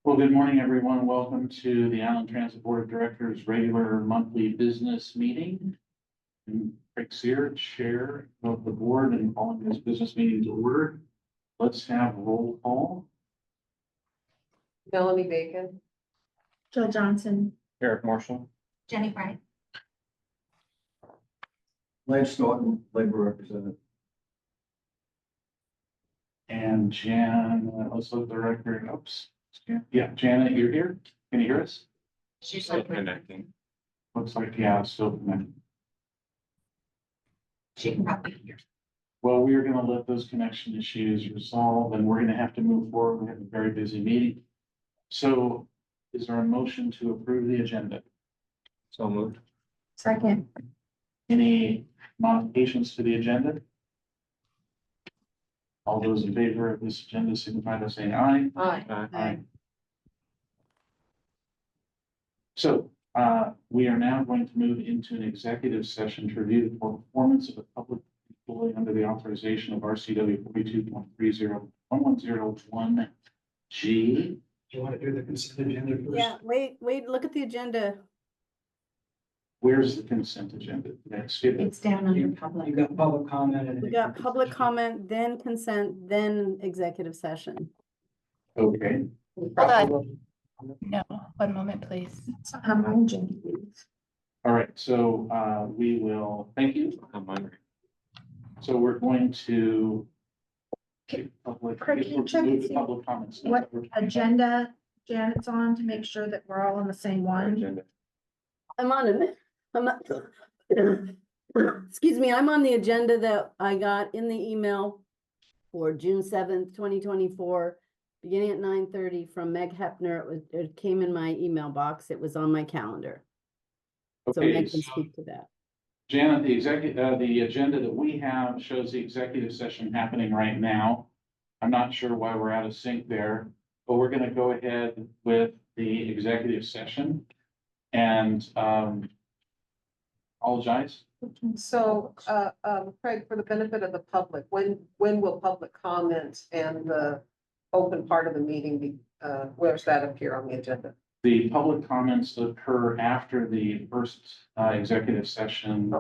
Well, good morning, everyone. Welcome to the Allen Transit Board of Directors regular monthly business meeting. I'm Craig Sear, Chair of the board, and calling this business meeting to order. Let's have roll call. Melanie Bacon. Jill Johnson. Eric Marshall. Jenny Bright. Lance Norton, labor representative. And Jan, let's look at the record. Oops. Yeah, Janet, you're here. Can you hear us? She's Still connecting. Looks like, yeah, it's still connecting. She can probably hear. Well, we are going to let those connection issues resolve, and we're going to have to move forward. We have a very busy meeting. So is there a motion to approve the agenda? So moved. Second. Any modifications to the agenda? All those in favor of this agenda signify by saying aye. Aye. Aye. So we are now going to move into an executive session to review the performance of a public employee under the authorization of RCW 42.30.1101 G. Do you want to do the consent agenda first? Yeah, wait, look at the agenda. Where's the consent agenda? Let's skip it. It's down under You public. got public comment and. We got public comment, then consent, then executive session. Okay, No, one moment, please. all right, so we will, thank you. I'm hungry. So we're going to. Public, Craig, can you check move and to see public comments. what agenda Janet's on to make sure that we're all on the same one? I'm on it. Excuse me, I'm on the agenda that I got in the email for June 7th, 2024, beginning at 9:30 from Meg Hepner. It came in my email box. It was on my calendar. So Okay, Meg can so speak to that. Janet, the agenda that we have shows the executive session happening right now. I'm not sure why we're out of sync there, but we're gonna go ahead with the executive session. And apologize. So, Craig, for the benefit of the public, when will public comment and the open part of the meeting be, where's that appear on the agenda? The public comments occur after the first executive session,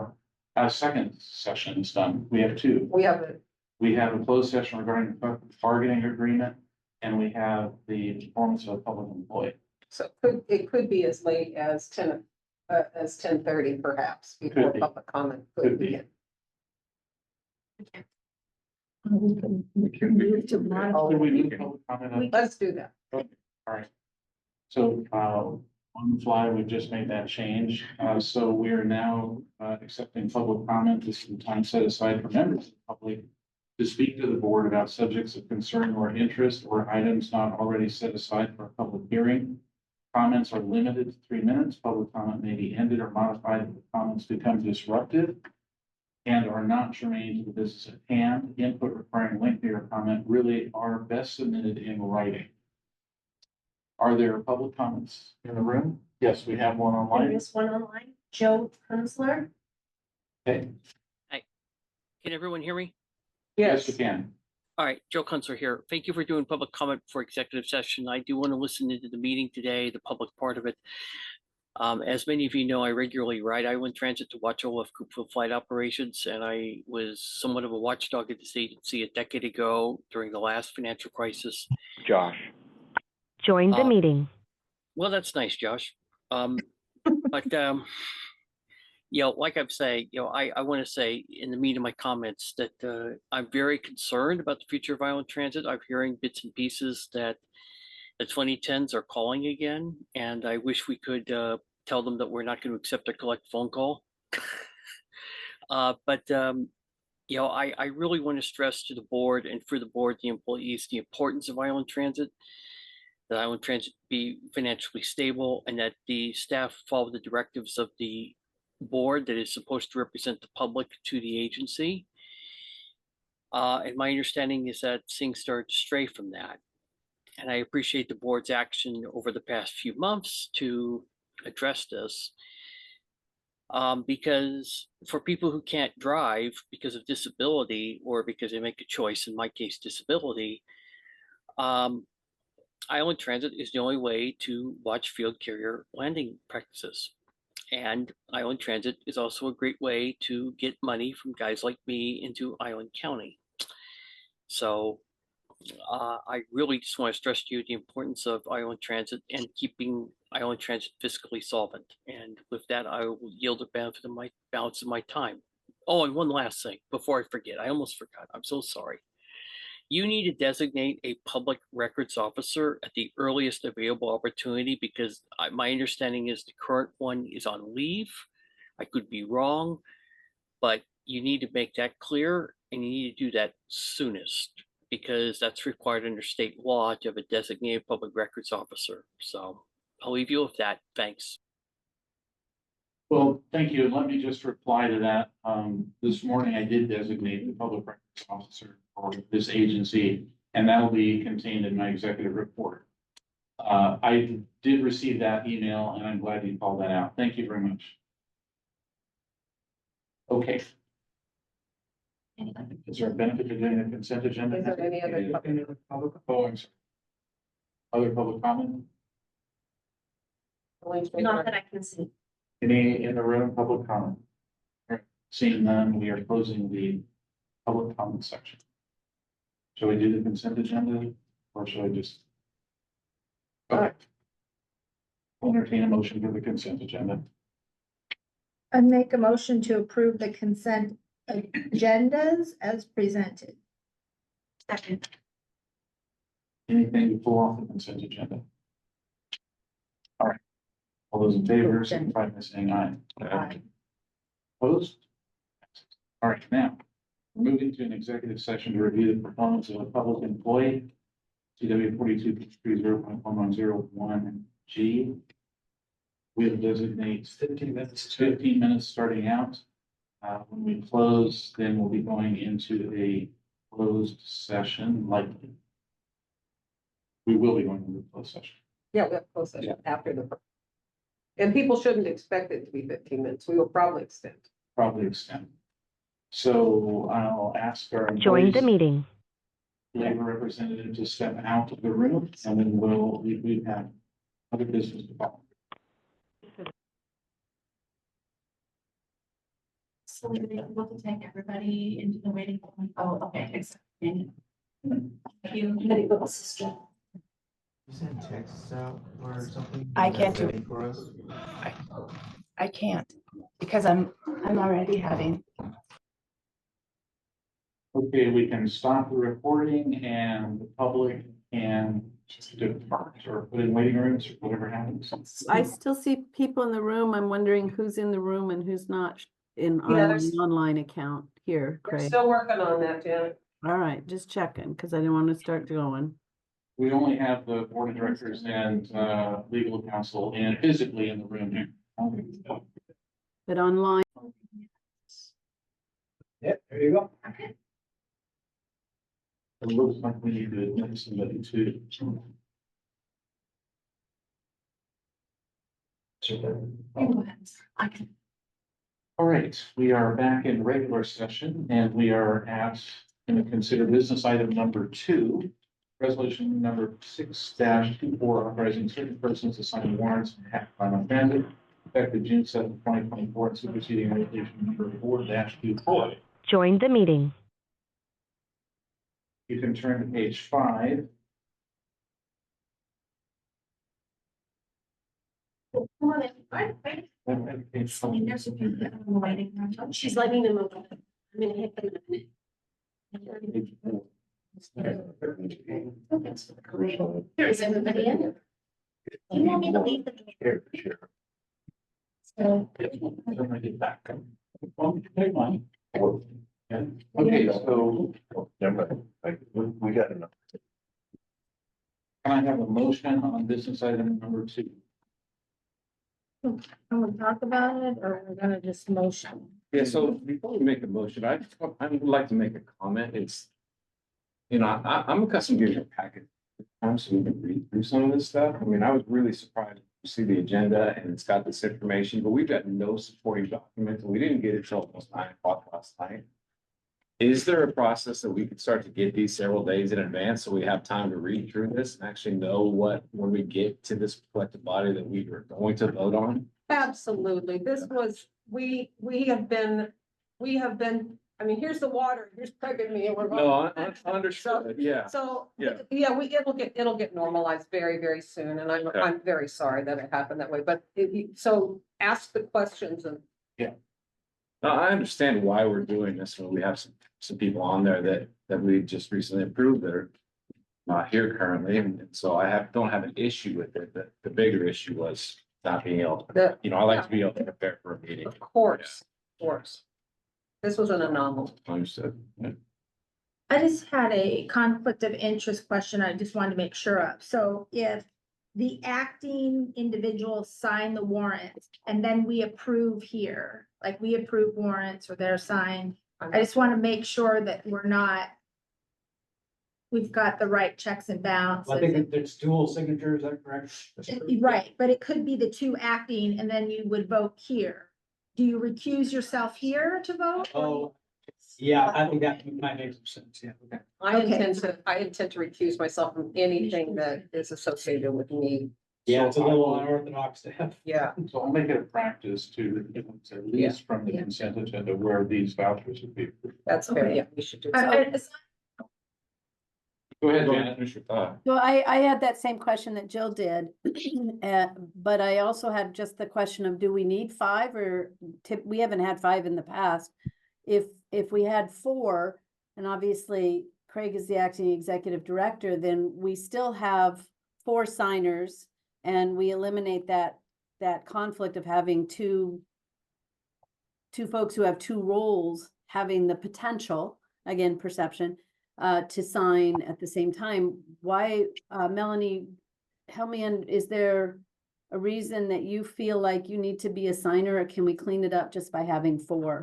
second session is done. We have two. We have a, We have a closed session regarding the bargaining agreement, and we have the performance of a public employee. so it could be as late as 10:30 perhaps, before Could be. public comment Could could be. begin. Did we do public comment? Let's do that. All right. So, on the fly, we've just made that change. So we are now, accepting public comment. This is the time set aside for members of the public to speak to the board about subjects of concern or interest or items not already set aside for a public hearing. Comments are limited to 3 minutes. Public comment may be ended or modified if the comments become disruptive and are not germane to the business at hand. Input requiring lengthier comment really are best submitted in writing. Are there public comments in the room? Yes, we have one online. There is one online, Joe Kunzler. Okay, Can everyone hear me? yes, you can. All right, Joe Kunzler here. Thank you for doing public comment for executive session. I do want to listen into the meeting today, the public part of it. As many of you know, I regularly ride Island Transit to watch all of Coopville flight operations, and I was somewhat of a watchdog at this agency a decade ago during the last financial crisis. Josh. Join the Uh, meeting. Well, that's nice, Josh. But like I've said, I want to say in the meat of my comments that I'm very concerned about the future of Island Transit. I'm hearing bits and pieces that the 2010s are calling again, and I wish we could tell them that we're not going to accept a collect phone call. I really want to stress to the board and for the board, the employees, the importance of Island Transit. That Island Transit be financially stable and that the staff follow the directives of the board that is supposed to represent the public to the agency. And my understanding is that things started to stray from that. And I appreciate the board's action over the past few months to address this. Because for people who can't drive because of disability or because they make a choice, in my case, disability, Island Transit is the only way to watch field carrier landing practices. And Island Transit is also a great way to get money from guys like me into Island County. So I really just want to stress to you the importance of Island Transit and keeping Island Transit fiscally solvent. And with that, I will yield the benefit of my balance of my time. Oh, and one last thing before I forget, I almost forgot. I'm so sorry. You need to designate a public records officer at the earliest available opportunity because my understanding is the current one is on leave. I could be wrong, but you need to make that clear and you need to do that soonest because that's required under state law to have a designated public records officer. So I'll leave you with that. Thanks. Well, thank you. And let me just reply to that. This morning I did designate the public records officer for this agency, and that'll be contained in my executive report. I did receive that email and I'm glad you called that out. Thank you very much. Okay. Is there a benefit to doing a consent agenda? Is there any other Oh, I'm sorry. Other public comment? Not that I can see. Any in the room, public comment? All right, seeing none, we are closing the public comment section. Shall we do the consent agenda or shall I just? Okay. I'll entertain a motion for the consent agenda. I make a motion to approve the consent agendas as presented. Second. Anything to pull off the consent agenda? All right. All those in favor, signify by saying aye. Aye. Opposed? All right, now, moving to an executive session to review the performance of a public employee. CW 42.30.1101G. We'll designate 15 minutes starting out. When we close, then we'll be going into a closed session likely. We will be going into a closed session. Yeah, we have closed session after the. And people shouldn't expect it to be 15 minutes. We will probably extend. Probably extend. So I'll ask our. Join the employees, meeting. Labor representative to step out of the room and then we have other business to follow. So we're able to take everybody into the waiting room. Oh, okay. Thank you. Very good, sister. You send texts out or something? I Is that can't do ready for us? I can't because I'm already having. Okay, we can stop the recording and the public can depart or put in waiting rooms or whatever happens. I still see people in the room. I'm wondering who's in the room and who's not in Yeah, our there's- online account here, We're Craig. still working on that, Janet. All right, just checking because I didn't want to start going. We only have the board of directors and legal counsel and physically in the room here. But online, Yeah, there you go. Okay. It looks like we need to admit somebody too. I can. All right, we are back in regular session and we are going to consider business item number 2. Resolution number 6-24 authorizing certain persons to sign warrants on behalf of Island Transit effective June 7th, 2024, and superseding resolution number 4-24. Join the meeting. You can turn to page 5. Come on in. Right. Page 5. There's a few people in the waiting room. She's letting them move. I'm gonna hit them in a minute. Page 4. Here is everybody in. You want me to leave the door? Sure. So. I'm gonna get back. Well, take mine. Okay, so We got enough. can I have a motion on business item number 2? I'm gonna talk about it or we're gonna just motion. Yeah, so before we make a motion, I would like to make a comment. It's, you know, I'm accustomed to getting a packet. So we can read through some of this stuff. I mean, I was really surprised to see the agenda and it's got this information, but we've got no supporting documents. We didn't get it till almost 9 o'clock last night. Is there a process that we could start to get these several days in advance so we have time to read through this and actually know what, when we get to this collective body that we are going to vote on? Absolutely. This was, we have been, I mean, here's the water, here's Craig and me, and we're. No, I understood, yeah. So, Yeah. yeah, it'll get normalized very, very soon, and Okay. I'm very sorry that it happened that way, but so ask the questions and. No, I understand why we're doing this when we have some people on there that we just recently approved that are not here currently, and so don't have an issue with it, but the bigger issue was not being able to, I like to be able to prepare for a meeting. Of course. This was an anomaly. Understood. Yeah. I just had a conflict of interest question I just wanted to make sure of. So if the acting individuals sign the warrant and then we approve here, like we approve warrants or they're signed, I just want to make sure that we've got the right checks and balances. I think it's dual signature, is that correct? Right, but it could be the two acting and then you would vote here. Do you recuse yourself here to vote? Oh, yeah, I think that might make some sense, yeah, okay. I Okay. intend to recuse myself from anything that is associated with me. Yeah, it's a little unorthodox to have. Yeah, So I'll make it a practice to, at least from the consent agenda where these vouchers would be. approved. that's fair. Yeah, we should do. It's Go ahead, Janet, finish your thought. So I had that same question that Jill did, but I also had just the question of, do we need 5 or we haven't had 5 in the past. If we had 4, and obviously Craig is the acting executive director, then we still have 4 signers and we eliminate that conflict of having two folks who have 2 roles, having the potential, again, perception, to sign at the same time. Why, Melanie, help me, and is there a reason that you feel like you need to be a signer, or can we clean it up just by having 4?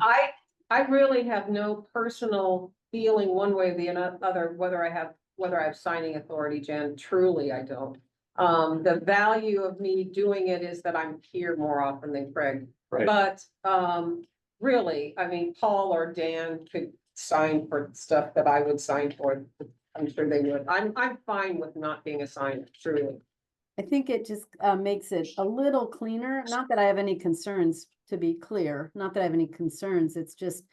I really have no personal feeling one way or the other, whether I have signing authority, Jen, truly I don't. The value of me doing it is that I'm here more often than Craig. Right. But, really, I mean, Paul or Dan could sign for stuff that I would sign for. I'm sure they would. I'm fine with not being a signer, truly. I think it just makes it a little cleaner. Not that I have any concerns, to be clear, not that I have any concerns. It's just,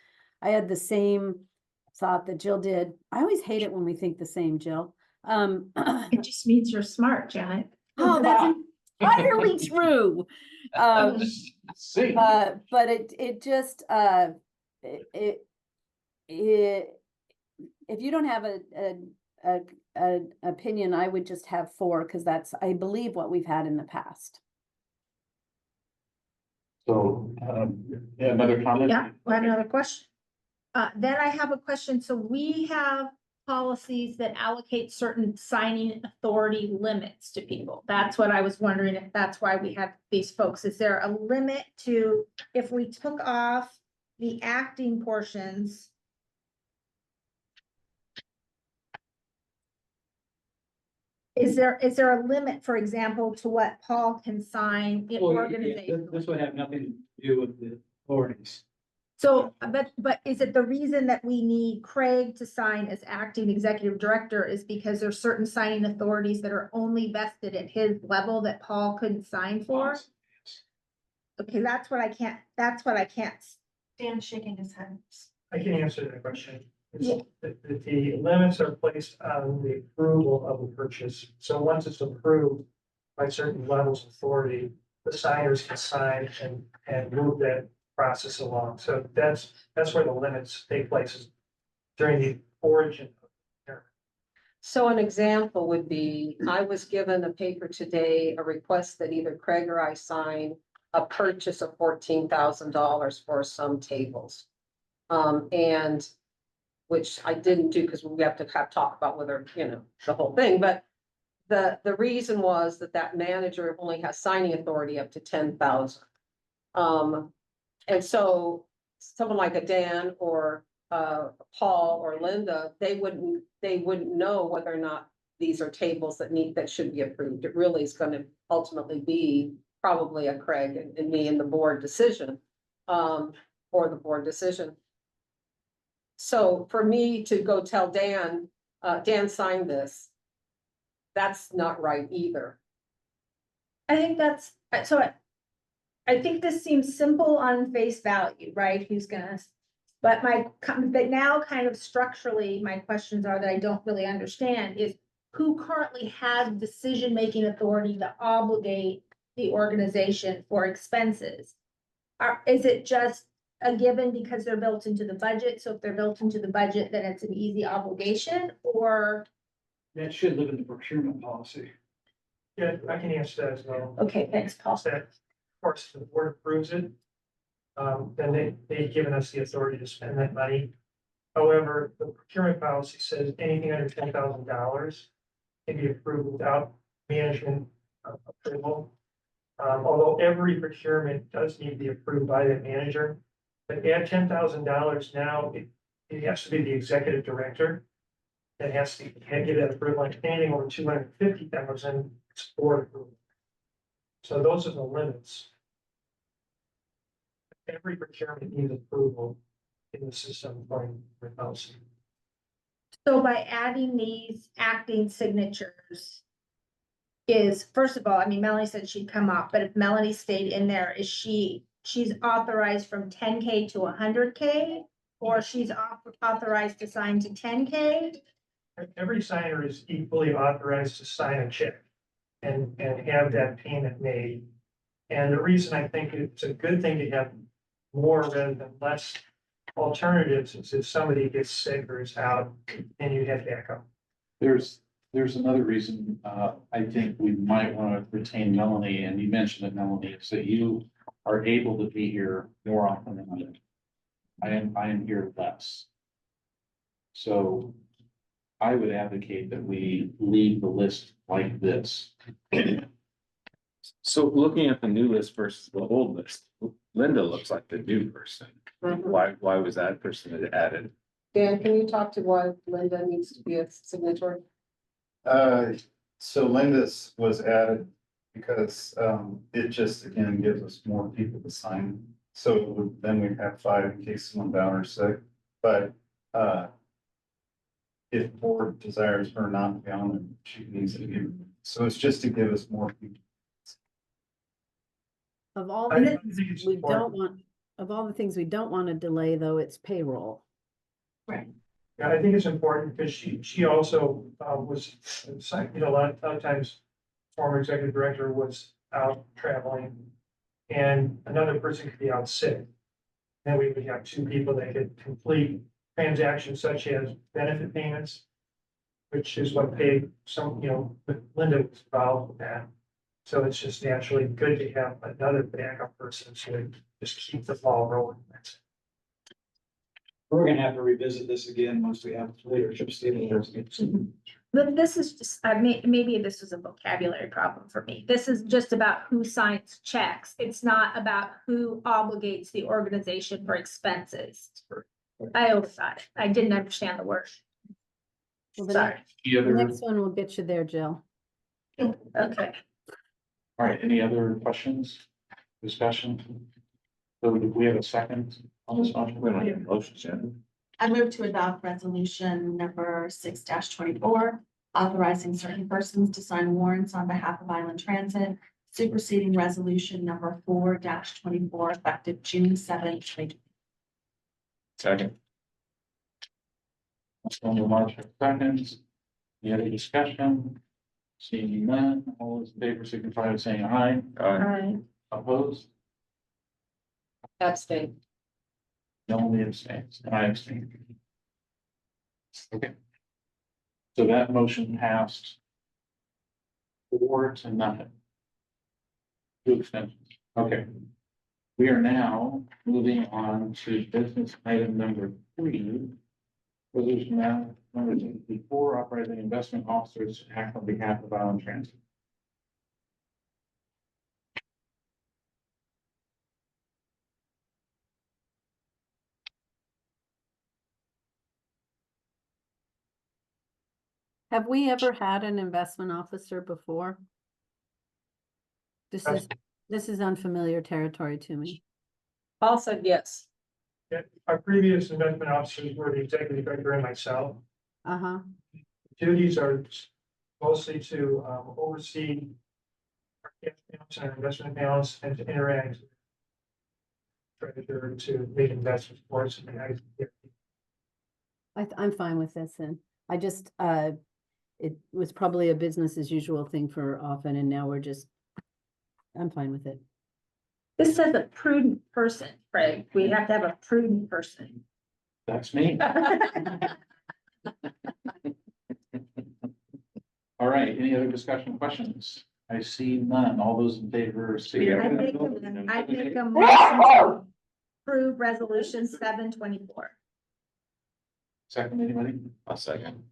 I had the same thought that Jill did. I always hate it when we think the same, Jill. It just means you're smart, Janet. Oh, that's entirely true. See. But it just, if you don't have an opinion, I would just have 4, because that's, I believe, what we've had in the past. So, yeah, another comment? Yeah, I have another question. Then I have a question. So we have policies that allocate certain signing authority limits to people. That's what I was wondering, if that's why we have these folks. Is there a limit to, if we took off the acting portions? Is there a limit, for example, to what Paul can sign in Well, yeah, organization? This would have nothing to do with the authorities. So, but is it the reason that we need Craig to sign as acting executive director is because there's certain signing authorities that are only vested at his level that Paul couldn't sign for? Okay, that's what I can't. Dan's shaking his head. I can answer that question. Yeah. The limits are placed on the approval of the purchase. So once it's approved by certain levels of authority, the signers can sign and move that process along. So that's where the limits take place during the origin. So an example would be, I was given a paper today, a request that either Craig or I sign a purchase of $14,000 for some tables. And which I didn't do because we have to talk about whether, the whole thing, but the reason was that manager only has signing authority up to 10,000. And so someone like a Dan or Paul or Linda, they wouldn't know whether or not these are tables that should be approved. It really is going to ultimately be probably a Craig and me and the board decision, or the board decision. So for me to go tell Dan, Dan signed this, that's not right either. I think that's, so I think this seems simple on face value, right? Who's gonna, but but now kind of structurally, my questions are that I don't really understand is who currently has decision-making authority to obligate the organization for expenses? Is it just a given because they're built into the budget? So if they're built into the budget, then it's an easy obligation, or, That should live in the procurement policy. Yeah, I can answer that as well. okay, thanks, Paul. That, of course, the board approves it. Then they've given us the authority to spend that money. However, the procurement policy says anything under $10,000 can be approved without management approval. Although every procurement does need to be approved by the manager. But at $10,000 now, it has to be the executive director. That has to give that approval, like anything over 250,000, it's board approval. So those are the limits. Every procurement needs approval in the system according to policy. So by adding these acting signatures is, first of all, I mean, Melanie said she'd come up, but if Melanie stayed in there, she's authorized from 10K to 100K? Or she's authorized to sign to 10K? Every signer is equally authorized to sign a check and have that payment made. And the reason I think it's a good thing to have more rather than less alternatives is if somebody gets sick or is out and you have backup. There's another reason, I think we might want to retain Melanie, and you mentioned it, Melanie, is that you are able to be here more often than I am here less. So I would advocate that we leave the list like this. So looking at the new list versus the old list, Linda looks like the new person. Why was that person added? Dan, can you talk to why Linda needs to be a signatory? So Linda's was added because, it just, again, gives us more people to sign. So then we have 5 in case someone down or sick, but, if board desires her not to be on it, she needs to be. So it's just to give us more people. Of all I the think things it's we don't important. want, of all the things we don't want to delay, though, it's payroll. Right. Yeah, I think it's important because she also was, you know, a lot of times former executive director was out traveling and another person could be out sick. Then we would have 2 people that could complete transactions such as benefit payments, which is what paid some, you know, Linda was involved with that. So it's just naturally good to have another backup person to just keep the ball rolling. That's it. We're gonna have to revisit this again once we have leadership stabilization. But this is just, maybe this is a vocabulary problem for me. This is just about who signs checks. It's not about who obligates the organization for expenses. I overthought it. I didn't understand the word. Well, the Sorry. Any The other, next one will get you there, Jill. Okay. all right, any other questions, discussion? So do we have a second on this motion? We don't have motions yet. I move to adopt resolution number 6-24, authorizing certain persons to sign warrants on behalf of Island Transit, superseding resolution number 4-24, effective June 7th, 2020. Second. Councilmember Marshall seconds. Any other discussion? Seeing none, all those in favor signify by saying aye. Aye. Opposed? Abstain. Melanie abstains, and I abstain. Okay. So that motion passed 4-0. 2 extensions. Okay. We are now moving on to business item number 3. Resolution now number 64, authorizing investment officers to act on behalf of Island Transit. Have we ever had an investment officer before? This is unfamiliar territory to me. Paul said yes. Our previous investment officers were the executive director and myself. Uh-huh. Duties are mostly to oversee our cash balance and our investment balance and to interact with the treasurer to make investment reports. I'm fine with this then. I just, it was probably a business as usual thing for often and now I'm fine with it. This says a prudent person, Craig. We have to have a prudent person. That's me. All right, any other discussion questions? I see none. All those in favor, say I aye. make a motion to approve resolution 724. Second, anybody? A second.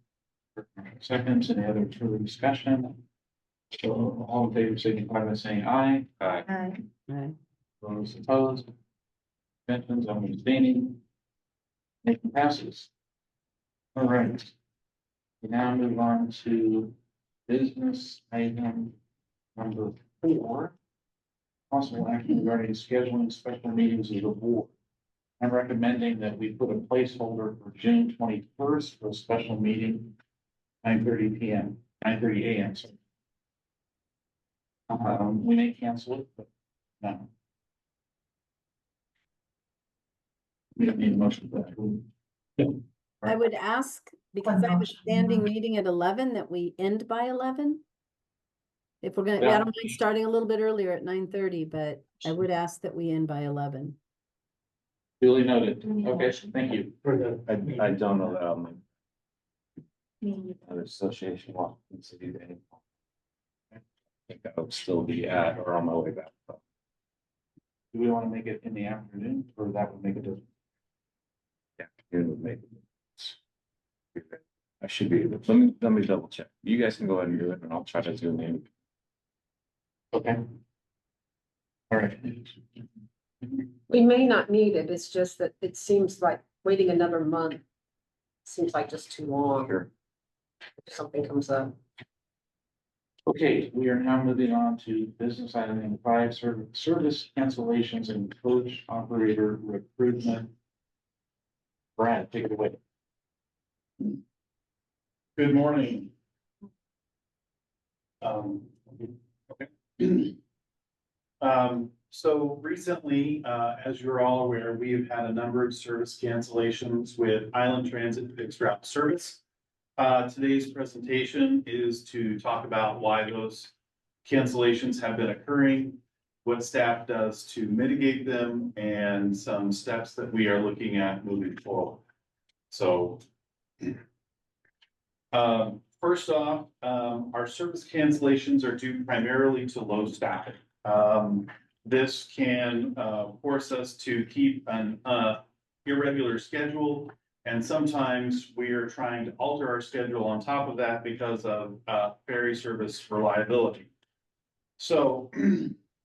Seconds, any other further discussion? So all in favor, signify by saying aye. Aye. Right. Those opposed? Abstentions, I'm abstaining. Motion passes. All right. We now move on to business item number 4. Possible action regarding scheduling special meetings of the board. I'm recommending that we put a placeholder for June 21st for a special meeting, 9:30 PM, 9:30 AM. Sorry. We may cancel it, but no. We don't need a motion for that. I would ask, because I have a standing meeting at 11, that we end by 11. If we're gonna, I don't mind starting a little bit earlier at 9:30, but I would ask that we end by 11. Duly noted. Okay, thank you. I don't allow my other association wants to do that anymore. I think I would still be at or on my way back. Do we want to make it in the afternoon or that would make a difference? Yeah, it would make. I should be able, let me double check. You guys can go ahead and do it and I'll try to zoom in. Okay. All right. We may not need it. It's just that it seems like waiting another month seems like just too long. Sure. If something comes up. Okay, we are now moving on to business item number 5, service cancellations and coach operator recruitment. Brad, take it away. Good morning. So recently, as you're all aware, we have had a number of service cancellations with Island Transit Fixed Route Service. Today's presentation is to talk about why those cancellations have been occurring, what staff does to mitigate them, and some steps that we are looking at moving forward. So first off, our service cancellations are due primarily to low staffing. This can force us to keep an irregular schedule, and sometimes we are trying to alter our schedule on top of that because of ferry service reliability. So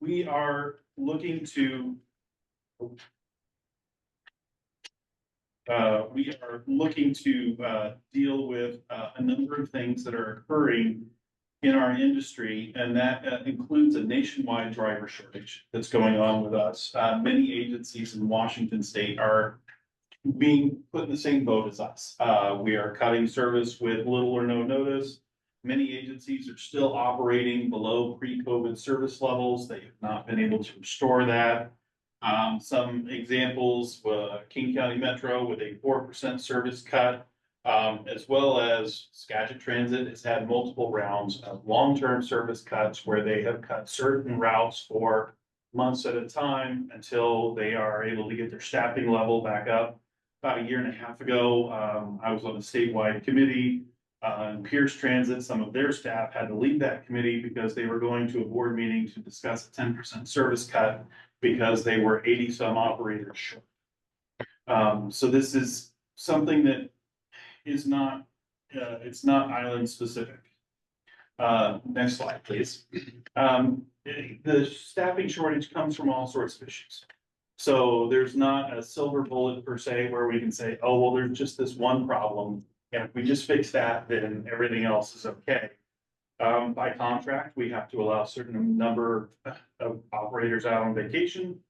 we are looking to deal with a number of things that are occurring in our industry, and that includes a nationwide driver shortage that's going on with us. Many agencies in Washington State are being put in the same boat as us. We are cutting service with little or no notice. Many agencies are still operating below pre-COVID service levels. They have not been able to restore that. Some examples, King County Metro with a 4% service cut, as well as Skagit Transit has had multiple rounds of long-term service cuts where they have cut certain routes for months at a time until they are able to get their staffing level back up. About a year and a half ago, I was on a statewide committee. Pierce Transit, some of their staff had to leave that committee because they were going to a board meeting to discuss a 10% service cut because they were 80 some operators short. So this is something that is not, it's not island specific. Next slide, please. The staffing shortage comes from all sorts of issues. So there's not a silver bullet per se where we can say, oh, well, there's just this one problem. And if we just fix that, then everything else is okay. By contract, we have to allow a certain number of operators out on vacation.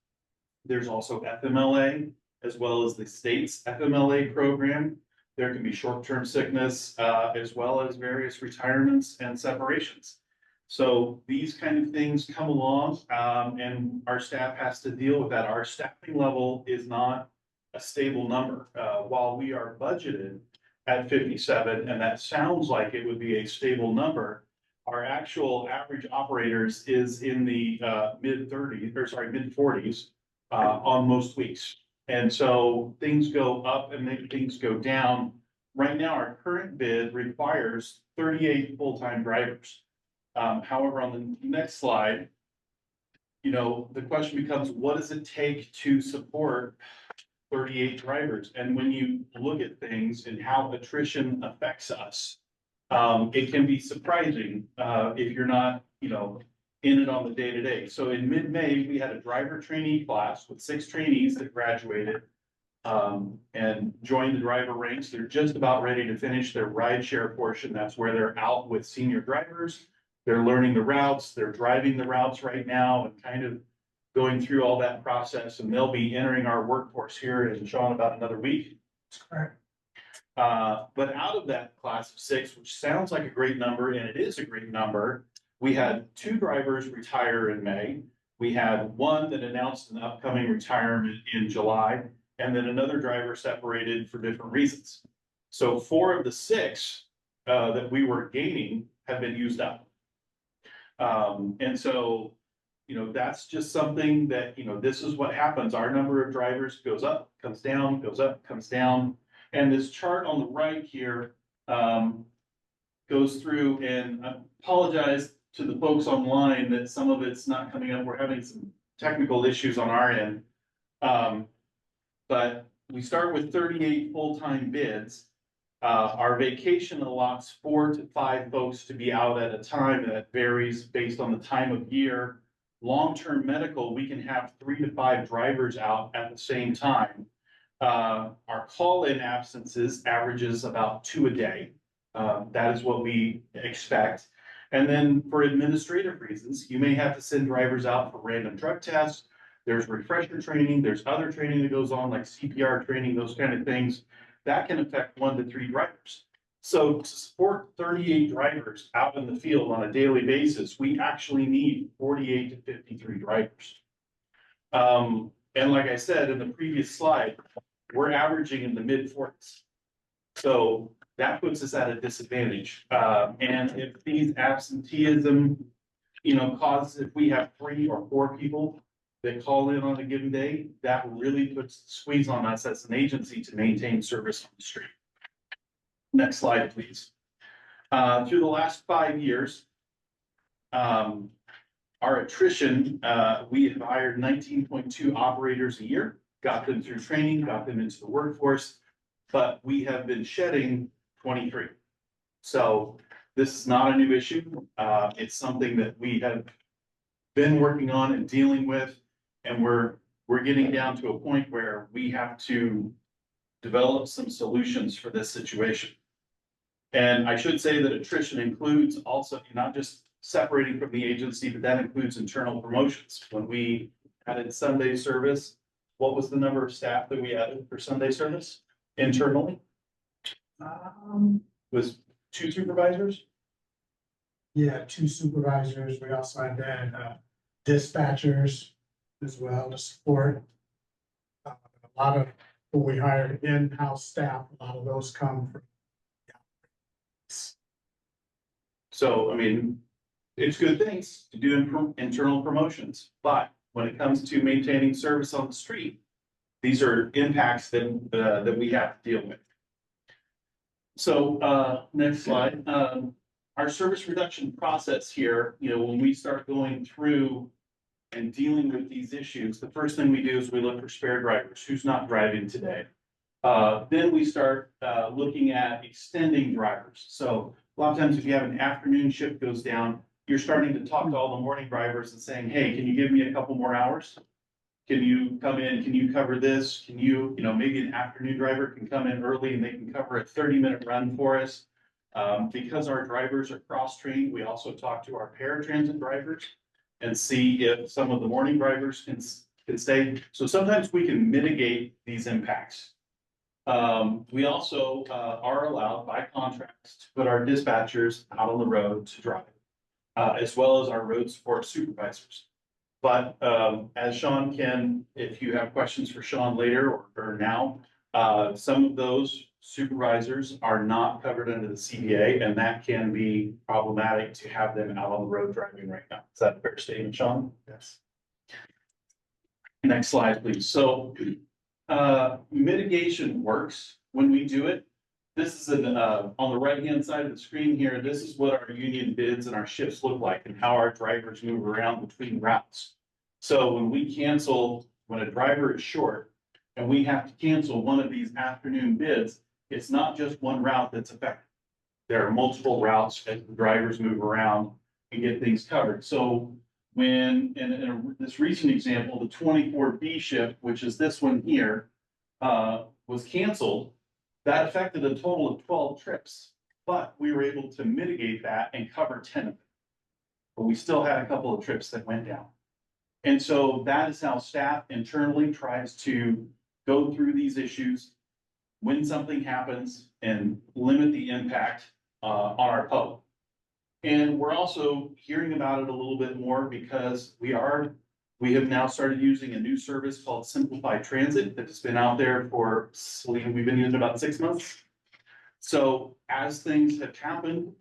There's also FMLA as well as the state's FMLA program. There can be short-term sickness, as well as various retirements and separations. So these kind of things come along, and our staff has to deal with that. Our staffing level is not a stable number. While we are budgeted at 57, and that sounds like it would be a stable number, our actual average operators is in the mid 40s on most weeks. And so things go up and then things go down. Right now, our current bid requires 38 full-time drivers. However, on the next slide, you know, the question becomes, what does it take to support 38 drivers? And when you look at things and how attrition affects us, it can be surprising if you're not, you know, in it on the day-to-day. So in mid-May, we had a driver trainee class with 6 trainees that graduated and joined the driver ranks. They're just about ready to finish their ride share portion. That's where they're out with senior drivers. They're learning the routes, they're driving the routes right now and kind of going through all that process, and they'll be entering our workforce here in Sean about another week. But out of that class of 6, which sounds like a great number, and it is a great number, we had 2 drivers retire in May. We had 1 that announced an upcoming retirement in July, and then another driver separated for different reasons. So 4 of the 6 that we were gaining have been used up. And so, you know, that's just something that, you know, this is what happens. Our number of drivers goes up, comes down, goes up, comes down. And this chart on the right here goes through, and I apologize to the folks online that some of it's not coming up. We're having some technical issues on our end. But we start with 38 full-time bids. Our vacation allots 4 to 5 folks to be out at a time. That varies based on the time of year. Long-term medical, we can have 3 to 5 drivers out at the same time. Our call-in absences averages about 2 a day. That is what we expect. And then for administrative reasons, you may have to send drivers out for random drug tests. There's refresher training, there's other training that goes on, like CPR training, those kind of things. That can affect 1 to 3 drivers. So to support 38 drivers out in the field on a daily basis, we actually need 48 to 53 drivers. And like I said in the previous slide, we're averaging in the mid-40s. So that puts us at a disadvantage. And if these absenteeism, you know, causes, if we have 3 or 4 people that call in on a given day, that really puts the squeeze on us as an agency to maintain service on the street. Next slide, please. Through the last 5 years, our attrition, we have hired 19.2 operators a year, got them through training, got them into the workforce, but we have been shedding 23. So this is not a new issue. It's something that we have been working on and dealing with, and we're getting down to a point where we have to develop some solutions for this situation. And I should say that attrition includes also not just separating from the agency, but that includes internal promotions. When we added Sunday service, what was the number of staff that we added for Sunday service internally? Was 2 supervisors? Yeah, 2 supervisors. We also had then dispatchers as well to support. A lot of who we hired in-house staff, a lot of those come from. So, I mean, it's good things to do internal promotions, but when it comes to maintaining service on the street, these are impacts that we have to deal with. So, next slide. Our service reduction process here, you know, when we start going through and dealing with these issues, the first thing we do is we look for spare drivers. Who's not driving today? Then we start looking at extending drivers. So a lot of times if you have an afternoon shift goes down, you're starting to talk to all the morning drivers and saying, hey, can you give me a couple more hours? Can you come in? Can you cover this? Can you, maybe an afternoon driver can come in early and they can cover a 30-minute run for us. Because our drivers are cross-trained, we also talk to our paratransit drivers and see if some of the morning drivers can stay. So sometimes we can mitigate these impacts. We also, are allowed by contracts to put our dispatchers out on the road to drive, as well as our road support supervisors. But, as Sean can, if you have questions for Sean later or now, some of those supervisors are not covered under the CBA, and that can be problematic to have them out on the road driving right now. Is that a fair statement, Sean? Yes. Next slide, please. So, mitigation works when we do it. This is on the right-hand side of the screen here, this is what our union bids and our shifts look like and how our drivers move around between routes. So when we cancel, when a driver is short and we have to cancel one of these afternoon bids, it's not just one route that's affected. There are multiple routes as the drivers move around and get things covered. So when, in this recent example, the 24B shift, which is this one here, was canceled, that affected a total of 12 trips, but we were able to mitigate that and cover 10 of them. But we still had a couple of trips that went down. And so that is how staff internally tries to go through these issues when something happens and limit the impact on our public. And we're also hearing about it a little bit more because we have now started using a new service called Simplified Transit that has been out there for, we've been using it about 6 months. So as things have happened,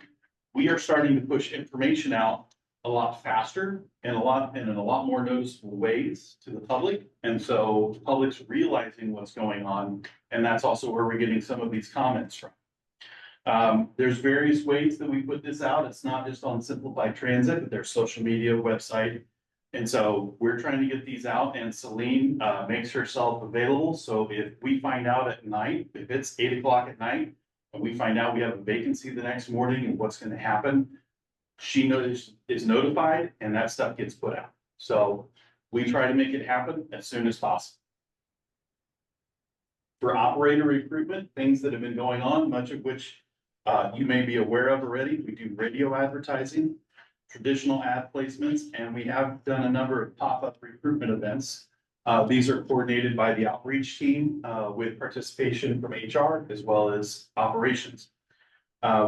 we are starting to push information out a lot faster and in a lot more noticeable ways to the public. And so the public's realizing what's going on, and that's also where we're getting some of these comments from. There's various ways that we put this out. It's not just on Simplified Transit, but there's social media, website. And so we're trying to get these out, and Celine makes herself available. So if we find out at night, if it's 8 o'clock at night, and we find out we have a vacancy the next morning and what's going to happen, she is notified and that stuff gets put out. So we try to make it happen as soon as possible. For operator recruitment, things that have been going on, much of which you may be aware of already, we do radio advertising, traditional ad placements, and we have done a number of pop-up recruitment events. These are coordinated by the outreach team with participation from HR as well as operations.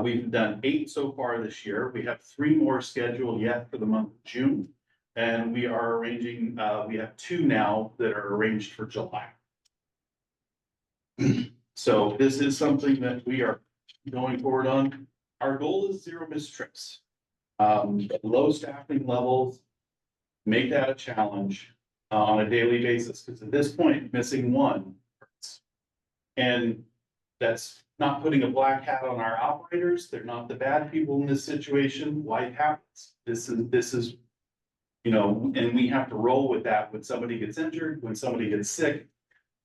We've done 8 so far this year. We have 3 more scheduled yet for the month of June. And we are arranging, we have 2 now that are arranged for July. So this is something that we are going forward on. Our goal is 0 missed trips. Low staffing levels, make that a challenge on a daily basis, because at this point, missing 1 hurts. And that's not putting a black hat on our operators. They're not the bad people in this situation. Life happens. This is, you know, and we have to roll with that when somebody gets injured, when somebody gets sick.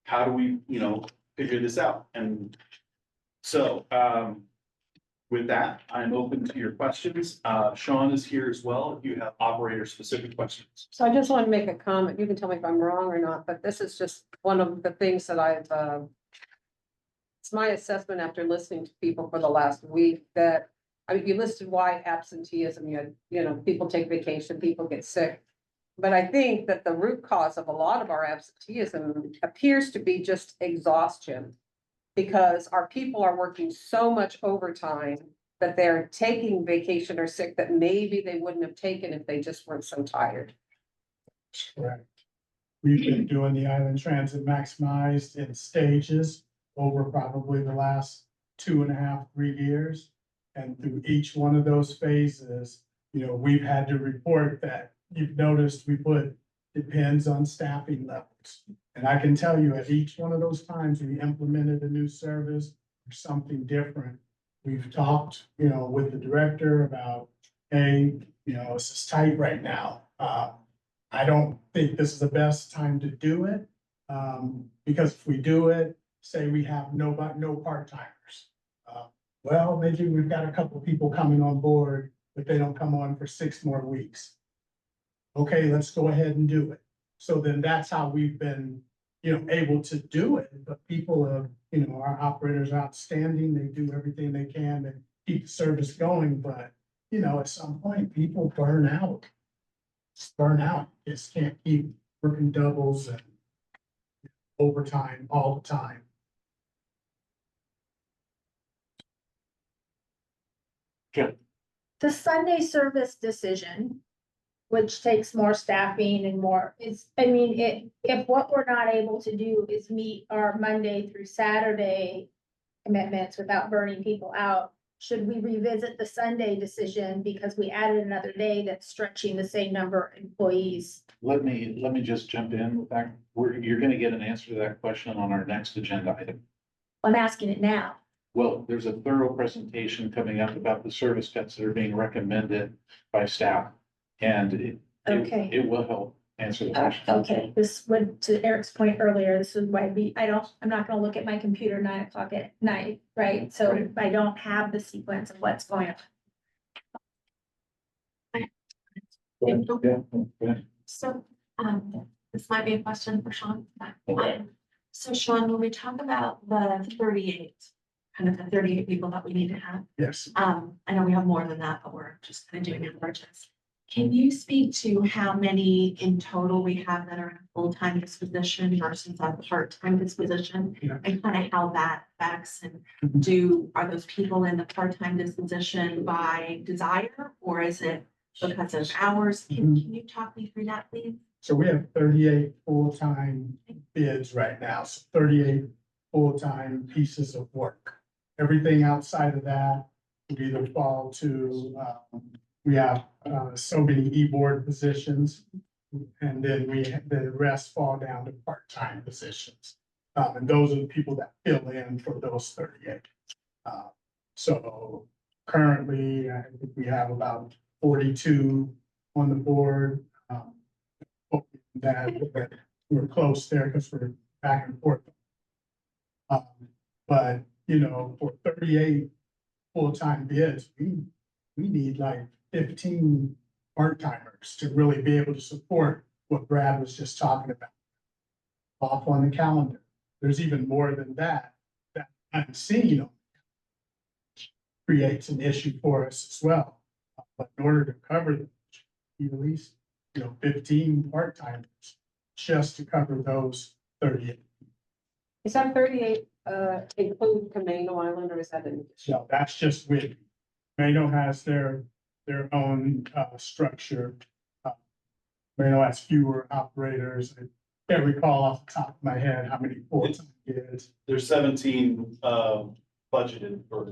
How do we, you know, figure this out? And so, with that, I'm open to your questions. Sean is here as well if you have operator specific questions. So I just want to make a comment. You can tell me if I'm wrong or not, but this is just one of the things that I've, it's my assessment after listening to people for the last week that, I mean, you listed why absenteeism, you know, people take vacation, people get sick. But I think that the root cause of a lot of our absenteeism appears to be just exhaustion. Because our people are working so much overtime that they're taking vacation or sick that maybe they wouldn't have taken if they just weren't so tired. Correct. We've been doing the Island Transit Maximized in stages over probably the last 2.5, 3 years. And through each one of those phases, you know, we've had to report that. You've noticed we put depends on staffing levels. And I can tell you at each one of those times we implemented a new service or something different. We've talked, you know, with the director about, hey, you know, this is tight right now. I don't think this is the best time to do it. Because if we do it, say we have no part-timers. Well, maybe we've got a couple of people coming on board, but they don't come on for 6 more weeks. Okay, let's go ahead and do it. So then that's how we've been, you know, able to do it. But people are, you know, our operators are outstanding. They do everything they can to keep the service going. But, you know, at some point, people burn out. Just burn out. Just can't keep working doubles and overtime all the time. The Sunday service decision, which takes more staffing and more, if what we're not able to do is meet our Monday through Saturday commitments without burning people out, should we revisit the Sunday decision because we added another day that's stretching the same number of employees? Let me just jump in with that. You're gonna get an answer to that question on our next agenda item. I'm asking it now. Well, there's a thorough presentation coming up about the service cuts that are being recommended by staff. And Okay. it will help answer the question. Okay, this would, to Eric's point earlier, this would why I'm not gonna look at my computer 9 o'clock at night, right? So Right. I don't have the sequence of what's going on. Yeah. So, this might be a question for Sean. So Sean, when we talk about the 38, kind of the 38 people that we need to have, Yes. I know we have more than that, but we're just kind of doing averages. Can you speak to how many in total we have that are in a full-time disposition versus a part-time disposition? Yeah. And kind of how that affects and are those people in the part-time disposition by desire or is it because of hours? Can you talk me through that, please? So we have 38 full-time bids right now, so 38 full-time pieces of work. Everything outside of that would either fall to, we have so many e-board positions. And then the rest fall down to part-time positions. And those are the people that fill in for those 38. So currently, I think we have about 42 on the board. Hoping that we're close there because we're back and forth. But, you know, for 38 full-time bids, we need like 15 part-timers to really be able to support what Brad was just talking about. Off on the calendar. There's even more than that I'm seeing creates an issue for us as well. But in order to cover them, at least, 15 part-timers just to cover those 38. Is that 38, include Camino Island or is that an? So that's just with, Mano has their own, structure. Mano has fewer operators. I can't recall off the top of my head how many full-time kids, There's 17 budgeted for,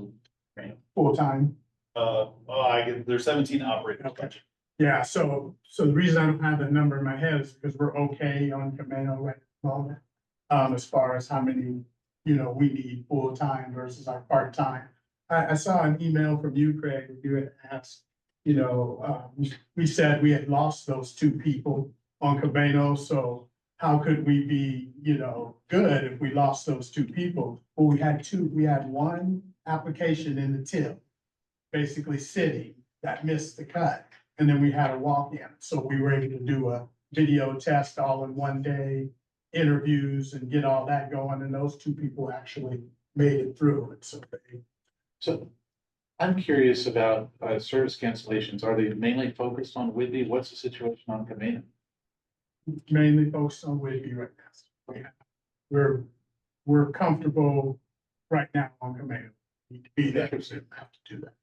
full-time. there's 17 operating Okay. budget. Yeah, so the reason I don't have that number in my head is because we're okay on Camino right at the moment. As far as how many, we need full-time versus our part-time. I saw an email from you, Craig, where you had asked, we said we had lost those 2 people on Camino, so how could we be, good if we lost those 2 people? Well, we had 1 application in the till, basically sitting, that missed the cut. And then we had a walk-in, so we were able to do a video test all in one day, interviews and get all that going, and those 2 people actually made it through it, So I'm curious about service cancellations. Are they mainly focused on Whidbey? What's the situation on Camino? mainly focused on Whidbey right now. We're comfortable right now on Camino. Need to be there, so we have to do that.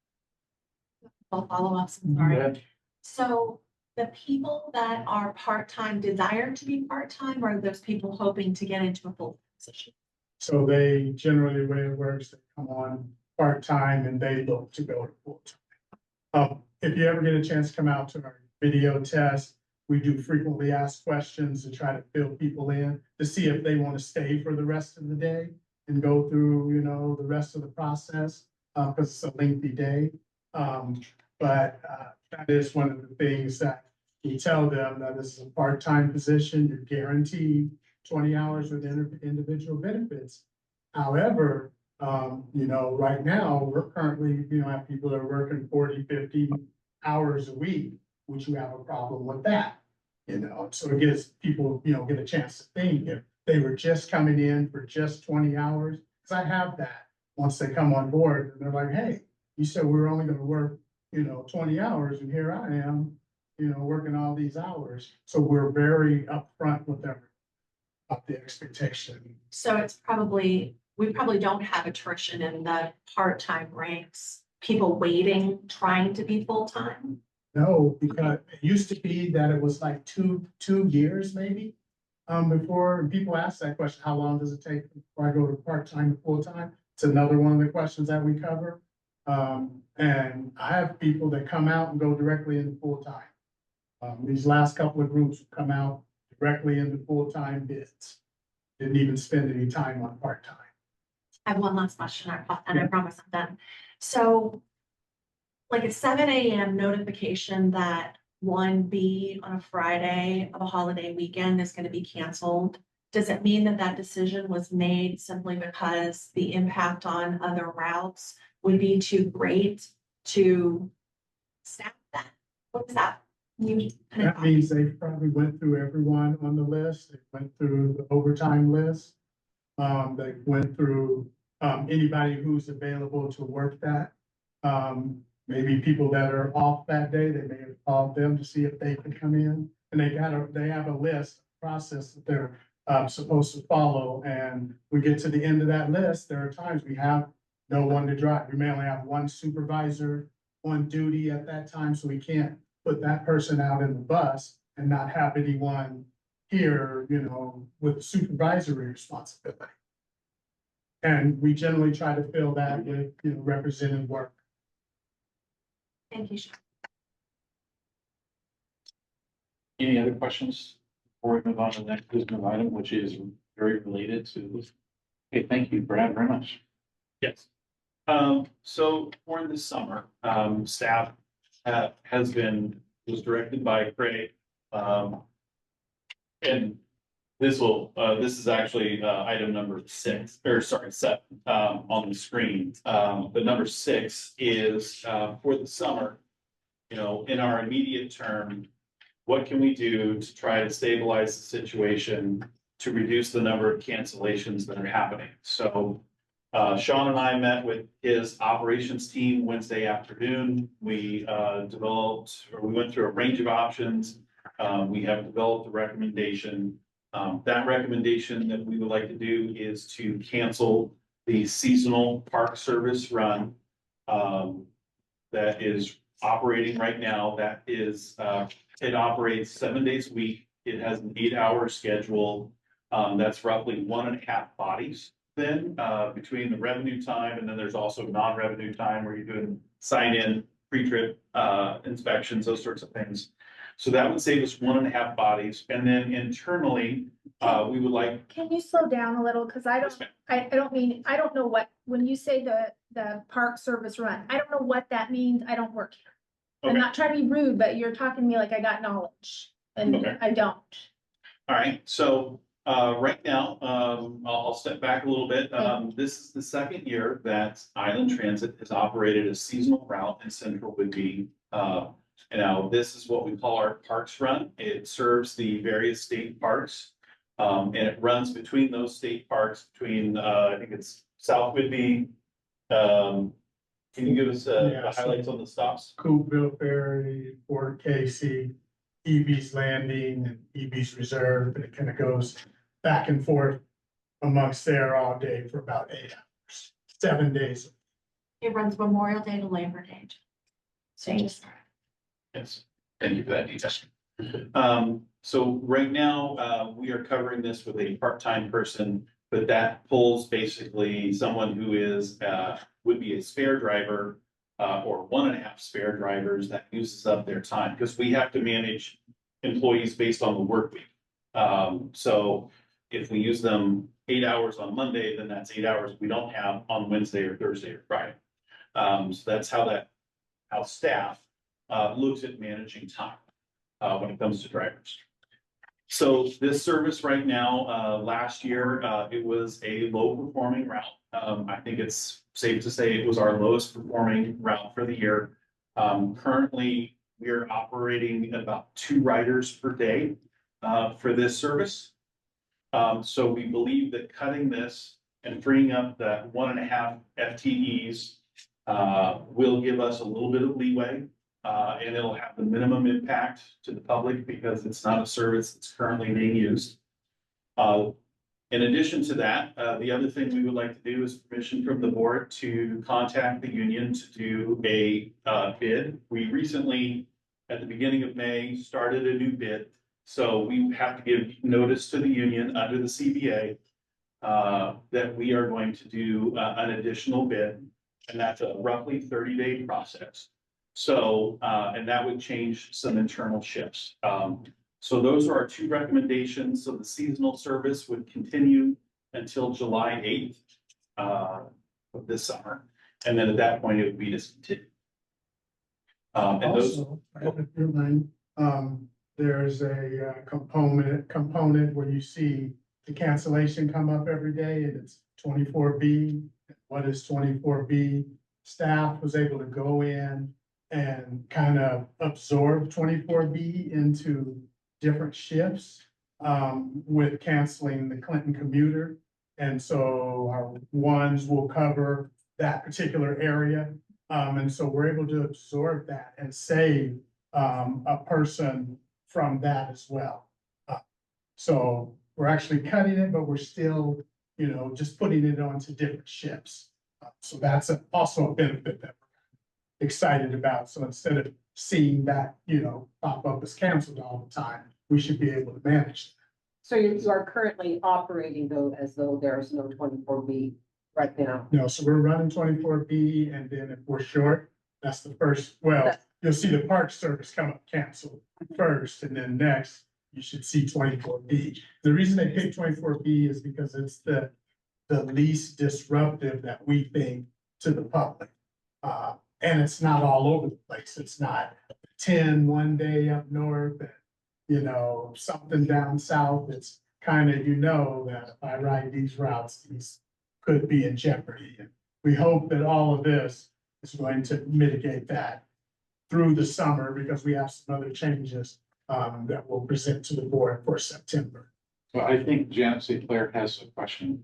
I'll follow up, Mm-hmm. sorry. So the people that are part-time desire to be part-time, or are those people hoping to get into a full position? So they generally, the way it works, they come on part-time and they look to go to full-time. If you ever get a chance to come out to our video test, we do frequently asked questions to try to fill people in to see if they want to stay for the rest of the day and go through, the rest of the process, because it's a lengthy day. But that is one of the things that we tell them, that this is a part-time position, you're guaranteed 20 hours with individual benefits. However, right now, we're currently, have people that are working 40, 50 hours a week, which you have a problem with that. So it gives people, get a chance to think if they were just coming in for just 20 hours, because I have that once they come on board and they're like, hey, you said we were only gonna work, 20 hours and here I am, working all these hours. So we're very upfront with them of the expectation. So we probably don't have attrition in the part-time ranks, people waiting, trying to be full-time. No, because it used to be that it was like two years maybe. Before, and people ask that question, how long does it take before I go to part-time to full-time? It's another one of the questions that we cover. And I have people that come out and go directly into full-time. These last couple of groups come out directly into full-time bids. Didn't even spend any time on part-time. I have one last question, and I promise I'm done. So, like at 7 a.m. notification that 1B on a Friday of a holiday weekend is going to be canceled, does it mean that that decision was made simply because the impact on other routes would be too great to staff that? What does that mean? That means they probably went through everyone on the list. They went through the overtime list. They went through anybody who's available to work that. Maybe people that are off that day, they may have called them to see if they can come in. And they have a list, process that they're supposed to follow. And we get to the end of that list, there are times we have no one to drive. We may only have one supervisor on duty at that time, so we can't put that person out in the bus and not have anyone here, with supervisory responsibility. And we generally try to fill that with, represented work. Thank you, Sean. Any other questions before we move on to the next business item, which is very related to this? Okay, thank you, Brad, very much. Yes. So for this summer, staff was directed by Craig. And this is actually, item number 7, on the screen. But number 6 is, for the summer, in our immediate term, what can we do to try to stabilize the situation to reduce the number of cancellations that are happening? So, Sean and I met with his operations team Wednesday afternoon. We went through a range of options. We have developed a recommendation. That recommendation that we would like to do is to cancel the seasonal park service run that is operating right now. That is, it operates 7 days a week. It has an 8-hour schedule. That's roughly 1.5 bodies then, between the revenue time, and then there's also non-revenue time where you're doing sign-in, pre-trip inspections, those sorts of things. So that would save us 1.5 bodies. And then internally, we would like. Can you slow down a little? Cause I don't know what, when you say the park service run, I don't know what that means. I don't work here. I'm Okay. not trying to be rude, but you're talking to me like I got knowledge and Okay. I don't. All right, so right now, I'll step back a little bit. This is the second year that Island Transit has operated a seasonal route in Central Whidbey. And now this is what we call our Parks Run. It serves the various state parks. And it runs between those state parks between, I think it's South Whidbey. Can you give us the highlights on the stops? Coopville Ferry, Fort Casey, EB's Landing, and EB's Reserve. And it kind of goes back and forth amongst there all day for about 8 hours, 7 days. It runs Memorial Day to Labor Day. Thanks. Yes, thank you for that detail. So right now, we are covering this with a part-time person, but that pulls basically someone who would be a spare driver, or 1.5 spare drivers that uses up their time, because we have to manage employees based on the work week. So if we use them 8 hours on Monday, then that's 8 hours we don't have on Wednesday or Thursday or Friday. So that's how staff looks at managing time when it comes to drivers. So this service right now, last year, it was a low performing route. I think it's safe to say it was our lowest performing route for the year. Currently, we're operating about 2 riders per day for this service. So we believe that cutting this and freeing up that 1.5 FTEs will give us a little bit of leeway and it'll have the minimum impact to the public because it's not a service that's currently being used. In addition to that, the other thing we would like to do is permission from the board to contact the union to do a bid. We recently, at the beginning of May, started a new bid. So we have to give notice to the union under the CBA that we are going to do an additional bid, and that's a roughly 30-day process. So, and that would change some internal shifts. So those are our two recommendations. So the seasonal service would continue until July 8th of this summer. And then at that point, it would be discontinued. And those, Also, I have a feeling, there's a component where you see the cancellation come up every day and it's 24B. What is 24B? Staff was able to go in and kind of absorb 24B into different shifts with canceling the Clinton commuter. And so our ones will cover that particular area. And so we're able to absorb that and save a person from that as well. So we're actually cutting it, but we're still, you know, just putting it onto different shifts. So that's also a benefit that we're excited about. So instead of seeing that, you know, pop up as canceled all the time, we should be able to manage that. So you are currently operating though, as though there's no 24B right now. No, so we're running 24B, and then if we're short, that's the first, well, you'll see the park service come up canceled first, and then next, you should see 24B. The reason they pick 24B is because it's the least disruptive that we think to the public. And it's not all over the place. It's not 10 one day up north and, you know, something down south. It's kind of, you know, that if I ride these routes, these could be in jeopardy. And we hope that all of this is going to mitigate that through the summer, because we have some other changes that we'll present to the board for September. So I think Janet St. Clair has a question.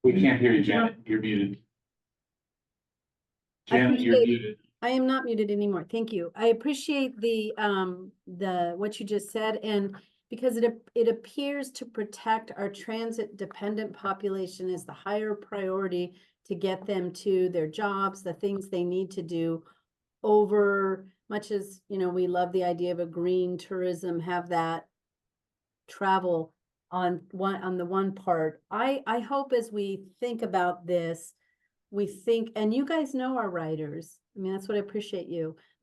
We can't hear you, Janet. You're muted. Janet, you're muted. I am not muted anymore. Thank you. I appreciate the what you just said, and because it appears to protect our transit dependent population as the higher priority to get them to their jobs, the things they need to do, over much as, you know, we love the idea of a green tourism, have that travel on the one part. I hope as we think about this, we think, and you guys know our riders. I mean, that's what I appreciate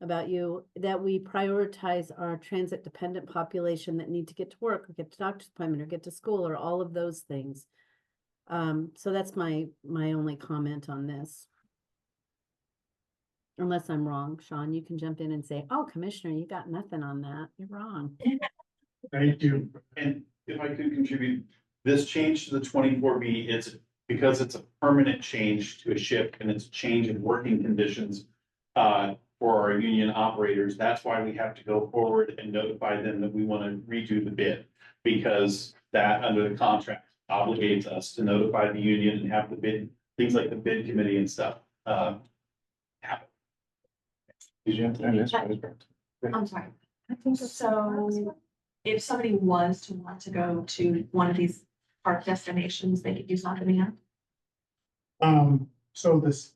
about you, that we prioritize our transit dependent population that need to get to work or get to doctor's appointment or get to school or all of those things. So that's my only comment on this. Unless I'm wrong, Sean, you can jump in and say, oh, Commissioner, you got nothing on that. You're wrong. Thank you. and if I could contribute, this change to the 24B, it's because it's a permanent change to a shift and it's a change in working conditions for our union operators. That's why we have to go forward and notify them that we want to redo the bid, because that under the contract obligates us to notify the union and have the bid, things like the bid committee and stuff happen. Did you have to miss what is brought? I'm sorry. So if somebody was to want to go to one of these park destinations, they could use on demand? So this,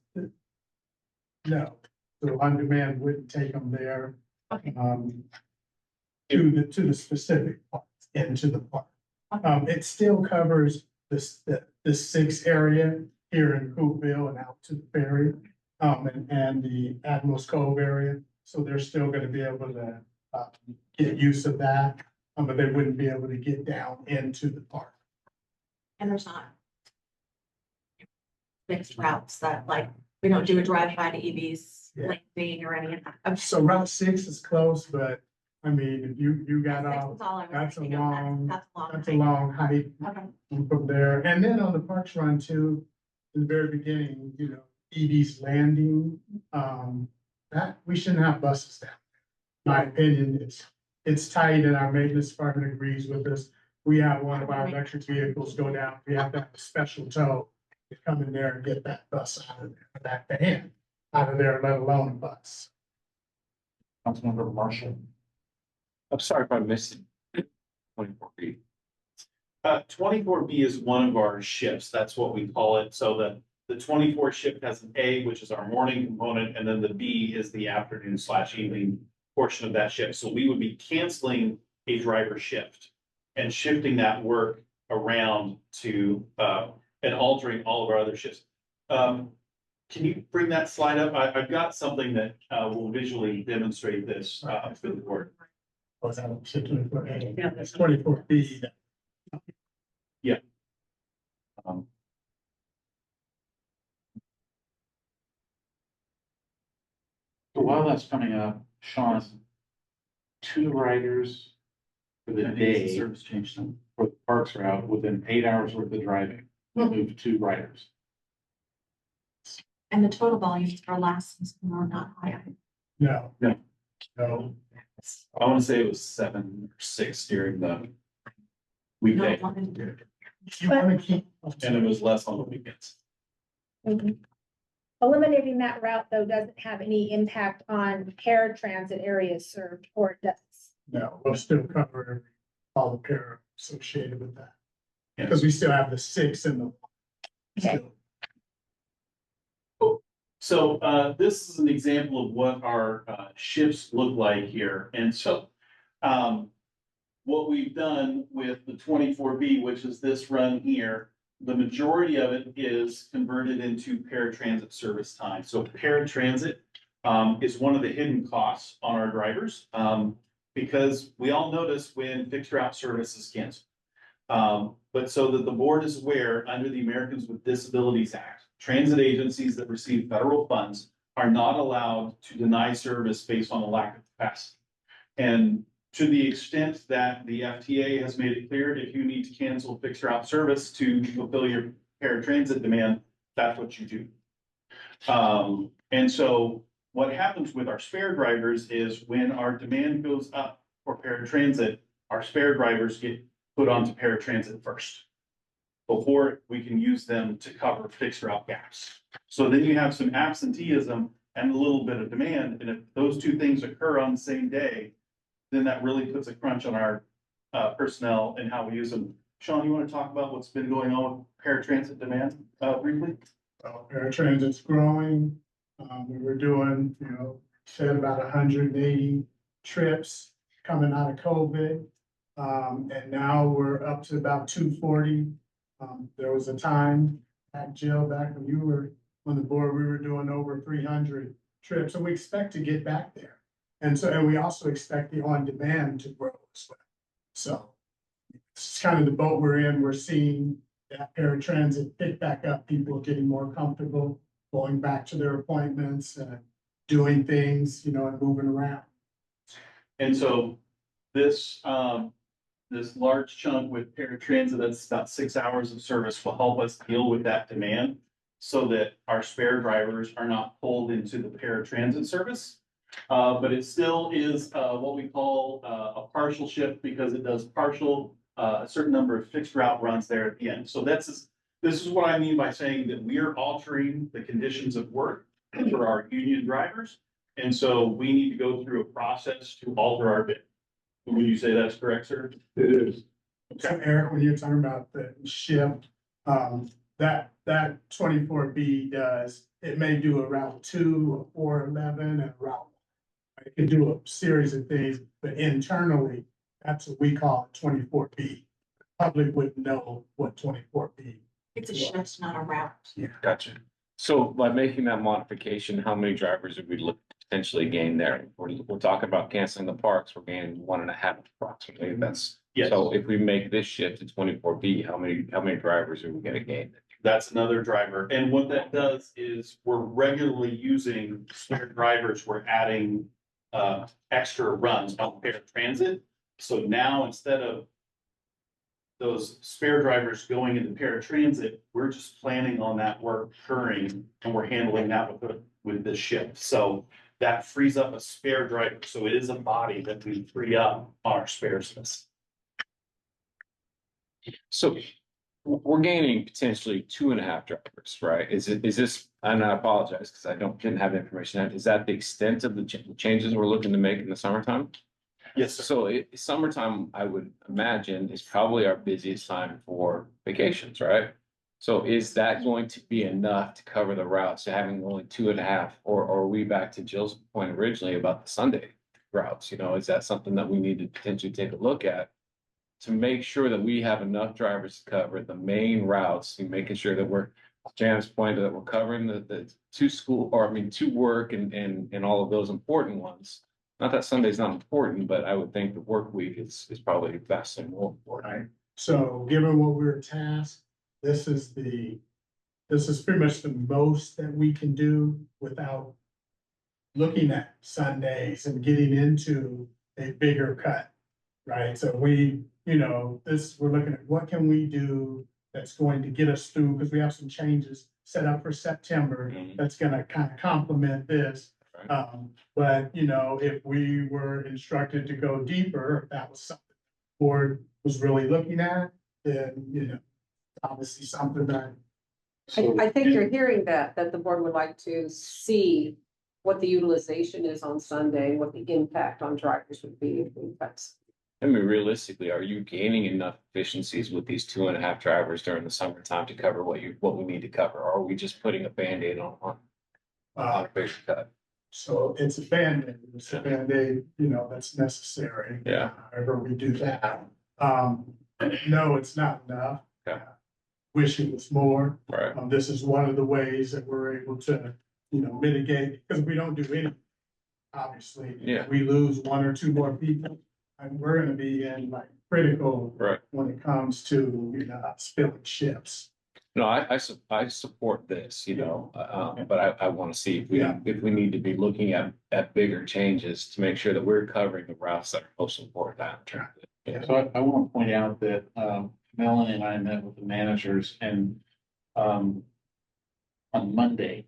no, so on demand wouldn't take them there. Okay. To the specific parts, into the park. It still covers the 6 area here in Coopville and out to the ferry, and the Admiral's Cove area. So they're still gonna be able to, get use of that, but they wouldn't be able to get down into the park. And there's not fixed routes that, like, we don't do a drive-by to EV's Yeah. lane or any of that. Okay. So Route 6 is close, but I mean, if you got off, That's all I was that's a thinking of. long, That's a long. that's a long hike. Okay. From there, and then on the Parks Run too, in the very beginning, you know, Edie's Landing, that, we shouldn't have buses down. My opinion, it's tight, and our maintenance department agrees with us. We have one of our electric vehicles go down, we have to have a special tow to come in there and get that bus out of there, that van. out of there, let alone a bus. Councilmember Marshall. I'm sorry if I missed it. 24B. 24B is one of our shifts. That's what we call it. So the 24 shift has an A, which is our morning component, and then the B is the afternoon/evening portion of that shift. So we would be canceling a driver shift and shifting that work around to, and altering all of our other shifts. Can you bring that slide up? I've got something that will visually demonstrate this for the board. Was that 24A? Yeah, that's 24B. Um, So while that's coming up, Sean, 2 riders for the day. Service change them for the parks route within 8 hours worth of driving. We'll move 2 riders. And the total volumes for last season were not high. No. No. No. I want to say it was 7 or 6 during the weekday, Not one. You wanna keep. and it was less on the weekends. Eliminating that route, though, doesn't have any impact on paratransit areas served, or it does. No, we'll still cover all the para associated with that. Yes. Because we still have the 6 in the. Okay. Still. So this is an example of what our shifts look like here. And so what we've done with the 24B, which is this run here, the majority of it is converted into paratransit service time. So paratransit is one of the hidden costs on our drivers because we all notice when fixed route service is canceled. But so that the board is aware, under the Americans with Disabilities Act, transit agencies that receive federal funds are not allowed to deny service based on a lack of capacity. And to the extent that the FTA has made it clear, if you need to cancel fixed route service to fulfill your paratransit demand, that's what you do. And so what happens with our spare drivers is when our demand goes up for paratransit, our spare drivers get put onto paratransit first before we can use them to cover fixed route gaps. So then you have some absenteeism and a little bit of demand. And if those 2 things occur on the same day, then that really puts a crunch on our personnel and how we use them. Sean, you want to talk about what's been going on with paratransit demand briefly? Paratransit's growing. We were doing, said about 180 trips coming out of COVID. And now we're up to about 240. There was a time at Jill, back when you were on the board, we were doing over 300 trips, and we expect to get back there. And we also expect the on-demand to grow as well. So it's kind of the boat we're in. We're seeing that paratransit pick back up. People are getting more comfortable going back to their appointments and doing things, and moving around. And so this, this large chunk with paratransit, that's about 6 hours of service, will help us deal with that demand so that our spare drivers are not pulled into the paratransit service. But it still is what we call a partial shift because it does partial, a certain number of fixed route runs there at the end. So this is what I mean by saying that we are altering the conditions of work for our union drivers. And so we need to go through a process to alter our bid. Would you say that's correct, sir? It is. So Eric, when you're talking about the shift, that 24B it may do a route 2, a 411, and a route 1. It can do a series of things, but internally, that's what we call 24B. Public wouldn't know what 24B. It's a shift, not a route. Yeah, gotcha. So by making that modification, how many drivers would we look to potentially gain there? We're talking about canceling the parks, we're gaining 1.5 approximately. That's, Yes. so if we make this shift to 24B, how many drivers are we gonna gain? That's another driver. And what that does is we're regularly using spare drivers. We're adding extra runs on paratransit. So now instead of those spare drivers going into paratransit, we're just planning on that work occurring and we're handling that with this shift. So that frees up a spare driver. So it is a body that we free up on our spare space. So we're gaining potentially 2.5 drivers, right? Is this and I apologize because didn't have the information. Is that the extent of the changes we're looking to make in the summertime? Yes, sir. So summertime, I would imagine, is probably our busiest time for vacations, right? So is that going to be enough to cover the routes, so having only 2.5, or are we back to Jill's point originally about the Sunday routes? You know, is that something that we need to potentially take a look at to make sure that we have enough drivers to cover the main routes and making sure that we're, Jan's point, that we're covering the to work and all of those important ones. Not that Sunday's not important, but I would think the work week is probably vastly more important. So given what we're tasked, this is pretty much the most that we can do without looking at Sundays and getting into a bigger cut, right? So we're looking at what can we do that's going to get us through, because we have some changes set up for September that's gonna kind of complement this. But if we were instructed to go deeper, if that was something the board was really looking at, then, obviously something that. I think you're hearing that the board would like to see what the utilization is on Sunday, and what the impact on drivers would be if we cut. I mean, realistically, are you gaining enough efficiencies with these 2.5 drivers during the summertime to cover what we need to cover? Or are we just putting a Band-Aid on a bigger cut? So it's a Band-Aid, that's necessary. Yeah. However we do that. No, it's not enough. Okay. Wish it was more. Right. This is one of the ways that we're able to, mitigate, because we don't do anything. Obviously. Yeah. We lose 1 or 2 more people, and we're gonna be in like critical. Right. When it comes to, spilling ships. No, I support this, but I want to see if we need to be looking at bigger changes to make sure that we're covering the routes that are most important out in transit. Yeah. So I want to point out that Melanie and I met with the managers and on Monday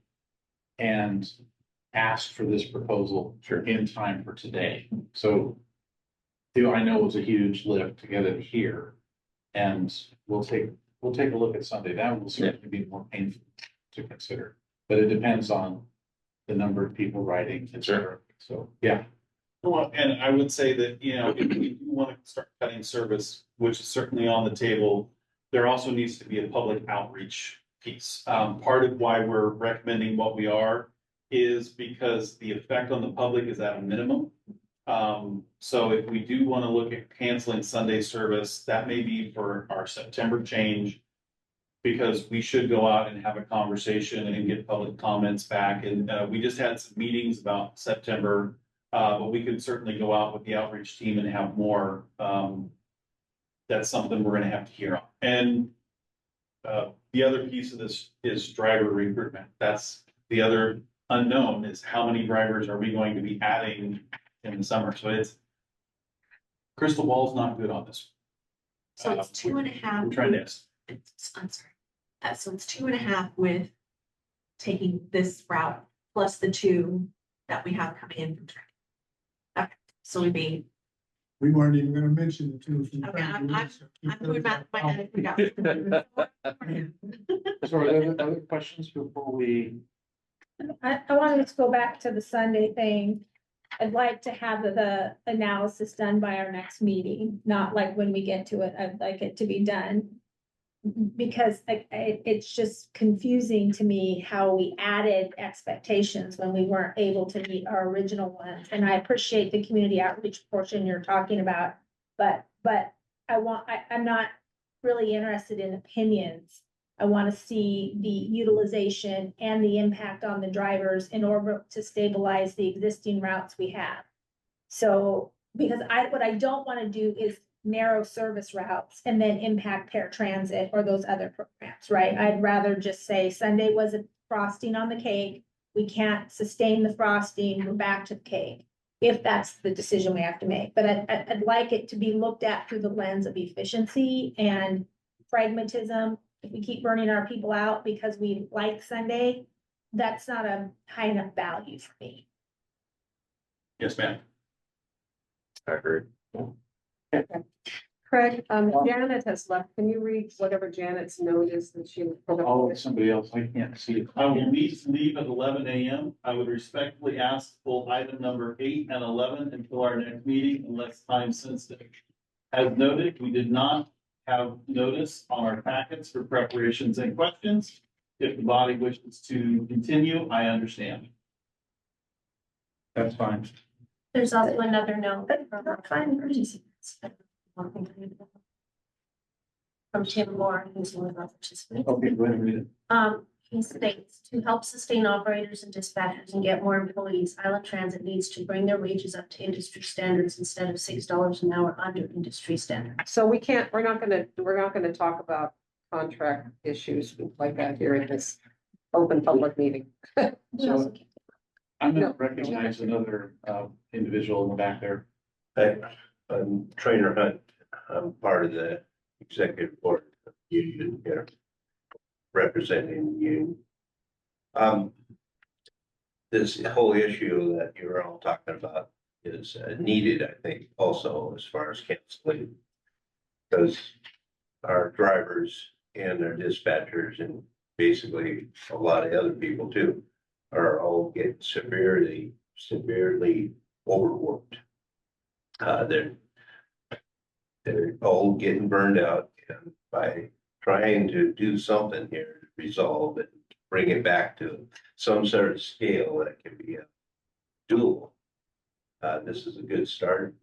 and asked for this proposal in time for today. So I know it was a huge lift to get it here, and we'll take a look at Sunday. That will certainly be more painful to consider, but it depends on the number of people riding, et cetera. So, yeah. Well, and I would say that, if we do want to start cutting service, which is certainly on the table, there also needs to be a public outreach piece. Part of why we're recommending what we are is because the effect on the public is at a minimum. So if we do want to look at canceling Sunday service, that may be for our September change, because we should go out and have a conversation and get public comments back. And we just had some meetings about September, but we could certainly go out with the outreach team and have more. That's something we're going to have to hear on. And the other piece of this is driver recruitment. That's the other unknown, is how many drivers are we going to be adding in the summer? So crystal ball's not good on this. So it's 2.5. We're trying to. I'm sorry. So it's 2.5 with taking this route plus the 2 that we have coming in from training. Okay, so we'd be. We weren't even gonna mention the 2 from. Okay, I'm doing math in my head. If we got. So are there other questions before we? I wanted to go back to the Sunday thing. I'd like to have the analysis done by our next meeting, not like when we get to it. I'd like it to be done. Because it's just confusing to me how we added expectations when we weren't able to meet our original ones. And I appreciate the community outreach portion you're talking about, but I'm not really interested in opinions. I want to see the utilization and the impact on the drivers in order to stabilize the existing routes we have. So, because what I don't want to do is narrow service routes and then impact paratransit or those other programs, right? I'd rather just say Sunday was a frosting on the cake. We can't sustain the frosting, we're back to the cake, if that's the decision we have to make. But I'd like it to be looked at through the lens of efficiency and pragmatism. If we keep burning our people out because we like Sunday, that's not a high enough value for me. Yes, ma'am. I agree. Craig, Janet has left. Can you read whatever Janet's note is that she? Oh, somebody else, I can't see it. I will leave at 11 a.m. I would respectfully ask to pull item number 8 and 11 until our next meeting unless time sensitive. As noted, we did not have notice on our packets for preparations and questions. If the body wishes to continue, I understand. That's fine. There's also another note from Tim Moore, who's one of our participants. Okay, go ahead and read it. He states, to help sustain operators and dispatchers and get more employees, Island Transit needs to bring their wages up to industry standards instead of $6 an hour under industry standards. So we're not gonna talk about contract issues like that here in this open public meeting. So I'm gonna recognize another individual in the back there. I'm Trainer Hunt. I'm part of the executive board union here, representing the union. This whole issue that you're all talking about is needed, I think, also as far as canceling. Because our drivers and their dispatchers and basically a lot of other people too are all getting severely overworked. They're all getting burned out, and by trying to do something here to resolve it, bring it back to some sort of scale that can be doable. This is a good start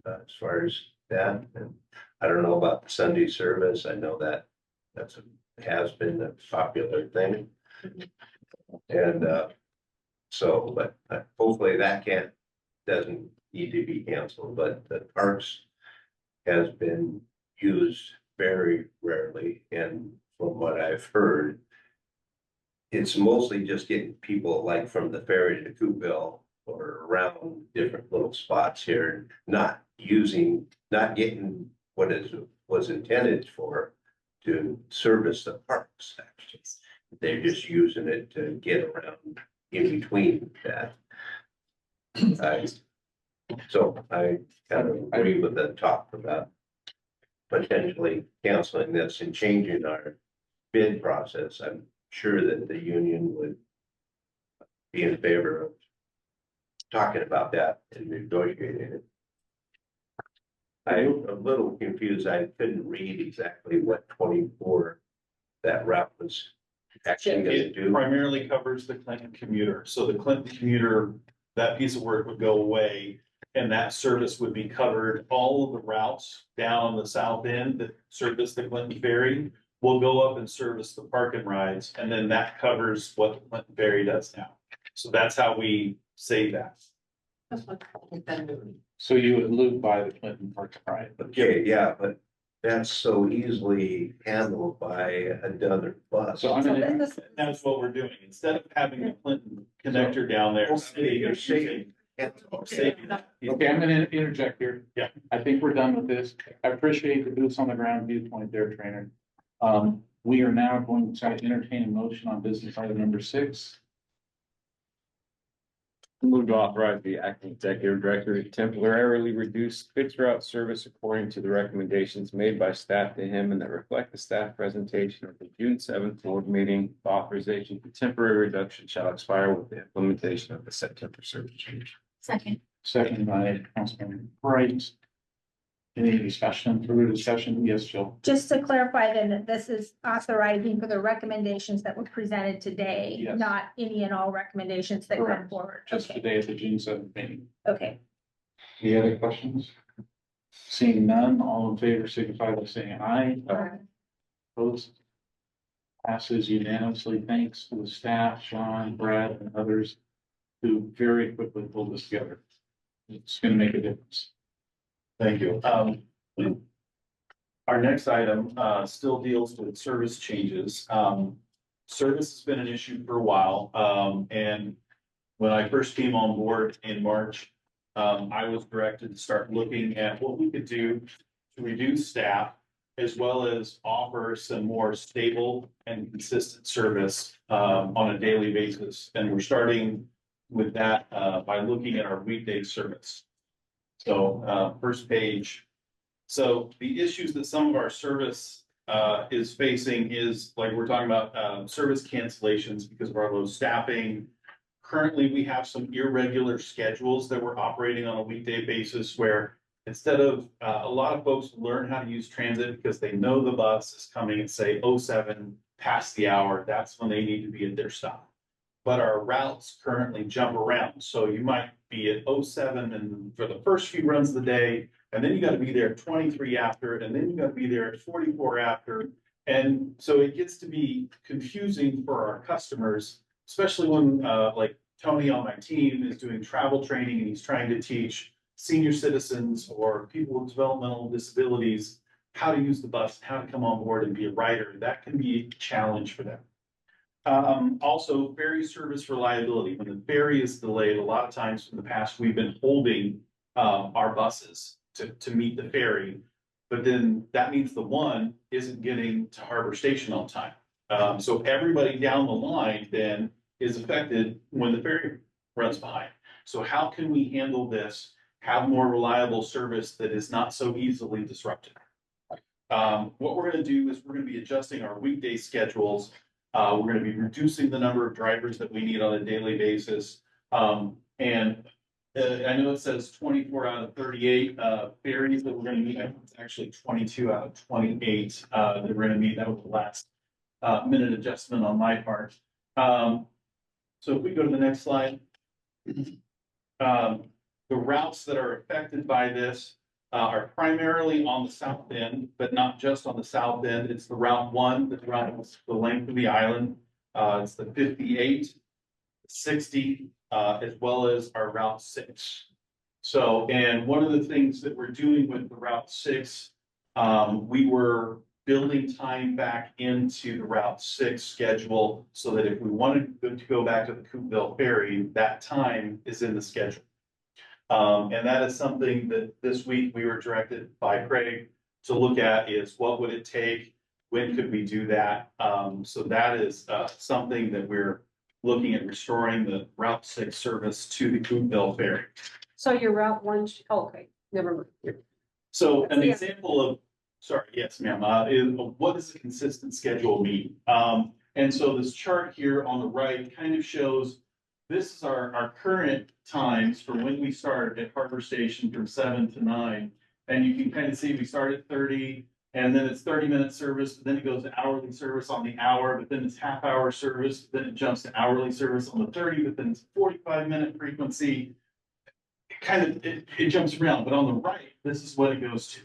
as far as that. And I don't know about the Sunday service. I know that has been a popular thing. And but hopefully that doesn't need to be canceled, but the parks has been used very rarely, and from what I've heard, it's mostly just getting people like from the ferry to Coopville or around different little spots here, not getting what was intended for to service the parks. Actually, they're just using it to get around in between that. So I kind of agree with the talk about potentially canceling this and changing our bid process. I'm sure that the union would be in favor of talking about that and negotiating it. I'm a little confused. I couldn't read exactly what 24 that route was actually going to do. Primarily covers the Clinton commuter. So the Clinton commuter, that piece of work would go away. And that service would be covered. All of the routes down the south end that service the Clinton Ferry will go up and service the park and rides. And then that covers what the Clinton Ferry does now. So that's how we say that. So you would loop by the Clinton Park and Ride. Okay, yeah, but that's so easily handled by another bus. So that's what we're doing. Instead of having the Clinton connector down there. Okay, I'm gonna interject here. Yeah. I think we're done with this. I appreciate the boots on the ground viewpoint there, Trainer. We are now going to entertain a motion on business item number 6. Move to authorize the acting executive director to temporarily reduce fixed route service according to the recommendations made by staff to him and that reflect the staff presentation of the June 7th board meeting. The authorization for temporary reduction shall expire with the implementation of the September service change. Second by Councilman Bright. Any discussion, further discussion? Yes, Jill. Just to clarify then, that this is authorizing for the recommendations that were presented today, Yes. not any and all recommendations that come Correct. forward. Just Okay, today at the June 7th meeting. okay. Any other questions? Seeing none, all in favor signify by saying aye. Opposed? Passes unanimously. Thanks to the staff, Sean, Brad, and others who very quickly pulled this together. It's gonna make a difference. Thank you. Our next item still deals with service changes. Service has been an issue for a while. And when I first came on board in March, I was directed to start looking at what we could do to reduce staff as well as offer some more stable and consistent service on a daily basis. And we're starting with that by looking at our weekday service. So first page So the issues that some of our service is facing is like we're talking about service cancellations because of our low staffing. Currently, we have some irregular schedules that we're operating on a weekday basis where instead of a lot of folks learn how to use transit because they know the bus is coming at say 07 past the hour, that's when they need to be at their stop. But our routes currently jump around. So you might be at 07 and for the first few runs of the day, and then you got to be there at 23 after, and then you got to be there at 44 after. And so it gets to be confusing for our customers, especially when like Tony on my team is doing travel training and he's trying to teach senior citizens or people with developmental disabilities how to use the bus, how to come on board and be a rider. That can be a challenge for them. Also, ferry service reliability. When the ferry is delayed, a lot of times in the past, we've been holding our buses to meet the ferry. But then that means the one isn't getting to Harbor Station on time. So everybody down the line then is affected when the ferry runs behind. So how can we handle this, have more reliable service that is not so easily disrupted? What we're going to do is we're going to be adjusting our weekday schedules. We're going to be reducing the number of drivers that we need on a daily basis. And I know it says 24 out of 38 ferries that we're going to meet. It's actually 22 out of 28 that we're going to meet. That was the last minute adjustment on my part. So if we go to the next slide, the routes that are affected by this are primarily on the south end, but not just on the south end. It's the Route 1 that runs the length of the island. It's the 58, 60, as well as our Route 6. So, and one of the things that we're doing with the Route 6, we were building time back into the Route 6 schedule so that if we wanted to go back to the Coopville Ferry, that time is in the schedule. And that is something that this week we were directed by Craig to look at is what would it take? When could we do that? So that is something that we're looking at restoring the Route 6 service to the Coopville Ferry. So your Route 1, okay, never mind. So an example of, sorry, yes, ma'am, is what does a consistent schedule mean? And so this chart here on the right kind of shows this is our current times for when we started at Harbor Station from 7 to 9. And you can kind of see we start at 30 and then it's 30-minute service, but then it goes to hourly service on the hour, but then it's half-hour service, then it jumps to hourly service on the 30, but then it's 45-minute frequency. It jumps around, but on the right, this is what it goes to.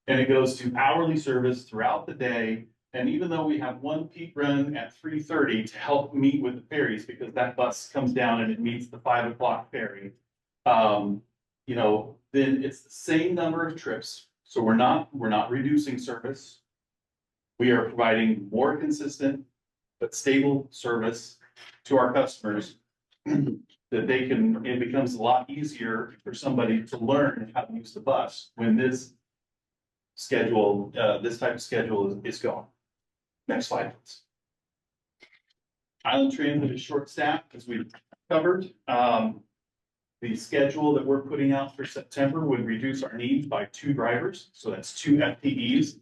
And it goes to hourly service throughout the day. And even though we have one peak run at 3:30 to help meet with the ferries, because that bus comes down and it meets the 5 o'clock ferry, you know, then it's the same number of trips. So we're not reducing service. We are providing more consistent but stable service to our customers that they can, it becomes a lot easier for somebody to learn how to use the bus when this schedule, this type of schedule is gone. Next slide, please. Island Transit is short staffed, as we've covered. The schedule that we're putting out for September would reduce our needs by 2 drivers. So that's 2 FTEs.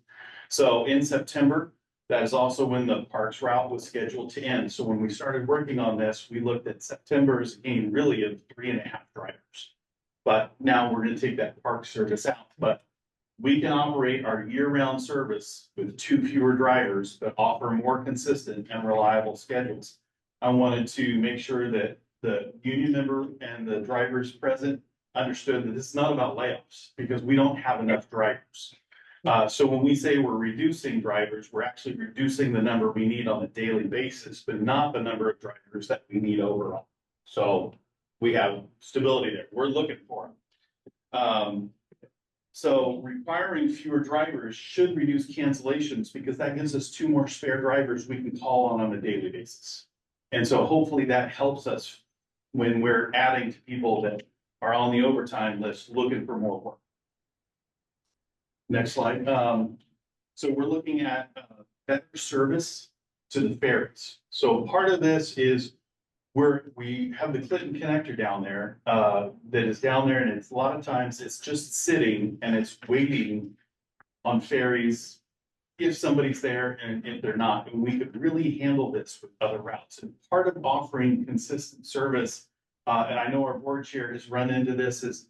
So in September, that is also when the Parks route was scheduled to end. So when we started working on this, we looked at September's gain really of 3.5 drivers. But now we're going to take that Park service out. But we can operate our year-round service with 2 fewer drivers, but offer more consistent and reliable schedules. I wanted to make sure that the union member and the drivers present understood that this is not about layoffs because we don't have enough drivers. So when we say we're reducing drivers, we're actually reducing the number we need on a daily basis, but not the number of drivers that we need overall. So we have stability there. We're looking for them. So requiring fewer drivers should reduce cancellations because that gives us 2 more spare drivers we can call on a daily basis. And so hopefully that helps us when we're adding to people that are on the overtime list looking for more work. Next slide. So we're looking at better service to the ferries. So part of this is we have the Clinton connector down there that is down there, and it's a lot of times it's just sitting and it's waiting on ferries, if somebody's there and if they're not, and we could really handle this with other routes. And part of offering consistent service, and I know our board chair has run into this, is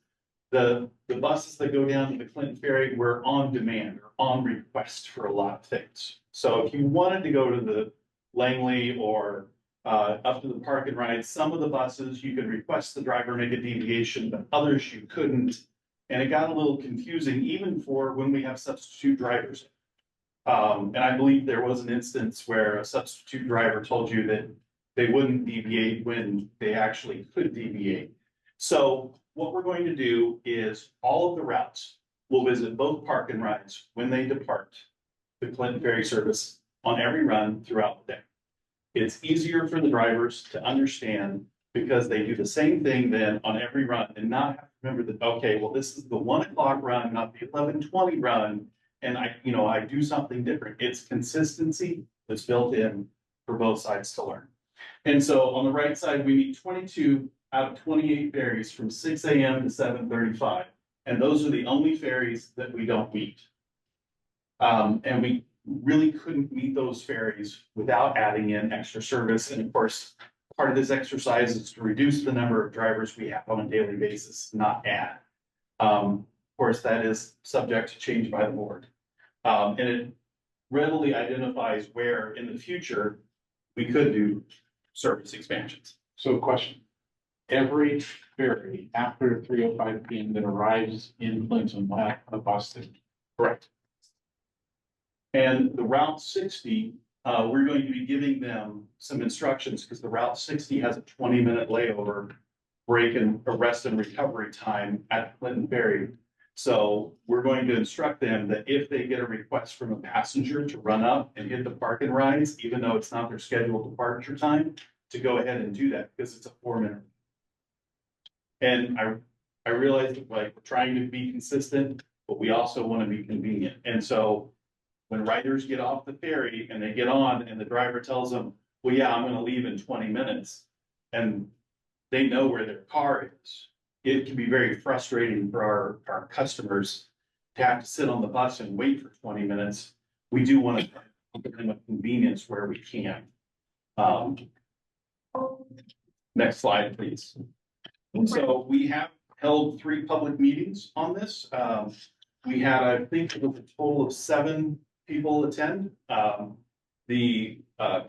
the buses that go down to the Clinton Ferry were on demand or on request for a lot of things. So if you wanted to go to the Langley or up to the park and ride, some of the buses, you could request the driver make a deviation, but others you couldn't. And it got a little confusing even for when we have substitute drivers. And I believe there was an instance where a substitute driver told you that they wouldn't deviate when they actually could deviate. So what we're going to do is all of the routes will visit both park and rides when they depart the Clinton Ferry service on every run throughout the day. It's easier for the drivers to understand because they do the same thing then on every run and not have to remember that, okay, well, this is the 1 o'clock run, not the 11:20 run. And I do something different. It's consistency that's built in for both sides to learn. And so on the right side, we need 22 out of 28 ferries from 6 a.m. to 7:35. And those are the only ferries that we don't meet. And we really couldn't meet those ferries without adding in extra service. And of course, part of this exercise is to reduce the number of drivers we have on a daily basis, not add. Of course, that is subject to change by the board. And it readily identifies where in the future we could do service expansions. So question, every ferry after 3:05 PM that arrives in Clinton will have a bus that. Correct. And the Route 60, we're going to be giving them some instructions because the Route 60 has a 20-minute layover, break and rest and recovery time at Clinton Ferry. So we're going to instruct them that if they get a request from a passenger to run up and hit the park and rides, even though it's not their scheduled departure time, to go ahead and do that because it's a 4-minute. And I realize that like we're trying to be consistent, but we also want to be convenient. And so when riders get off the ferry and they get on and the driver tells them, well, yeah, I'm going to leave in 20 minutes and they know where their car is. It can be very frustrating for our customers to have to sit on the bus and wait for 20 minutes. We do want to give them a convenience where we can. Next slide, please. So we have held 3 public meetings on this. We had, I think, a total of 7 people attend. The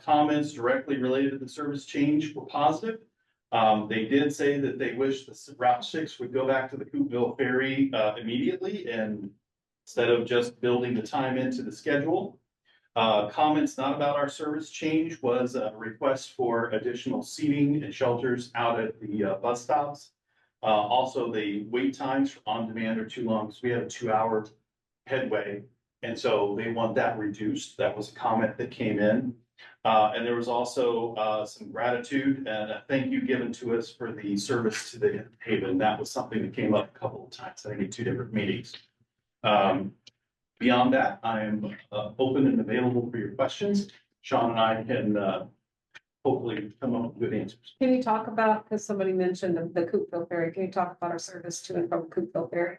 comments directly related to the service change were positive. They did say that they wish the Route 6 would go back to the Coopville Ferry immediately and instead of just building the time into the schedule. Comments not about our service change was a request for additional seating and shelters out at the bus stops. Also, the wait times for on demand are too long because we have a 2-hour headway. And so they want that reduced. That was a comment that came in. And there was also some gratitude and a thank you given to us for the service to the Haven. That was something that came up a couple of times, I think in 2 different meetings. Beyond that, I am open and available for your questions. Sean and I can hopefully come up with good answers. Can you talk about, because somebody mentioned the Coopville Ferry, can you talk about our service to and from Coopville Ferry?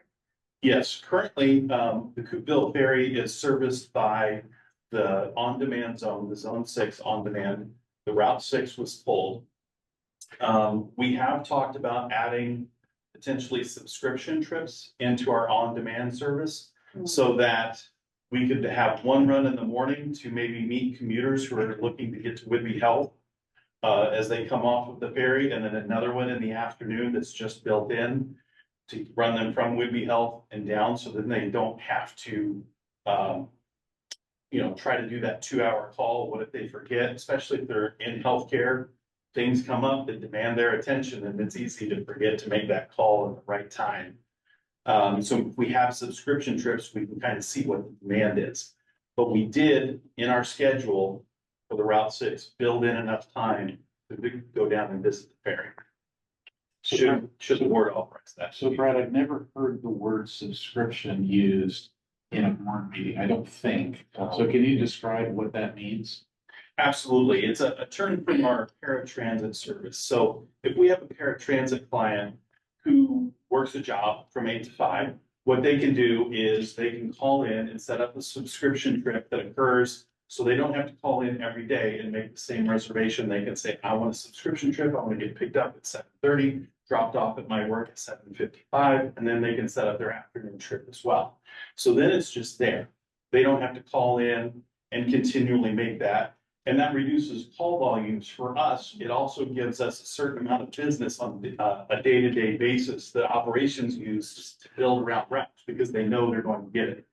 Yes, currently, the Coopville Ferry is serviced by the on-demand zone, the Zone 6 on-demand. The Route 6 was full. We have talked about adding potentially subscription trips into our on-demand service so that we could have one run in the morning to maybe meet commuters who are looking to get to Whidbey Health as they come off of the ferry, and then another one in the afternoon that's just built in to run them from Whidbey Health and down so that they don't have to try to do that 2-hour call. What if they forget, especially if they're in healthcare, things come up that demand their attention and it's easy to forget to make that call at the right time. So if we have subscription trips, we can kind of see what the demand is. But we did in our schedule for the Route 6, build in enough time to go down and visit the ferry. Should the board authorize that? So Brad, I've never heard the word subscription used in a board meeting, I don't think. So can you describe what that means? Absolutely. It's a term from our paratransit service. So if we have a paratransit client who works a job from 8 to 5, what they can do is they can call in and set up a subscription trip that occurs. So they don't have to call in every day and make the same reservation. They can say, I want a subscription trip. I want to get picked up at 7:30, dropped off at my work at 7:55, and then they can set up their afternoon trip as well. So then it's just there. They don't have to call in and continually make that. And that reduces call volumes for us. It also gives us a certain amount of business on a day-to-day basis that operations use to build around routes because they know they're going to get it.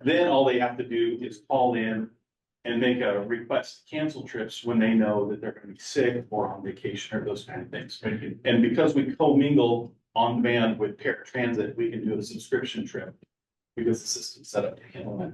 Then all they have to do is call in and make a request to cancel trips when they know that they're going to be sick or on vacation or those kind of things. And because we commingle on demand with paratransit, we can do a subscription trip because the system's set up to handle that.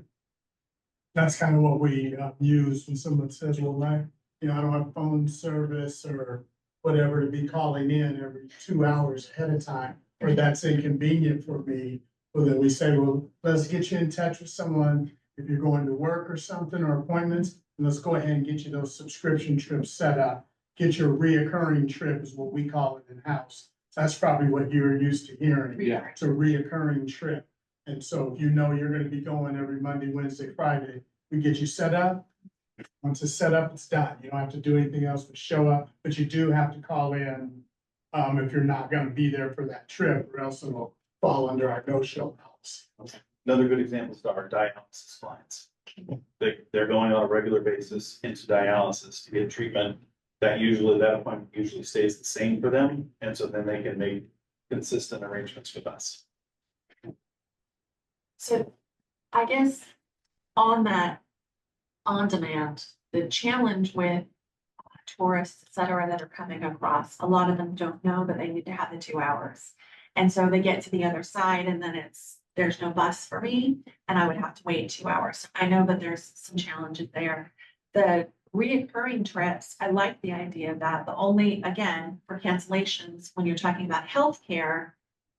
That's kind of what we use when someone says, well, I don't have phone service or whatever to be calling in every 2 hours ahead of time, or that's inconvenient for me. Well, then we say, well, let's get you in touch with someone if you're going to work or something or appointments, and let's go ahead and get you those subscription trips set up. Get your reoccurring trip is what we call it in-house. That's probably what you're used to hearing. Yeah. It's a reoccurring trip. And so if you know you're gonna be going every Monday, Wednesday, Friday, we get you set up. Once it's set up, it's done. You don't have to do anything else but show up, but you do have to call in if you're not gonna be there for that trip, or else it'll fall under our no-show policy. Another good example is our dialysis clients. They're going on a regular basis into dialysis to get treatment. That appointment usually stays the same for them, and so then they can make consistent arrangements with us. So I guess on that, on demand, the challenge with tourists, et cetera, that are coming across, a lot of them don't know that they need to have the 2 hours. And so they get to the other side and then there's no bus for me and I would have to wait 2 hours. I know that there's some challenges there. The reoccurring trips, I like the idea of that. The only, again, for cancellations, when you're talking about healthcare,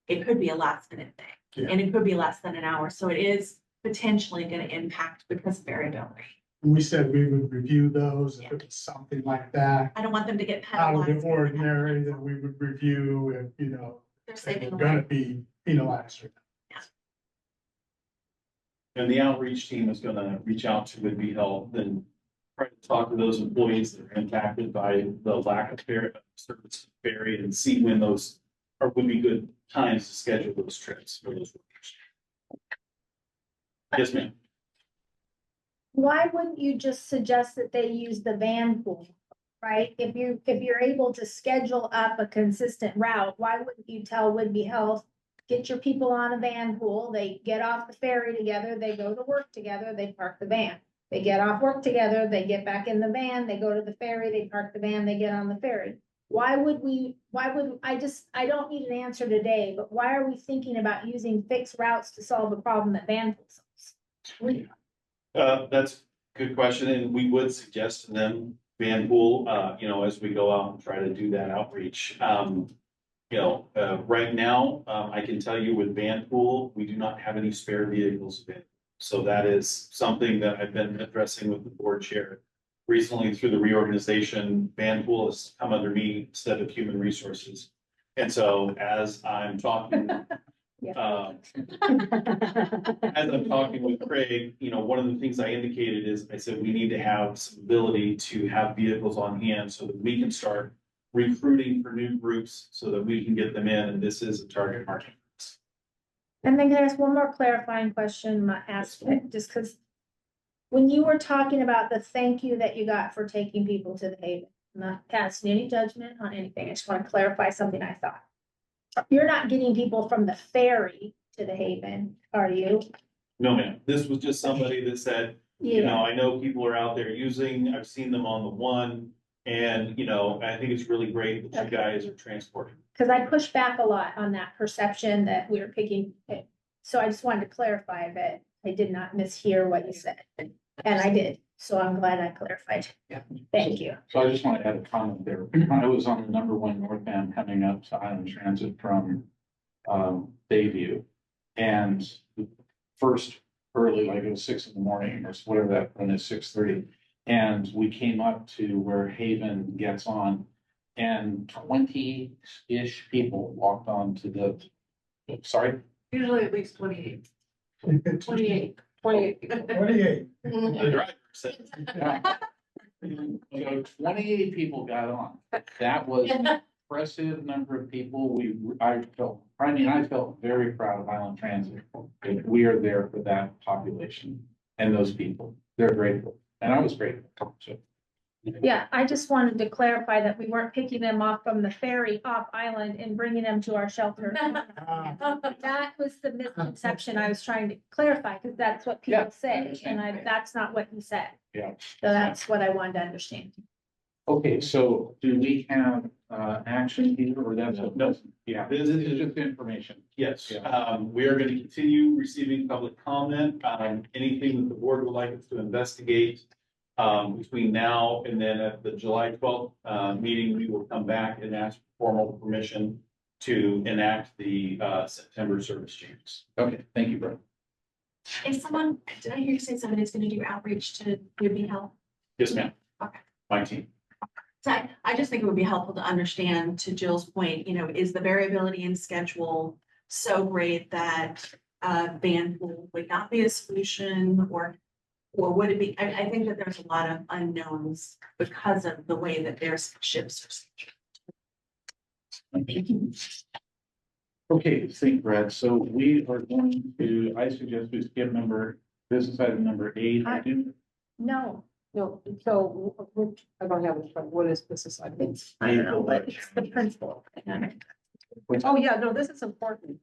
it could be a last minute thing. Yeah. And it could be less than an hour. So it is potentially going to impact because of variability. We said we would review those if it was something like that. I don't want them to get Out of penalized. the ordinary, that we would review if, They're if saving they're a gonna lot. be penalized. And the outreach team is gonna reach out to Would Be Health and try to talk to those employees that are impacted by the lack of service ferry and see when those would be good times to schedule those trips for those workers. Yes, ma'am. Why wouldn't you just suggest that they use the van pool, right? If you're able to schedule up a consistent route, why wouldn't you tell Woodby Health, get your people on a van pool, they get off the ferry together, they go to work together, they park the van. They get off work together, they get back in the van, they go to the ferry, they park the van, they get on the ferry. I don't need an answer today, but why are we thinking about using fixed routes to solve a problem that van pool solves? That's a good question, and we would suggest to them van pool, as we go out and try to do that outreach. Right now, I can tell you with van pool, we do not have any spare vehicles available. So that is something that I've been addressing with the board chair. Recently, through the reorganization, van pool has come under me instead of human resources. And so as I'm talking, as I'm talking with Craig, one of the things I indicated is, I said, we need to have some ability to have vehicles on hand so that we can start recruiting for new groups so that we can get them in, and this is a target market. And then can I ask one more clarifying question, just because when you were talking about the thank you that you got for taking people to the Haven, I'm not passing any judgment on anything, I just want to clarify something I thought. You're not getting people from the ferry to the Haven, are you? No, ma'am. This was just somebody that said, I know people are out there using, I've seen them on the one. And, I think it's really great that you guys are transporting. Because I pushed back a lot on that perception that we were picking it. So I just wanted to clarify that I did not mishear what you said. And I did. So I'm glad I clarified. Yeah. Thank you. So I just want to add a comment there. I was on the number 1 northbound coming up to Island Transit from Bayview. And first early, like it was 6 a.m. or whatever that run is, 6:30. And we came up to where Haven gets on, and 20-ish people walked onto the, sorry, Usually at least 28. 28. 28. The driver said. So 28 people got on. That was an impressive number of people. I felt very proud of Island Transit. That we are there for that population and those people. They're grateful. And I was grateful. So, Yeah, I just wanted to clarify that we weren't picking them off from the ferry off island and bringing them to our shelter. That was the misconception I was trying to clarify, because that's what Yeah, people say, understand. and that's not what you said. yeah. So that's what I wanted to understand. Okay, so do we have action here or that's? No. Yeah, This this is- is just information. Yes, Yeah. we are going to continue receiving public comment, anything that the board would like us to investigate. Between now and then at the July 12th, meeting, we will come back and ask for formal permission to enact the, September service changes. Okay, thank you, Brett. If someone, did I hear you say somebody's gonna do outreach to Newbie Health? Yes, ma'am. Okay. My team. So I just think it would be helpful to understand, to Jill's point, is the variability in schedule so great that band pool would not be a solution, or would it be? I think that there's a lot of unknowns because of the way that their shifts are scheduled. Okay, think, Brett. So we are going to, I suggest we skip business item number 8. No, No, so I don't have it in front. What is this? I think. I don't know, but it's the principal. Oh, yeah, no, this is important.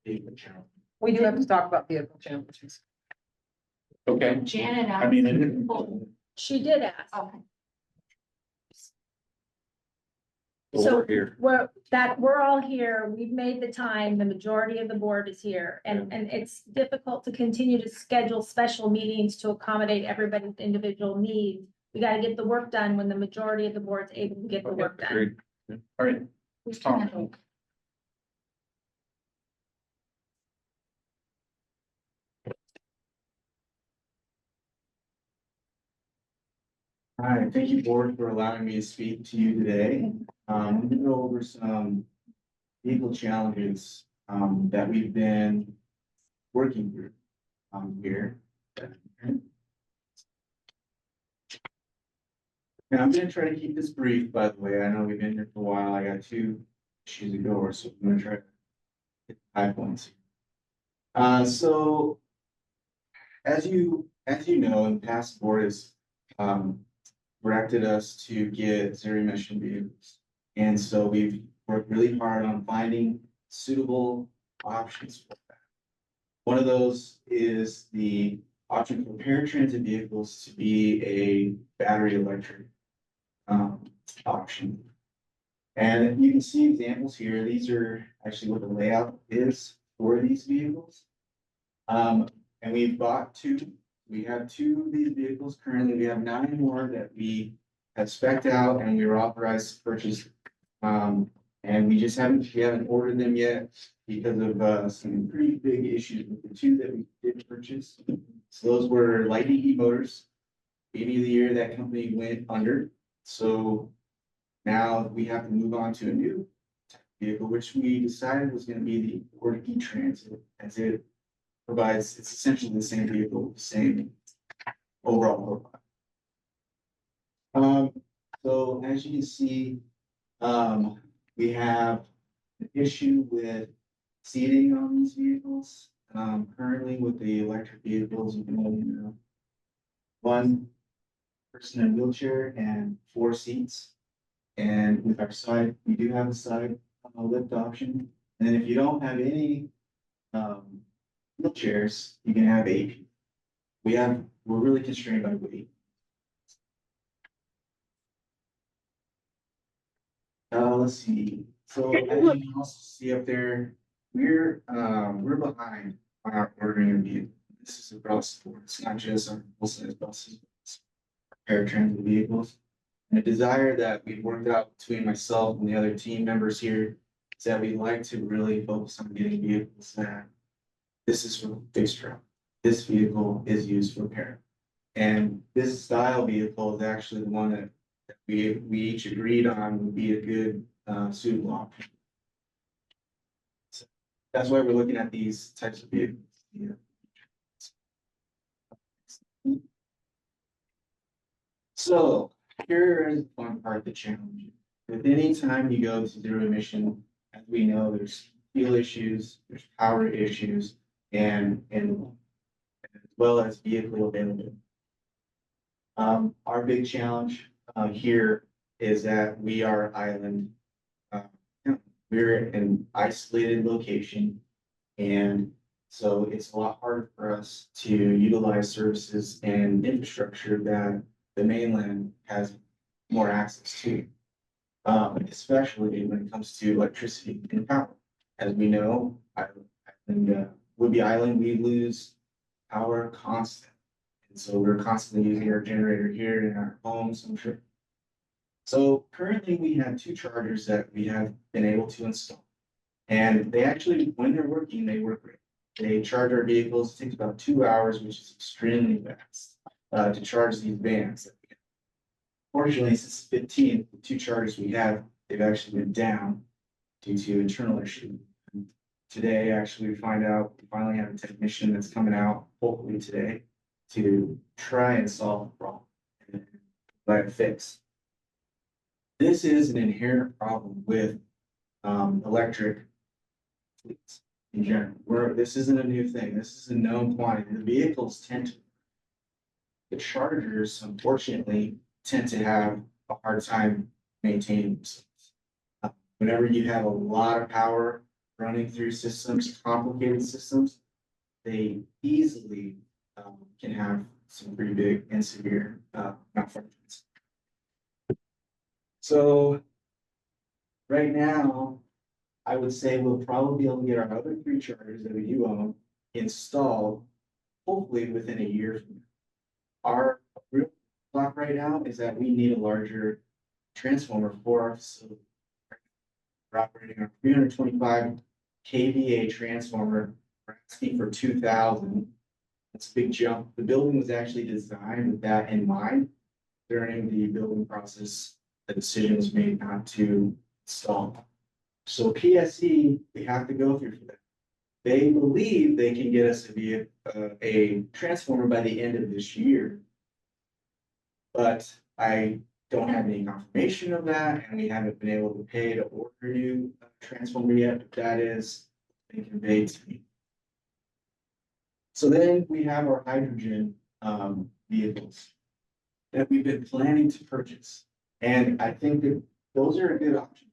We do have to talk about vehicle challenges. Okay, Janet. I mean, it isn't. She did ask. Okay. So Over here. we're all here, we've made the time, the majority of the board is here, and it's difficult to continue to schedule special meetings to accommodate everybody's individual needs. We gotta get the work done when the majority of the board's able to get the work done. Agreed. All right, let's talk. Hi, thank you, board, for allowing me to speak to you today. I'm gonna go over some legal challenges, that we've been working through, here. And I'm gonna try to keep this brief, by the way. I know we've been here for a while. I got 2 issues to go over, so I'm gonna try to hit the high points. So as you know, in the past, the board has, directed us to get zero emission vehicles. And so we've worked really hard on finding suitable options for that. One of those is the option for paratransit vehicles to be a battery electric option. And you can see examples here. These are actually what the layout is for these vehicles. And we've bought 2. We have 2 of these vehicles currently. We have 9 more that we have spec'd out and we were authorized to purchase. And we haven't ordered them yet because of some pretty big issues with the 2 that we did purchase. So those were Lightning Heat Motors. Beginning of the year, that company went under. So now we have to move on to a new vehicle, which we decided was going to be the Ford E-Transit, as it provides, it's essentially the same vehicle, the same overall profile. So as you can see, we have an issue with seating on these vehicles. Currently with the electric vehicles, you can only have 1 person in a wheelchair and 4 seats. And with our side, we do have a side lift option. And if you don't have any wheelchairs, you can have 8. We're really constrained by weight. Let's see. So as you can also see up there, we're behind on our ordering of vehicles. This is across the board. It's not just our full-size buses, it's paratransit vehicles. And a desire that we've worked out between myself and the other team members here is that we'd like to really focus on getting vehicles that this is for fixed route. This vehicle is used for repair. And this style vehicle is actually the one that we each agreed on would be a good suitable option. So That's why we're looking at these types of vehicles. So here is one part of the challenge. With any time you go to zero emission, as we know, there's fuel issues, there's power issues, and as well as vehicle availability. Our big challenge here is that we are island. We're an isolated location, and so it's a lot harder for us to utilize services and infrastructure that the mainland has more access to. Especially when it comes to electricity and power. As we know, Whidbey Island, we lose power constant. And so we're constantly using our generator here in our homes, I'm sure. So currently we have 2 chargers that we have been able to install. And they actually, when they're working, they work great. They charge our vehicles, it takes about 2 hours, which is extremely fast, to charge these vans. Fortunately, since 15, the 2 chargers we have, they've actually been down due to internal issue. Today, actually, we finally have a technician that's coming out, hopefully today, to try and solve the problem and provide a fix. This is an inherent problem with electric fleets in general. This isn't a new thing. This is a known quantity. The vehicles tend to, the chargers, unfortunately, tend to have a hard time maintaining themselves. Whenever you have a lot of power running through systems, complicated systems, they easily can have some pretty big and severe malfunctions. So right now, I would say we'll probably be able to get our other 3 chargers that we do own installed, hopefully within a year from now. Our real block right now is that we need a larger transformer for our facility. We're operating our 325 kVA transformer. We're asking for 2,000. That's a big jump. The building was actually designed with that in mind. During the building process, the decision was made not to install. So PSE, we have to go through for that. They believe they can get us to be a transformer by the end of this year. But I don't have any confirmation of that, and we haven't been able to pay to order a new transformer yet, but that is being conveyed to me. So then we have our hydrogen vehicles that we've been planning to purchase. And I think that those are a good option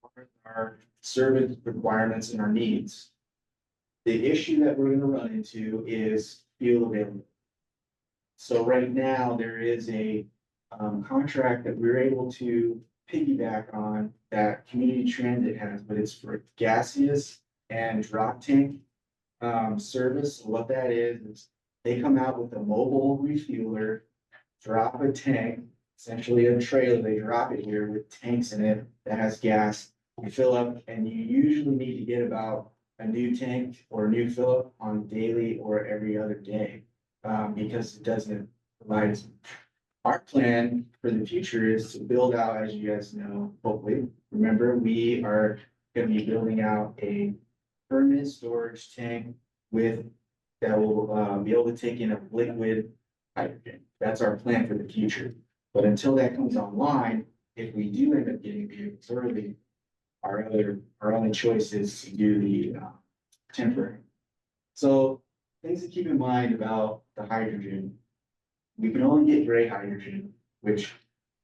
for our service requirements and our needs. The issue that we're going to run into is fuel availability. So right now there is a contract that we're able to piggyback on that Community Transit has, but it's for gaseous and drop tank service. What that is they come out with a mobile refueler, drop a tank, essentially a trailer, they drop it here with tanks in it that has gas. You fill up, and you usually need to get about a new tank or a new fill up on daily or every other day, because it doesn't provide as much. Our plan for the future is to build out, as you guys know, hopefully, remember, we are going to be building out a permanent storage tank that will be able to take in a liquid hydrogen. That's our plan for the future. But until that comes online, if we do end up getting vehicles early, our only choice is to do the temporary. So things to keep in mind about the hydrogen. We can only get gray hydrogen, which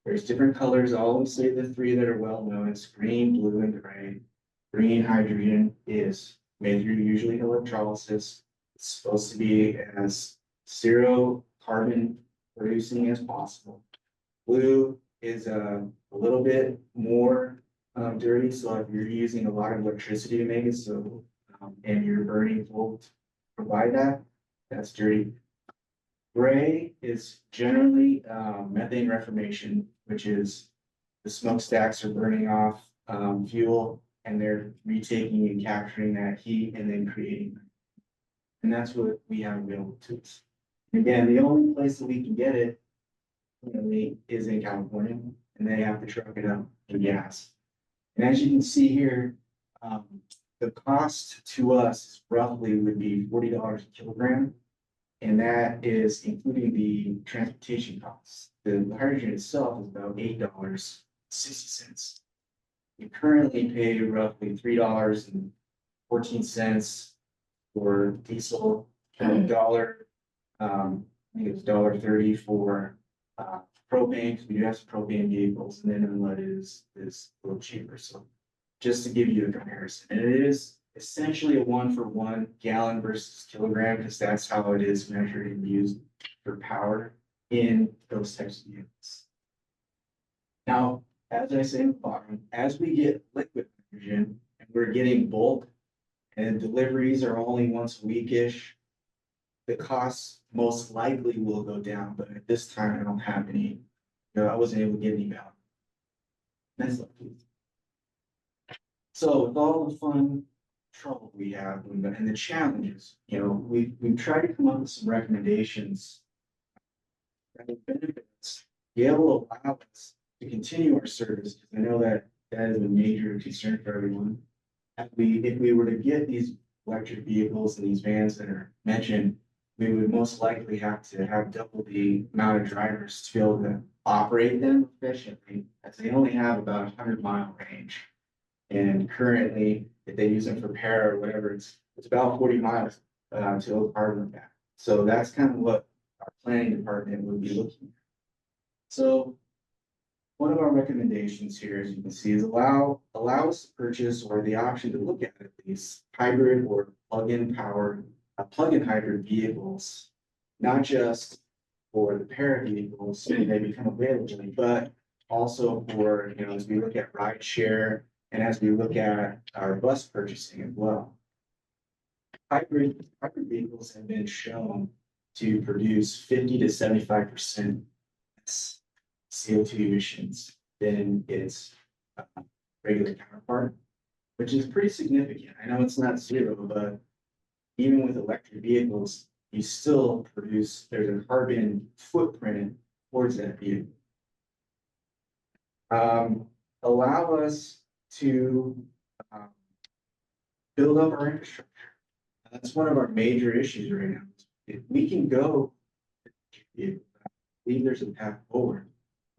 there's different colors. I'll always say the 3 that are well known. It's green, blue, and gray. Green hydrogen is made through usually electrolysis. It's supposed to be as 0 carbon producing as possible. Blue is a little bit more dirty, so if you're using a lot of electricity to make it, so and you're burning coal to provide that, that's dirty. Gray is generally methane reformation, which is the smokestacks are burning off fuel, and they're retaking and capturing that heat and then creating. And that's what we have available to us. Again, the only place that we can get it really is in California, and they have to truck it up to gas. And as you can see here, the cost to us roughly would be $40 a kilogram. And that is including the transportation costs. The hydrogen itself is about $8.60. We currently pay roughly $3.14 for diesel, and $1, I think it's $1.30 for propane, because we do have some propane vehicles, and then unleaded is a little cheaper. So just to give you a comparison, and it is essentially a 1-for-1 gallon versus kilogram, because that's how it is measured and used for power in those types of units. Now, as I say in the bottom, as we get liquid hydrogen and we're getting bulk and deliveries are only once a weekish, the costs most likely will go down, but at this time I don't have any, I wasn't able to get any value. Next slide, please. So with all the fun trouble we have and the challenges, we've tried to come up with some recommendations that will benefit us, be able to allow us to continue our service, because I know that is a major concern for everyone. If we were to get these electric vehicles and these vans that are mentioned, we would most likely have to have double the amount of drivers to be able to operate them efficiently, as they only have about 100-mile range. And currently, if they use them for repair or whatever, it's about 40 miles to Oak Harbor and back. So that's kind of what our planning department would be looking at. So one of our recommendations here, as you can see, is allow us to purchase, or the option to look at these hybrid or plug-in hybrid vehicles, not just for the para vehicles when they become available, but also for, as we look at ride share and as we look at our bus purchasing as well. Hybrid vehicles have been shown to produce 50 to 75% less CO2 emissions than its regular counterpart, which is pretty significant. I know it's not zero, but even with electric vehicles, you still produce, there's a carbon footprint towards that vehicle. Allow us to build up our infrastructure. That's one of our major issues right now. If we can go, I believe there's a path forward,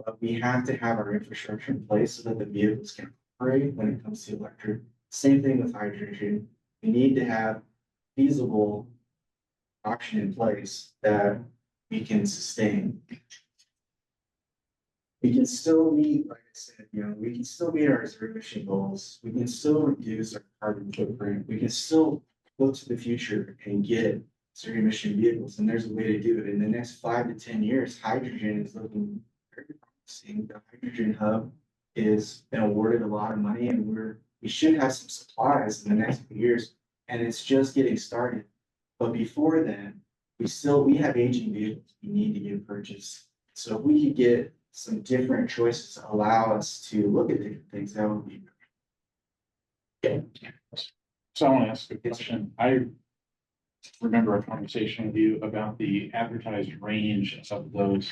but we have to have our infrastructure in place so that the vehicles can operate when it comes to electric. Same thing with hydrogen. We need to have feasible option in place that we can sustain. We can still meet, like I said, we can still meet our zero emission goals. We can still reduce our carbon footprint. We can still look to the future and get zero emission vehicles. And there's a way to do it. In the next 5 to 10 years, hydrogen is looking very promising. The hydrogen hub is been awarded a lot of money, and we should have some supplies in the next few years. And it's just getting started. But before then, we have aging vehicles we need to get purchased. So if we could get some different choices to allow us to look at different things, that would be good. So I want to ask a question. I remember a conversation with you about the advertised range of those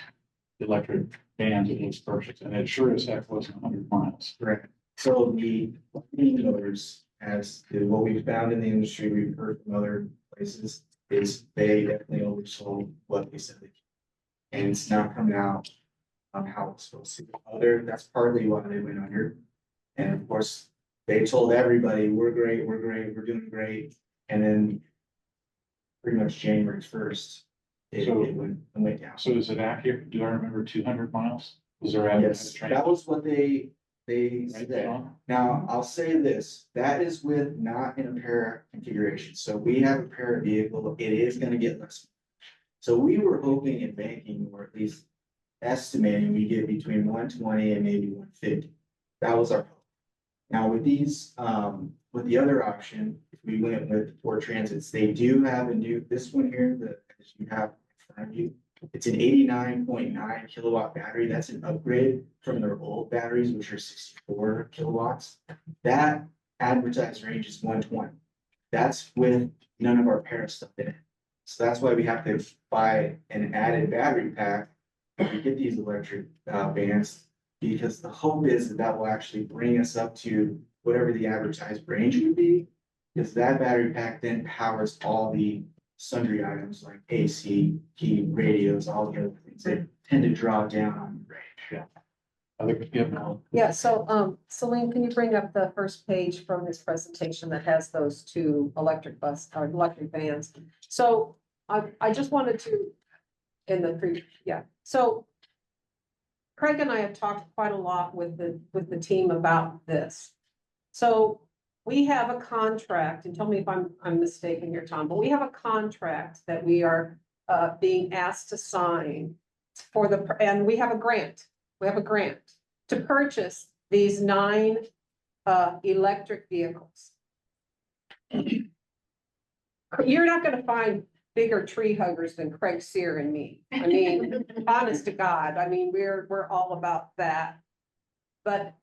electric vans that was purchased, and it sure as heck wasn't 100 miles. Correct. So the dealers, as to what we've found in the industry, we've heard from other places, is they definitely oversold what they said they can. And it's not coming out on how it's supposed to be. That's partly why they went under. And of course, they told everybody, we're great, we're doing great. And then pretty much January 1st, it went down. So is it accurate? Do I remember 200 miles? Was there advertised? Yes, that was what they said. Now, I'll say this, that is with not in a para configuration. So we have a para vehicle, it is gonna get less. So we were hoping and banking, or at least estimating, we get between 120 and maybe 150. That was our hope. Now with these, with the other option, if we went with Ford Transits, they do have this one here that you have in front of you. It's an 89.9 kilowatt battery. That's an upgrade from their old batteries, which are 64 kilowatts. That advertised range is 120. That's with none of our para stuff in it. So that's why we have to buy an added battery pack when we get these electric vans, because the hope is that will actually bring us up to whatever the advertised range would be. Because that battery pack then powers all the sundry items like AC, heat, radios, all the other things that tend to draw down on the range. Yeah. Other, yeah, no. Yeah, so, Celine, can you bring up the first page from this presentation that has those two electric bus, or electric vans? So I just wanted to, so Craig and I have talked quite a lot with the team about this. So we have a contract, and tell me if I'm mistaken here, Tom, but we have a contract that we are being asked to sign and we have a grant. We have a grant to purchase these 9 electric vehicles. You're not gonna find bigger tree huggers than Craig Sear and me. I mean, honest to God, I mean, we're all about that. But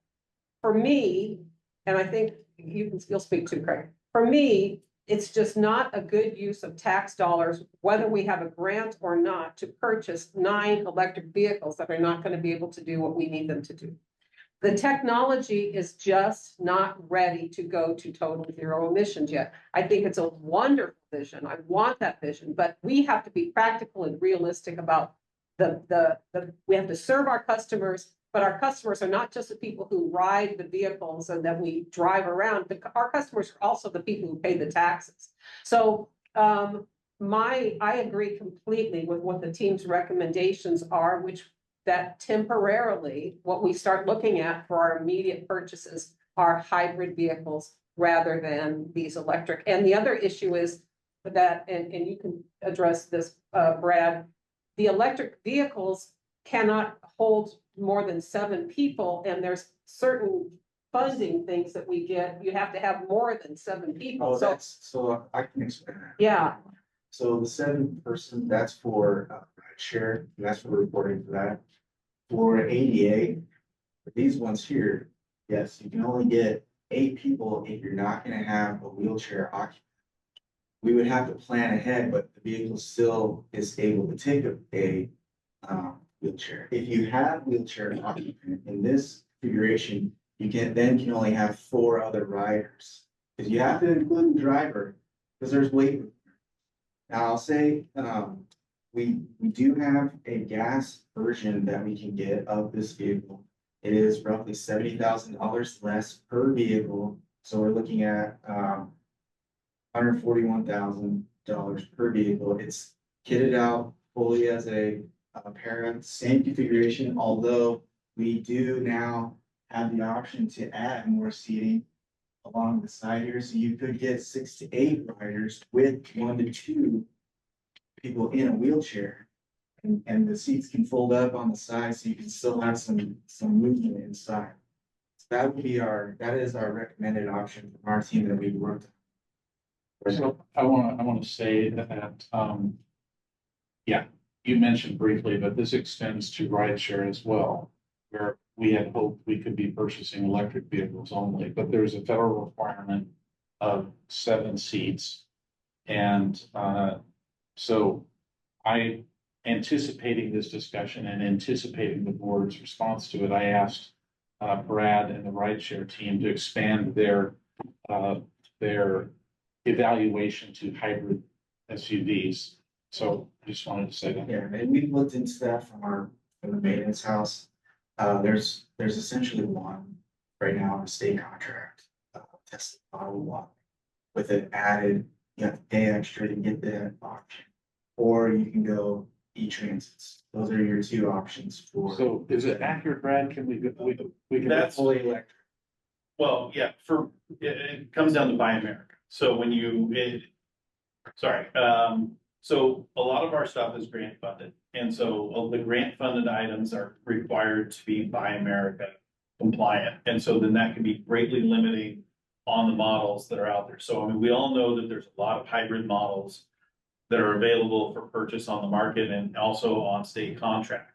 for me, and I think you'll speak to Craig, for me, it's just not a good use of tax dollars, whether we have a grant or not, to purchase 9 electric vehicles that are not going to be able to do what we need them to do. The technology is just not ready to go to total zero emissions yet. I think it's a wonderful vision. I want that vision, but we have to be practical and realistic about we have to serve our customers, but our customers are not just the people who ride the vehicles and that we drive around, but our customers are also the people who pay the taxes. So I agree completely with what the team's recommendations are, which that temporarily, what we start looking at for our immediate purchases are hybrid vehicles rather than these electric. And the other issue is that, and you can address this, Brad, the electric vehicles cannot hold more than 7 people, and there's certain funding things that we get. You have to have more than 7 people. So I can explain that. Yeah. So the 7-person, that's for share, and that's for reporting for that. For ADA, for these ones here, yes, you can only get 8 people if you're not gonna have a wheelchair occupant. We would have to plan ahead, but the vehicle still is able to take a wheelchair. If you have wheelchair occupant in this configuration, you can only have 4 other riders. Because you have to include the driver, because there's weight. Now, I'll say, we do have a gas version that we can get of this vehicle. It is roughly $70,000 less per vehicle. So we're looking at $141,000 per vehicle. It's kitted out fully as a parent, same configuration, although we do now have the option to add more seating along the side here. So you could get 6 to 8 riders with 1 to 2 people in a wheelchair. And the seats can fold up on the side, so you can still have some movement inside. So that is our recommended option from our team that we worked on. So I want to say that, yeah, you mentioned briefly, but this extends to rideshare as well, where we had hoped we could be purchasing electric vehicles only, but there's a federal requirement of 7 seats. And so I, anticipating this discussion and anticipating the board's response to it, I asked Brad and the rideshare team to expand their evaluation to hybrid SUVs. So I just wanted to say that. Yeah, and we looked into that from the maintenance house. There's essentially one right now on a state contract, Tesla Model 1, with an added, you have to pay extra to get that option. Or you can go e-transits. Those are your 2 options for. So is it accurate, Brad? Can we can That's fully electric. Well, yeah, it comes down to Buy America. So when so a lot of our stuff is grant funded. And so the grant funded items are required to be Buy America compliant. And so then that can be greatly limiting on the models that are out there. So I mean, we all know that there's a lot of hybrid models that are available for purchase on the market and also on state contract,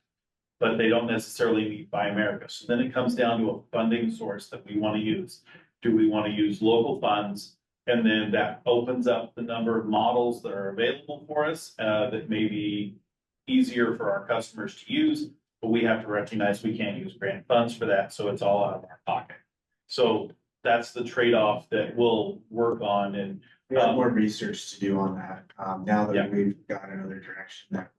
but they don't necessarily meet Buy America. So then it comes down to a funding source that we want to use. Do we want to use local funds? And then that opens up the number of models that are available for us that may be easier for our customers to use, but we have to recognize we can't use grant funds for that. So it's all out of our pocket. So that's the trade-off that we'll work on and, We have more research to do on that, now Yeah. that we've got another direction that.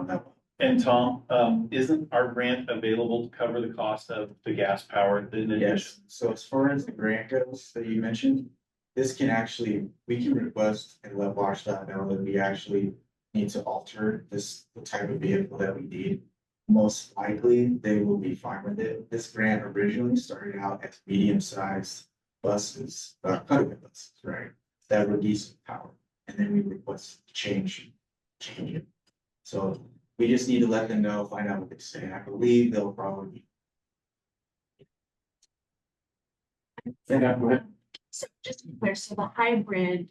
That and Tom, isn't our grant available to cover the cost of the gas powered in addition? Yes, so as far as the grant goes that you mentioned, this can actually, we can request and let WashDOT know that we actually need to alter this, the type of vehicle that we need. Most likely, they will be fine with it. This grant originally started out as medium-sized buses, cutaway buses, right? That were diesel powered, and then we request change it. So we just need to let them know, find out what they say. I believe they'll probably. Yeah, go ahead. So just to be clear, so the hybrid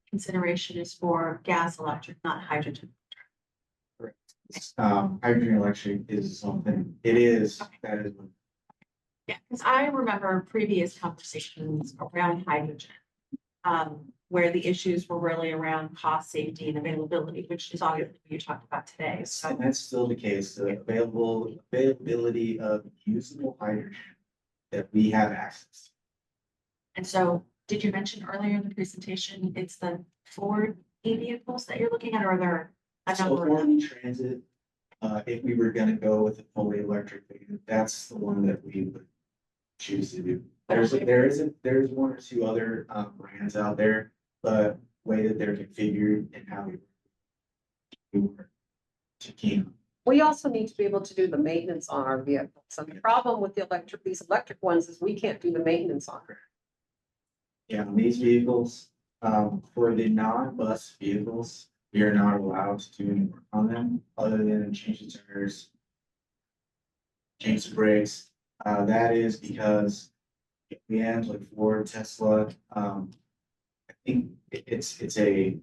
consideration is for gas, electric, not hydrogen. Hydrogen electric is something, it is, that is. Yeah, because I remember previous conversations around hydrogen. Where the issues were really around cost, safety and availability, which is obviously what you talked about today. And So, that's still the case, the availability of usable hydrogen that we have access to. and so did you mention earlier in the presentation, it's the Ford e-vehicles that you're looking at, or are there a So number? for the transit, if we were gonna go with a fully electric, that's the one that we would choose to do. There's one or two other, brands out there, but way that they're configured and how we work to keep. We also need to be able to do the maintenance on our vehicles. And the problem with these electric ones is we can't do the maintenance on them. Yeah, on these vehicles, for the non-bus vehicles, we are not allowed to do any work on them other than change the tires. Change the brakes, that is because we have like Ford, Tesla, I think it's a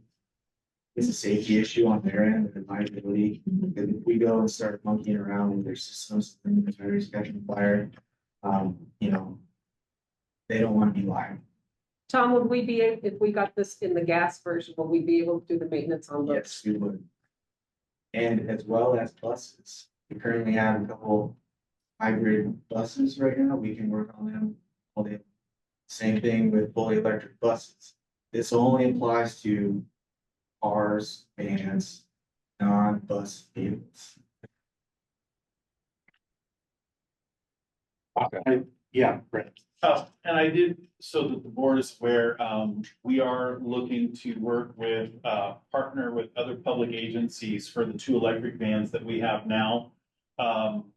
safety issue on their end and liability. Because if we go and start monkeying around with their systems, and the tires catching fire, you know, they don't want to be liable. Tom, would we be, if we got this in the gas version, will we be able to do the maintenance on those? Yes, we would. And as well as buses, we currently have a couple hybrid buses right now, we can work on them all day. Same thing with fully electric buses. This only applies to cars, vans, non-bus vehicles. Yeah, Brett. Oh, and I did, so that the board is aware, we are looking to work with, partner with other public agencies for the 2 electric vans that we have now.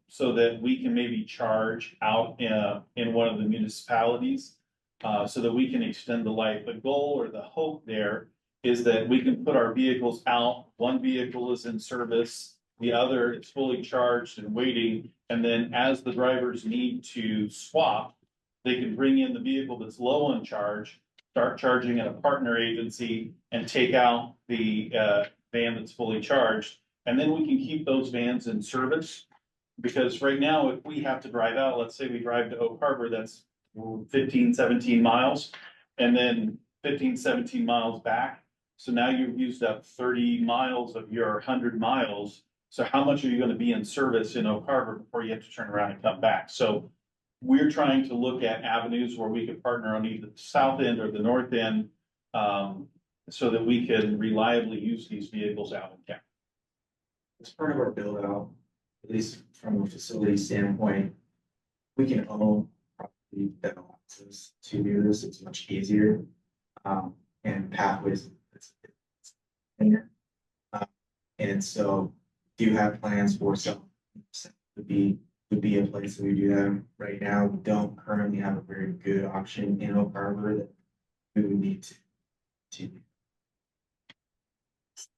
So that we can maybe charge out in one of the municipalities, so that we can extend the life. The goal or the hope there is that we can put our vehicles out. One vehicle is in service, the other is fully charged and waiting. And then as the drivers need to swap, they can bring in the vehicle that's low on charge, start charging at a partner agency and take out the van that's fully charged. And then we can keep those vans in service. Because right now, if we have to drive out, let's say we drive to Oak Harbor, that's 15, 17 miles. And then 15, 17 miles back. So now you've used up 30 miles of your 100 miles. So how much are you going to be in service in Oak Harbor before you have to turn around and come back? So we're trying to look at avenues where we could partner on either the south end or the north end, so that we can reliably use these vehicles out in town. As part of our build out, at least from a facility standpoint, we can own property that allows us to do this. It's much easier. And pathways. And so do have plans for some would be a place that we do that right now. We don't currently have a very good option in Oak Harbor that we would need to.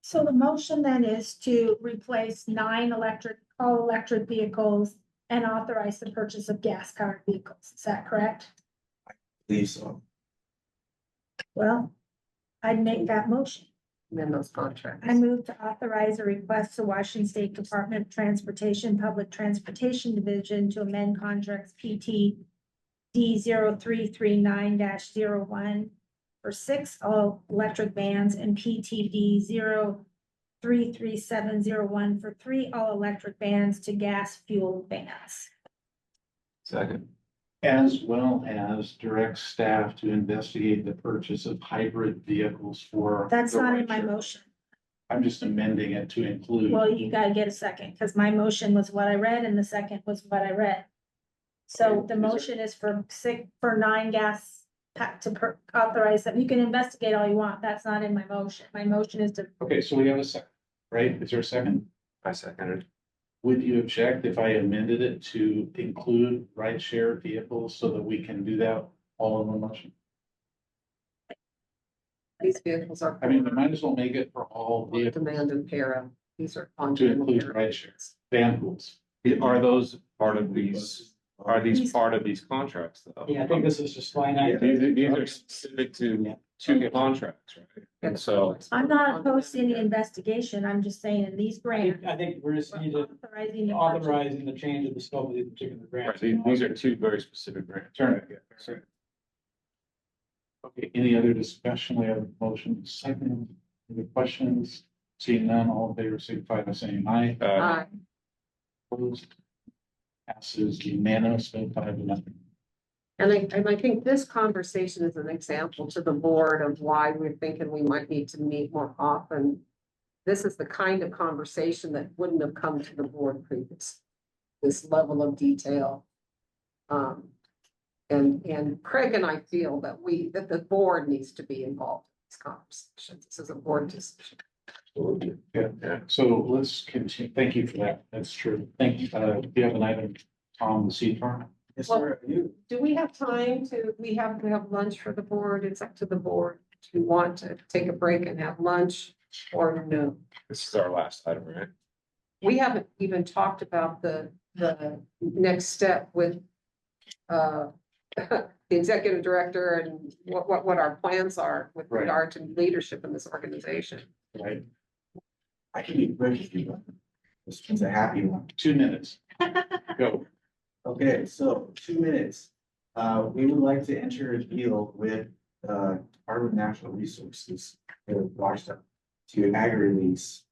So the motion then is to replace 9 all electric vehicles and authorize the purchase of gas powered vehicles. Is that correct? Believe so. Well, I'd make that motion. And those contracts. I move to authorize a request to Washington State Department of Transportation, Public Transportation Division to amend contracts PT D0339-01 for 6 all electric vans and PTD 033701 for 3 all electric vans to gas fueled vans. Second. as well as direct staff to investigate the purchase of hybrid vehicles for. That's the not in my rideshare. motion. I'm just amending it to include. Well, you gotta get a second, because my motion was what I read and the second was what I read. So the motion is for 9 gas to authorize them. You can investigate all you want. That's not in my motion. My motion is to, Okay, so we have a second, right? Is there a second? I seconded. Would you object if I amended it to include rideshare vehicles so that we can do that all in one motion? These vehicles are. I mean, we might as well make it for all On vehicles demand and para. These are on. to demand include and rideshares, van pools. Are those part of these, are these part of these contracts though? Yeah, I think this is just line item. These are specific to contracts, right? And so, I'm not opposed to any investigation. I'm just saying in these grants. I think we just need to Authorizing the purchase. authorizing the change of the scope of these particular right, grants. these are two very specific grants. Turn it. Okay, any other discussion? We have a motion second. Any questions? Seeing none, all in favor, signify by saying aye. Aye. Opposed? Passes unanimously, 5-0. And I think this conversation is an example to the board of why we're thinking we might need to meet more often. This is the kind of conversation that wouldn't have come to the board previous, this level of detail. And Craig and I feel that that the board needs to be involved in these conversations. This is a board decision. Yeah, so let's continue. Thank you for that. That's true. Thank you. Do you have an item, Tom, the seed farm? Yes, Well- sir. You, Do we have time to, we have to have lunch for the board? It's up to the board. Do you want to take a break and have lunch or no? This is our last item, right? We haven't even talked about the next step with the executive director and what our plans are with Right. regard to leadership in this organization. Right, I can be quick if you want. This one's a happy one. 2 minutes. Go. Okay, so 2 minutes. We would like to enter a deal with, Department of Natural Resources, Washington, to agri-release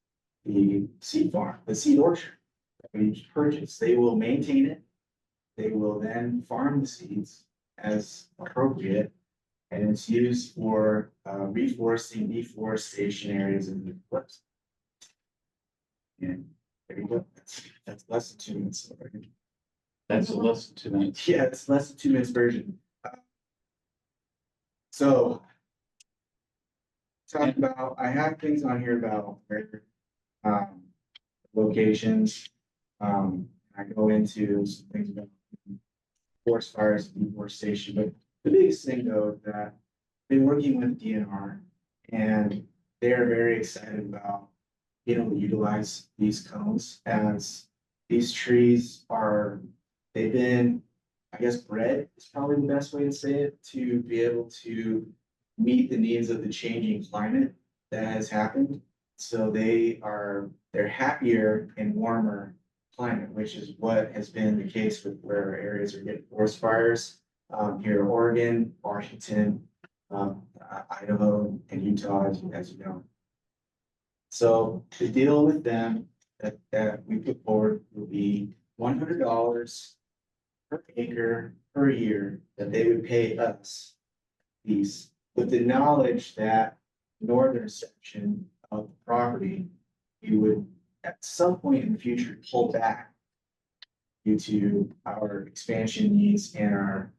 the seed farm, the seed orchard that we purchased. They will maintain it. They will then farm the seeds as appropriate. And it's used for, reforesting, deforestation areas in the woods. And there you go. That's less than 2 minutes. That's less than 2 minutes. Yeah, it's less than 2 minutes version. So. Talk about, I have things on here about where, locations. I go into some things about forest fires, deforestation, but the biggest thing though, that I've been working with DNR and they're very excited about being able to utilize these cones as these trees are, they've been, I guess, bred is probably the best way to say it, to be able to meet the needs of the changing climate that has happened. So they're happier in warmer climate, which is what has been the case with where areas are getting forest fires. Here in Oregon, Washington, Idaho, and Utah, as you know. So the deal with them that we put forward will be $100 per acre per year that they would pay us. These, with the knowledge that northern section of the property, you would at some point in the future pull back due to our expansion needs and our,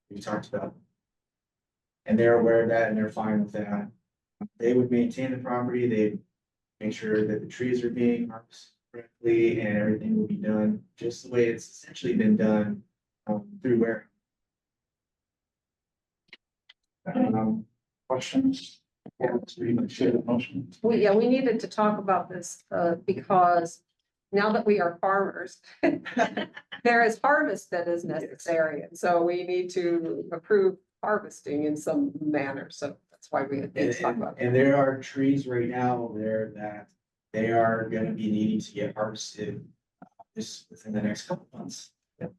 we talked about. And they're aware of that and they're fine with that. They would maintain the property, they'd make sure that the trees are being harvested correctly and everything will be done just the way it's essentially been done through where. Questions? Yeah, let's read the share motion. Yeah, we needed to talk about this because now that we are farmers, there is harvest that is necessary. And so we need to approve harvesting in some manner. So that's why we had to talk about it. And there are trees right now there that they are gonna be needing to get harvested this within the next couple months.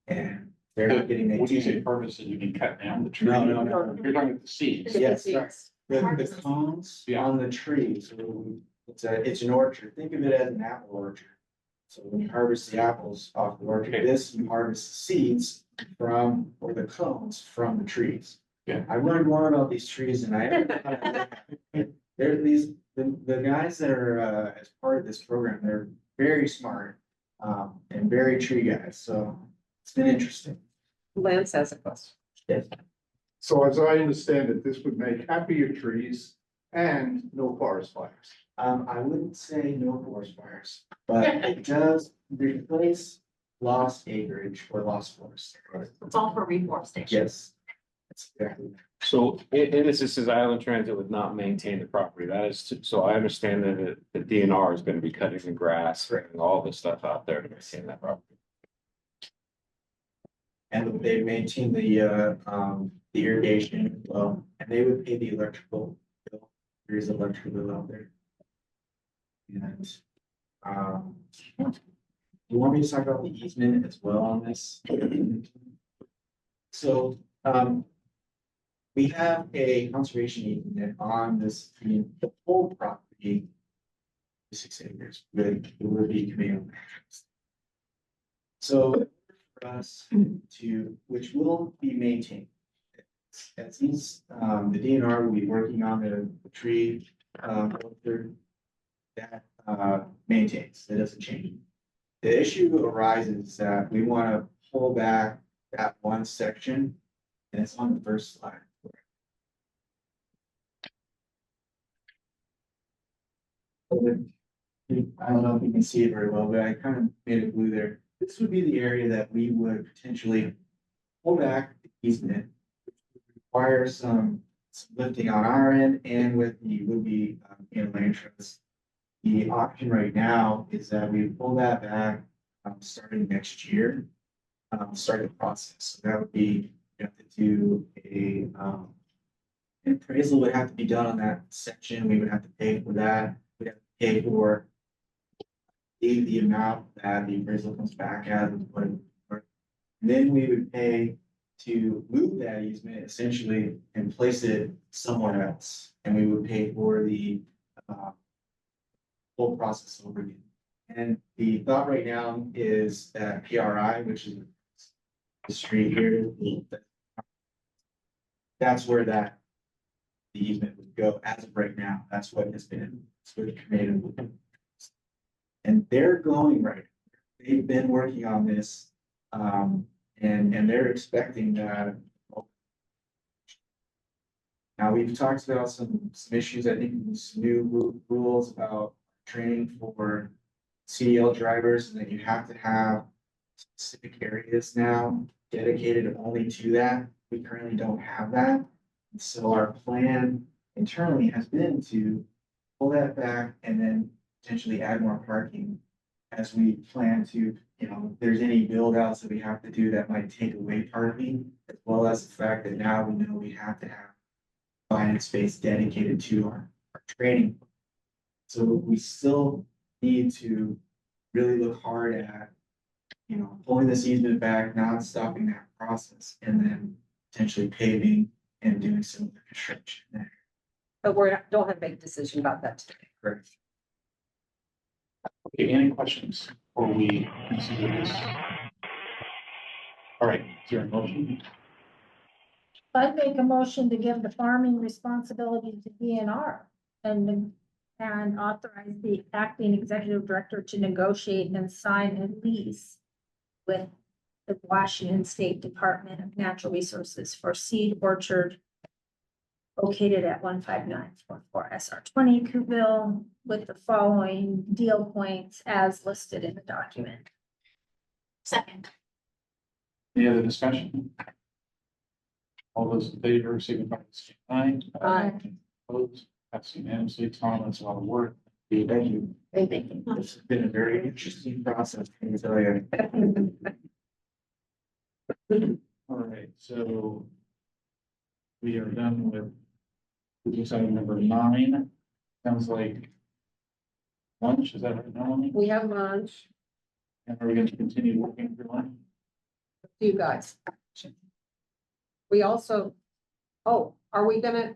And they're not getting. When you say harvested, you mean cut down the tree? No. You're talking about the seeds. Yes, Seeds. the cones on the trees, it's an orchard, think of it as an apple orchard. So when you harvest the apples off the orchard, this, you harvest the seeds from, or the cones from the trees. Yeah. I learned more about these trees than there are these, the guys that are, as part of this program, they're very smart, and very tree guys, so it's been interesting. Lance has a question. Yes. So as I understand it, this would make happier trees and no forest fires. I wouldn't say no forest fires, but it does replace lost acreage or lost forest. It's all for reforestation. Yes. That's exactly. So in this, it says Island Transit would not maintain the property. That is, so I understand that the DNR is gonna be cutting the grass and all this stuff out there to maintain that property. And they maintain the irrigation, well, and they would pay the electrical bill. There is electrical bill out there. And, you want me to talk about the easement as well on this? So, we have a conservation easement on this, the whole property. 6 acres, will be command. So for us to, which will be maintained. As these, the DNR will be working on the tree, that, maintains, that doesn't change. The issue arises that we want to pull back that one section, and it's on the first slide. I don't know if you can see it very well, but I kind of made it blue there. This would be the area that we would potentially pull back the easement. Require some lifting on our end and with the would-be land trust. The option right now is that we pull that back starting next year, start the process. So that would be, you have to do a an appraisal would have to be done on that section. We would have to pay for that. We'd have to pay for the amount that the appraisal comes back as. Then we would pay to move that easement essentially and place it somewhere else. And we would pay for the whole process over again. And the thought right now is that PRI, which is the street here, that's where the easement would go as of right now. That's what has been sort of committed. And they're going right. They've been working on this, and they're expecting that. Now, we've talked about some issues, I think, some new rules about training for CDL drivers, and that you have to have specific areas now dedicated only to that. We currently don't have that. So our plan internally has been to pull that back and then potentially add more parking as we plan to, you know, if there's any build outs that we have to do that might take away parking, as well as the fact that now we know we have to have finance space dedicated to our training. So we still need to really look hard at, you know, pulling this easement back, not stopping that process, and then potentially paving and doing some of the construction there. But don't have to make a decision about that today. Correct. Okay, any questions before we consider this? All right, is there a motion? I'd make a motion to give the farming responsibility to DNR and authorize the acting executive director to negotiate and sign a lease with the Washington State Department of Natural Resources for seed orchard located at 15944 SR 20 Coupeville with the following deal points as listed in the document. Second. Any other discussion? All those in favor, signify by saying aye. Aye. Opposed, that's unanimously. Tom, that's a lot of work. Thank you. Thank you. This has been a very interesting process, can I tell you? All right, so we are done with business item number 9. Sounds like lunch, is that right, Melanie? We have lunch, And are we going to continue working for lunch? you guys. We also, oh, are we gonna,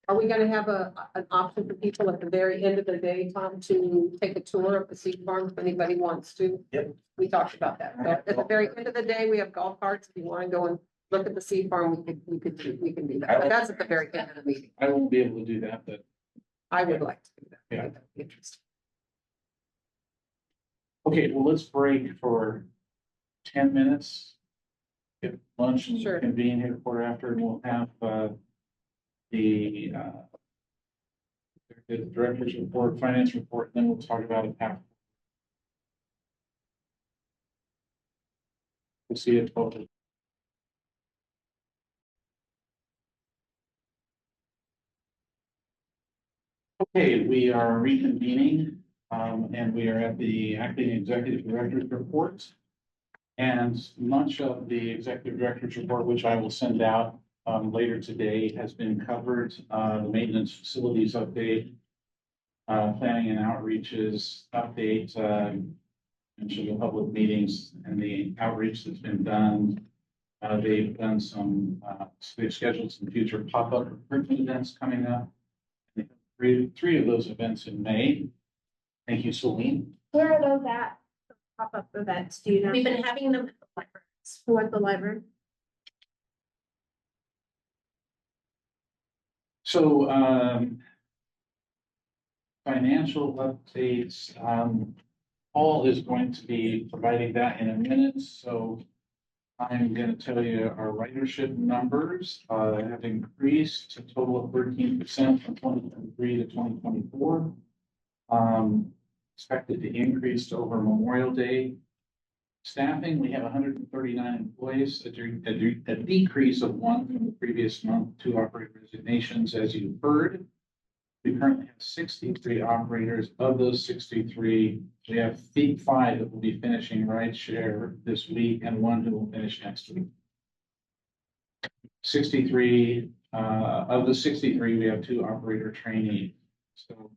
Are we gonna have an option for people at the very end of the day, Tom, to take a tour of the seed farm if anybody wants to? Yep. We talked about that. But at the very end of the day, we have golf carts. If you wanna go and look at the seed farm, we can do that. But that's at the very end of the meeting. I won't be able to do that, but I would like to do that. Yeah. That'd be interesting. okay, well, let's break for 10 minutes. Get lunch and Sure. convene here quarter after, and we'll have, the director's report, finance report, and then we'll talk about it after. We'll see you at 12. Okay, we are reconvening, and we are at the acting executive director's report. And much of the executive director's report, which I will send out later today, has been covered. The maintenance facilities update, planning and outreaches update, mentioned the public meetings and the outreach that's been done. They've done some, they've scheduled some future pop-up recruitment events coming up. Three of those events in May. Thank you, Celine. Where are those at? Pop-up events, do you know? We've been having them at the library. For the library? So, financial updates, Paul is going to be providing that in a minute, so I'm gonna tell you our ridership numbers, have increased to a total of 13% from 2023 to 2024. Expected to increase over Memorial Day. Staffing, we have 139 employees, a decrease of one from the previous month, 2 operator resignations, as you heard. We currently have 63 operators. Of those 63, we have 5 that will be finishing rideshare this week and 1 who will finish next week. 63, of the 63, we have 2 operator trainees. So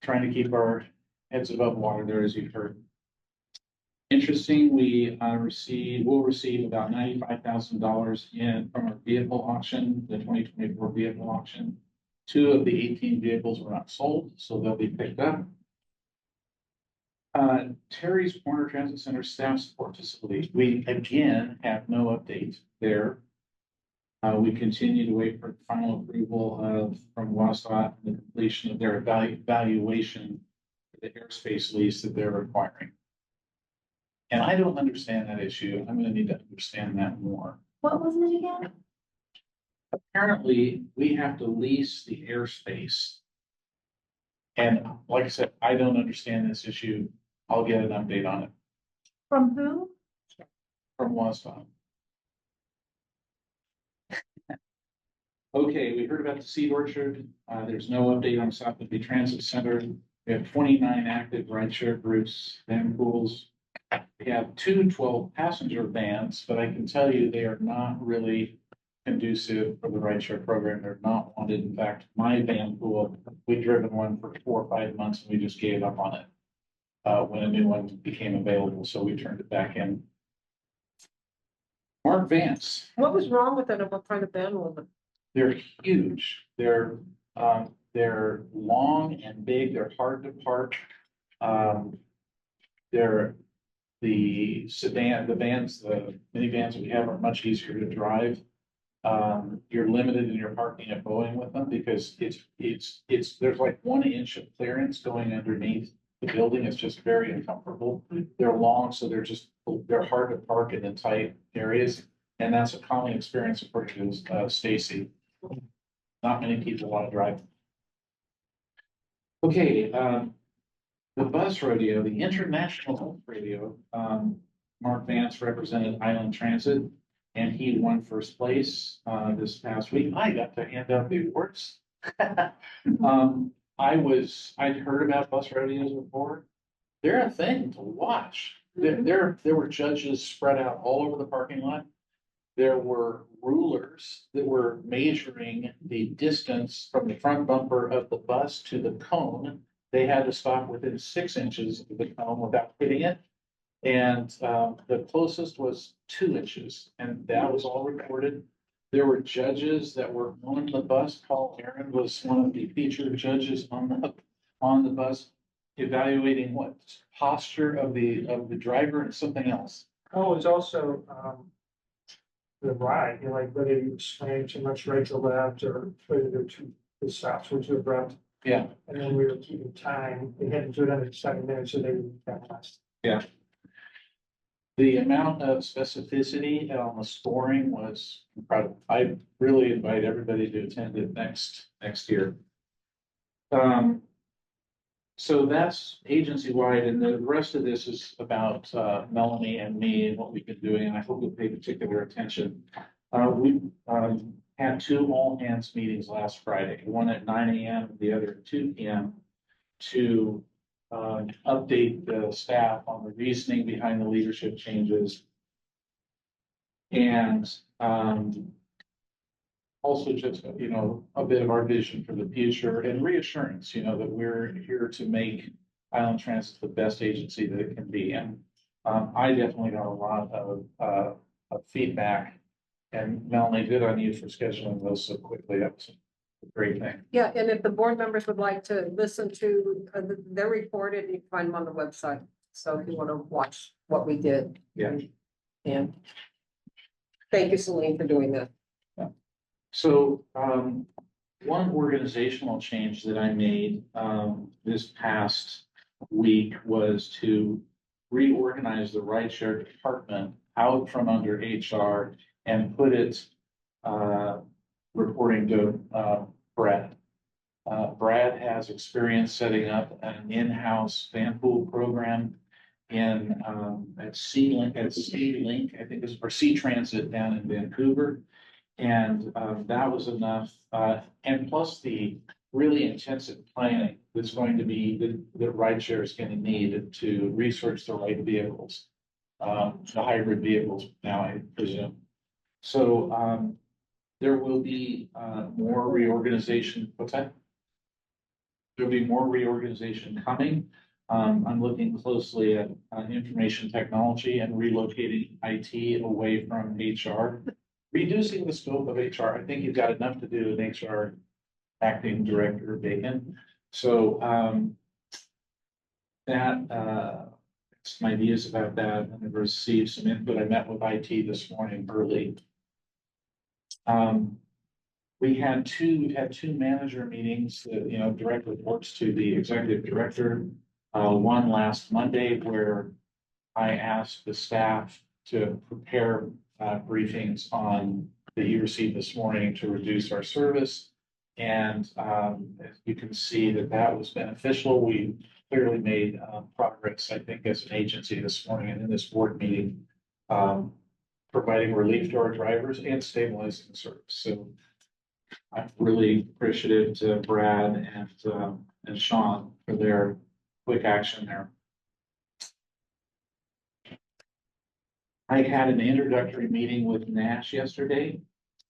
trying to keep our heads above water there, as you've heard. Interesting, we will receive about $95,000 from our vehicle auction, the 2024 vehicle auction. 2 of the 18 vehicles were not sold, so they'll be picked up. Terry's Corner Transit Center staff support facility, we again have no update there. We continue to wait for final approval from WASDOT and the completion of their evaluation for the airspace lease that they're requiring. And I don't understand that issue. I'm gonna need to understand that more. What was it again? Apparently, we have to lease the airspace. And like I said, I don't understand this issue. I'll get an update on it From who? from WASDOT. Okay, we heard about the seed orchard. There's no update on South Liberty Transit Center. We have 29 active rideshare groups, van pools. We have 2 12-passenger vans, but I can tell you they are not really conducive for the rideshare program. They're not wanted. In fact, my van pool, we'd driven one for 4 or 5 months and we just gave up on it when a new one became available, so we turned it back in. Mark Vance. What was wrong with it? And what kind of van was it? They're huge. They're long and big. They're hard to park. They're the sedan, the minivans that we have are much easier to drive. You're limited in your parking at Boeing with them because there's like 1 inch of clearance going underneath the building. It's just very uncomfortable. They're long, so they're hard to park in the tight areas. And that's a common experience according to Stacy. Not many people want to drive. Okay, the bus rodeo, the international bus rodeo, Mark Vance represented Island Transit and he won first place this past week. I got to hand out the awards. I'd heard about bus rodeos before. They're a thing to watch. There were judges spread out all over the parking lot. There were rulers that were measuring the distance from the front bumper of the bus to the cone. They had to stop within 6 inches of the cone without hitting it. And the closest was 2 inches, and that was all recorded. There were judges that were on the bus. Paul Aaron was one of the featured judges on the bus, evaluating what posture of the driver and something else. Oh, it's also, the ride, you know, like whether you swaying too much right to left or whether they're too, the stops were too abrupt. Yeah, And then we were keeping time. They had to do it under 7 minutes, so they got lost. yeah. The amount of specificity on the scoring was incredible. I really invite everybody to attend it next year. So that's agency-wide, and the rest of this is about Melanie and me and what we've been doing, and I hope you'll pay particular attention. We had 2 all-hands meetings last Friday, one at 9 a.m., the other at 2 p.m. to update the staff on the reasoning behind the leadership changes. And also just, you know, a bit of our vision for the future and reassurance, you know, that we're here to make Island Transit the best agency that it can be. And I definitely got a lot of feedback, and Melanie, good on you for scheduling those so quickly. That was a great thing. Yeah, and if the board members would like to listen to, they're recorded, you can find them on the website. So if you want to watch what we did. Yeah. And thank you, Celine, for doing that. So, one organizational change that I made, this past week was to reorganize the rideshare department out from under HR and put it, reporting to, Brad. Brad has experience setting up an in-house van pool program in, at C-Link, I think it's, or C-Transit down in Vancouver. And that was enough, and plus the really intensive planning that's going to be, that rideshare is going to need to research the right vehicles. The hybrid vehicles now, I presume. So there will be more reorganization. What's that? There'll be more reorganization coming. I'm looking closely at information technology and relocating IT away from HR. Reducing the scope of HR, I think you've got enough to do in HR acting director Bacon. So some ideas about that, and I've received some input. I met with IT this morning early. We've had two manager meetings that, you know, direct reports to the executive director. One last Monday where I asked the staff to prepare briefings on that you received this morning to reduce our service. And as you can see that was beneficial. We clearly made progress, I think, as an agency this morning and in this board meeting, providing relief to our drivers and stabilizing the service. So I'm really appreciative to Brad and Sean for their quick action there. I had an introductory meeting with Nash yesterday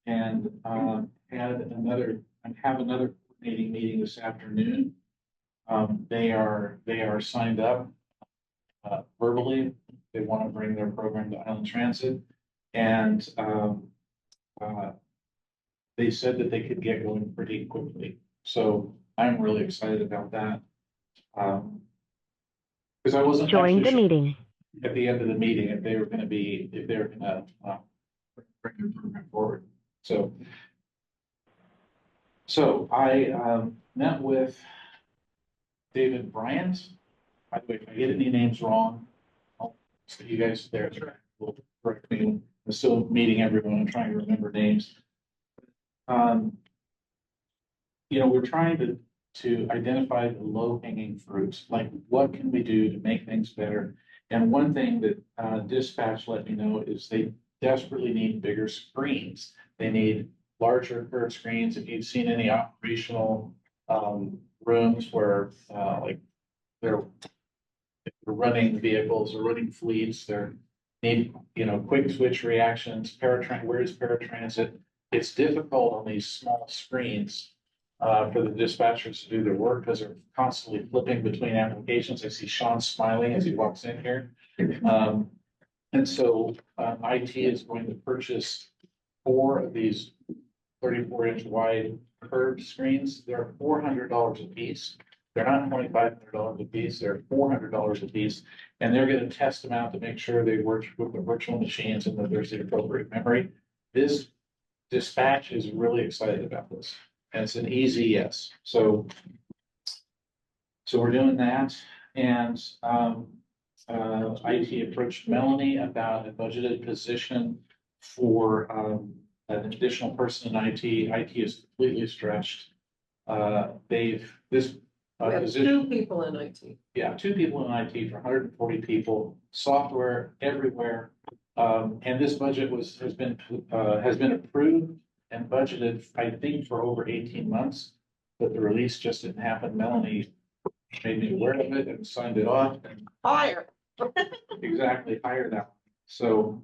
and have another coordinating meeting this afternoon. They are signed up verbally. They want to bring their program to Island Transit, and they said that they could get going pretty quickly. So I'm really excited about that. Because I wasn't join the meeting. At the end of the meeting, if they were going to bring their program forward. So I met with David Bryant. By the way, if I get any names wrong, I'll see you guys there. Will correct me. I'm still meeting everyone and trying to remember names. You know, we're trying to identify the low-hanging fruits, like what can we do to make things better. And one thing that dispatch let me know is they desperately need bigger screens. They need larger curved screens. If you've seen any operational rooms where like they're running vehicles or running fleets, they're need, you know, quick switch reactions, where's paratransit? It's difficult on these small screens for the dispatchers to do their work because they're constantly flipping between applications. I see Sean smiling as he walks in here. And so IT is going to purchase 4 of these 34-inch wide curved screens. They're $400 a piece. They're not $2,500 a piece, they're $400 a piece. And they're gonna test them out to make sure they work with the virtual machines and that there's the appropriate memory. This dispatch is really excited about this, and it's an easy yes. So we're doing that, and IT approached Melanie about a budgeted position for an additional person in IT. IT is completely stretched. We have Position. 2 people in IT. Yeah, 2 people in IT for 140 people, software everywhere. And this budget has been approved and budgeted, I think, for over 18 months. But the release just didn't happen. Melanie made me aware of it and signed it off and Higher. exactly hired that. So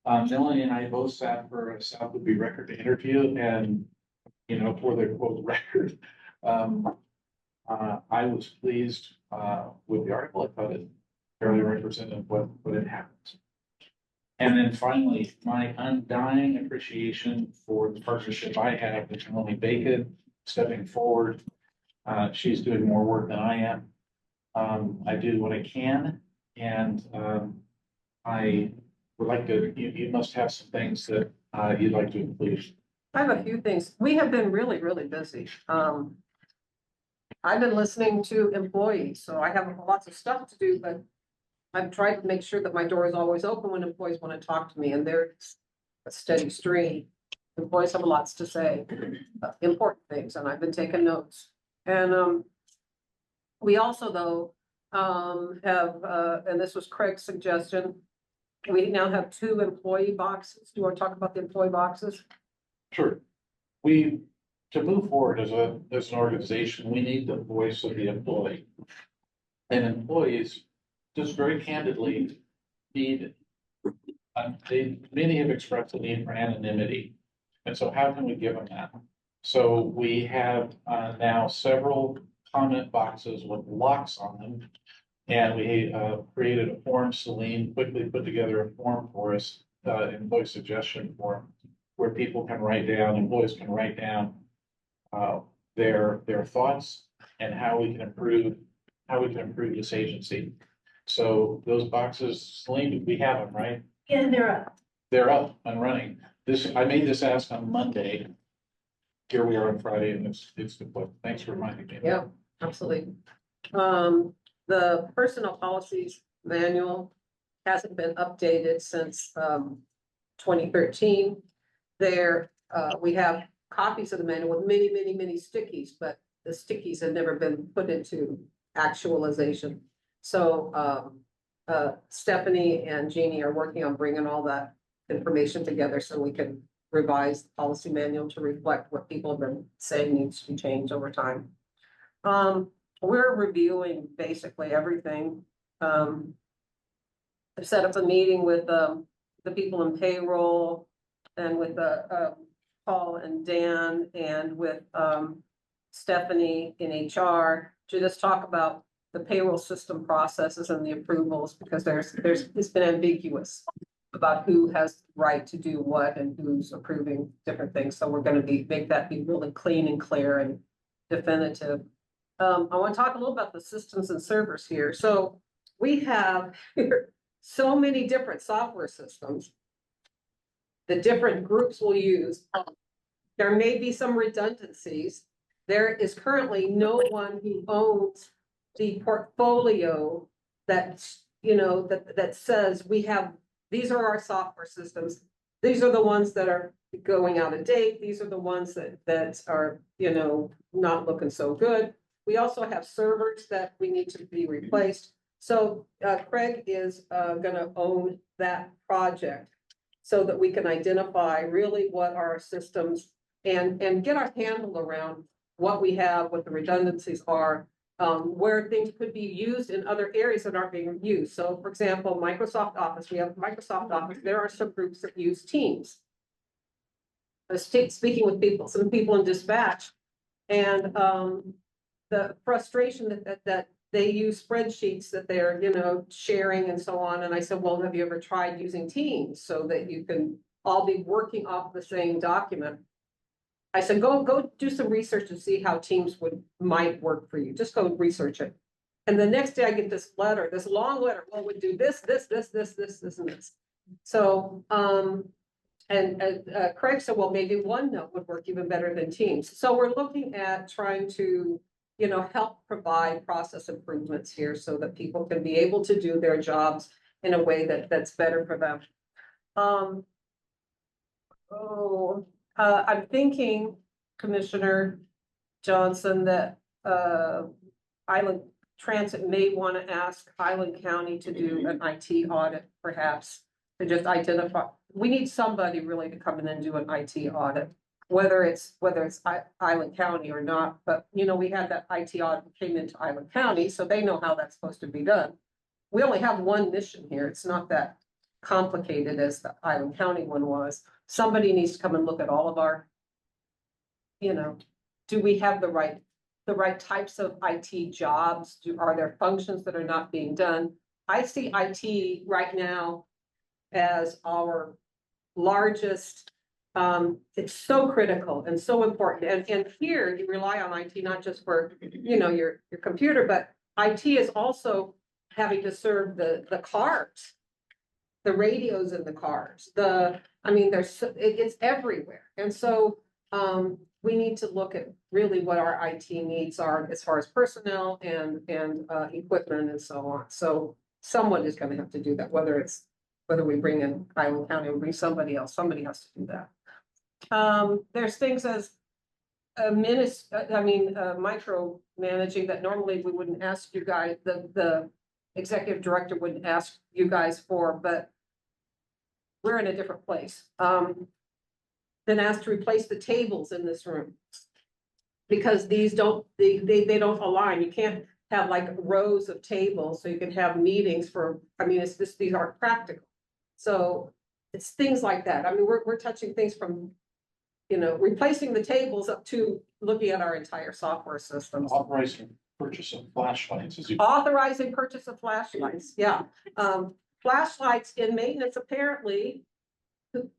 Melanie and I both sat for a South Would Be Record interview, and, you know, for the quote record, I was pleased with the article. I thought it fairly represented what had happened. And then finally, my undying appreciation for the partnership I have with Melanie Bacon stepping forward. She's doing more work than I am. I do what I can, and I would like to, you must have some things that you'd like to include. I have a few things. We have been really, really busy. I've been listening to employees, so I have lots of stuff to do, but I've tried to make sure that my door is always open when employees want to talk to me, and there's a steady stream. Employees have lots to say, important things, and I've been taking notes. And we also, though, have, and this was Craig's suggestion, we now have 2 employee boxes. Do you want to talk about the employee boxes? Sure. To move forward as an organization, we need the voice of the employee. And employees, just very candidly, need, many have expressed the need for anonymity. And so how can we give them that? So we have now several comment boxes with locks on them. And we created a form. Celine quickly put together a form for us, employee suggestion form, where people can write down, employees can write down their thoughts and how we can improve this agency. So those boxes, Celine, we have them, right? Yeah, they're up. They're up and running. I made this ask on Monday. Here we are on Friday, and it's deployed. Thanks for reminding me. Yeah, absolutely. The personnel policies manual hasn't been updated since 2013. There, we have copies of the manual with many, many, many stickies, but the stickies have never been put into actualization. So Stephanie and Jeannie are working on bringing all that information together so we can revise the policy manual to reflect what people have been saying needs to be changed over time. We're reviewing basically everything. I've set up a meeting with the people in payroll and with Paul and Dan and with Stephanie in HR to just talk about the payroll system processes and the approvals, because it's been ambiguous about who has the right to do what and who's approving different things. So we're going to make that be really clean and clear and definitive. I want to talk a little about the systems and servers here. So we have so many different software systems that different groups will use. There may be some redundancies. There is currently no one who owns the portfolio that, you know, that says we have, these are our software systems. These are the ones that are going out of date. These are the ones that are, you know, not looking so good. We also have servers that we need to be replaced. So Craig is gonna own that project so that we can identify really what our systems and get our handle around what we have, what the redundancies are, where things could be used in other areas that aren't being used. So for example, Microsoft Office, we have Microsoft Office, there are some groups that use Teams. I was speaking with people, some people in dispatch, and the frustration that they use spreadsheets that they're, you know, sharing and so on. And I said, well, have you ever tried using Teams so that you can all be working off the same document. I said, go do some research to see how Teams might work for you. Just go research it. And the next day I get this letter, this long letter, well, we do this, and this. So, Craig said, well, maybe OneNote would work even better than Teams. So we're looking at trying to, help provide process improvements here so that people can be able to do their jobs in a way that's better for them. I'm thinking, Commissioner Johnson, that Island Transit may want to ask Island County to do an IT audit, perhaps, to just identify. We need somebody really to come in and do an IT audit, whether it's Island County or not. But we had that IT audit came into Island County, so they know how that's supposed to be done. We only have one mission here. It's not that complicated as the Island County one was. Somebody needs to come and look at all of our, do we have the right types of IT jobs? Are there functions that are not being done? I see IT right now as our largest, it's so critical and so important. And here you rely on IT, not just for, your computer, but IT is also having to serve the cars, the radios in the cars, it's everywhere. And so, we need to look at really what our IT needs are as far as personnel and equipment and so on. So someone is gonna have to do that, whether we bring in Island County or bring somebody else, somebody has to do that. There's things as micromanaging that normally we wouldn't ask you guys, the executive director wouldn't ask you guys for, but we're in a different place. Been asked to replace the tables in this room because these don't, they don't align. You can't have like rows of tables so you can have meetings these aren't practical. So it's things like that. We're touching things from, replacing the tables up to looking at our entire software systems. Authorizing purchase of flashlights. Authorizing purchase of flashlights, yeah. Flashlights in maintenance, apparently,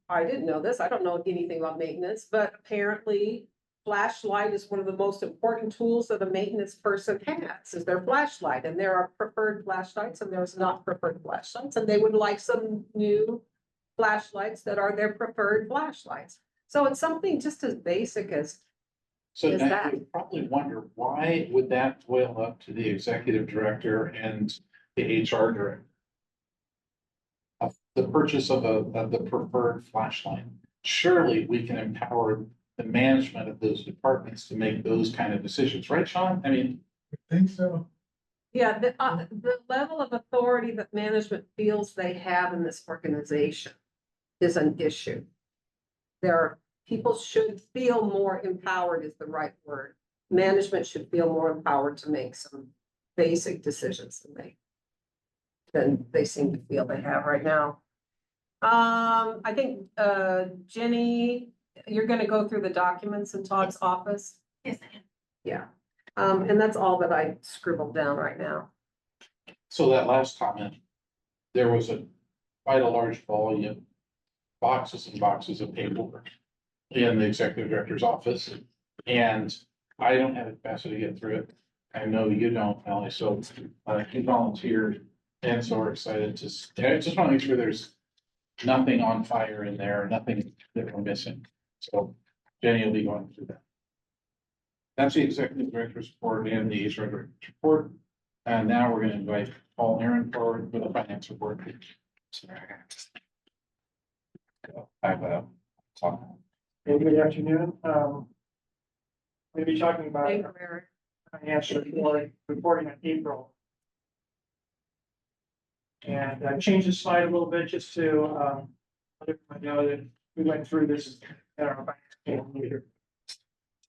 I didn't know this, I don't know anything about maintenance, but apparently flashlight is one of the most important tools that a maintenance person has, is their flashlight. And there are preferred flashlights and there's not preferred flashlights, and they would like some new flashlights that are their preferred flashlights. So it's something just as basic as So is now that. you probably wonder, why would that boil up to the executive director and the HR director? Of the purchase of the preferred flashlight. Surely we can empower the management of those departments to make those kind of decisions, right, Sean? I think so. Yeah, the level of authority that management feels they have in this organization is an issue. People should feel more empowered is the right word. Management should feel more empowered to make some basic decisions than they seem to feel they have right now. I think, Jenny, you're gonna go through the documents in Todd's office? Yes, I am. Yeah, and that's all that I scribbled down right now. So that last comment, there was quite a large volume, boxes and boxes of paperwork in the executive director's office. And I don't have the capacity to get through it. I know you don't, Ellie, so he volunteered. And so we're excited I just want to make sure there's nothing on fire in there, nothing that we're missing. So Jenny will be going through that. That's the executive director's report and the HR director's report. And now we're going to invite Paul Aaron forward for the finance report. Good afternoon. We'll be talking about Thank you, Eric. financial reporting in April. And I changed the slide a little bit just to let everyone know that we went through this at our finance meeting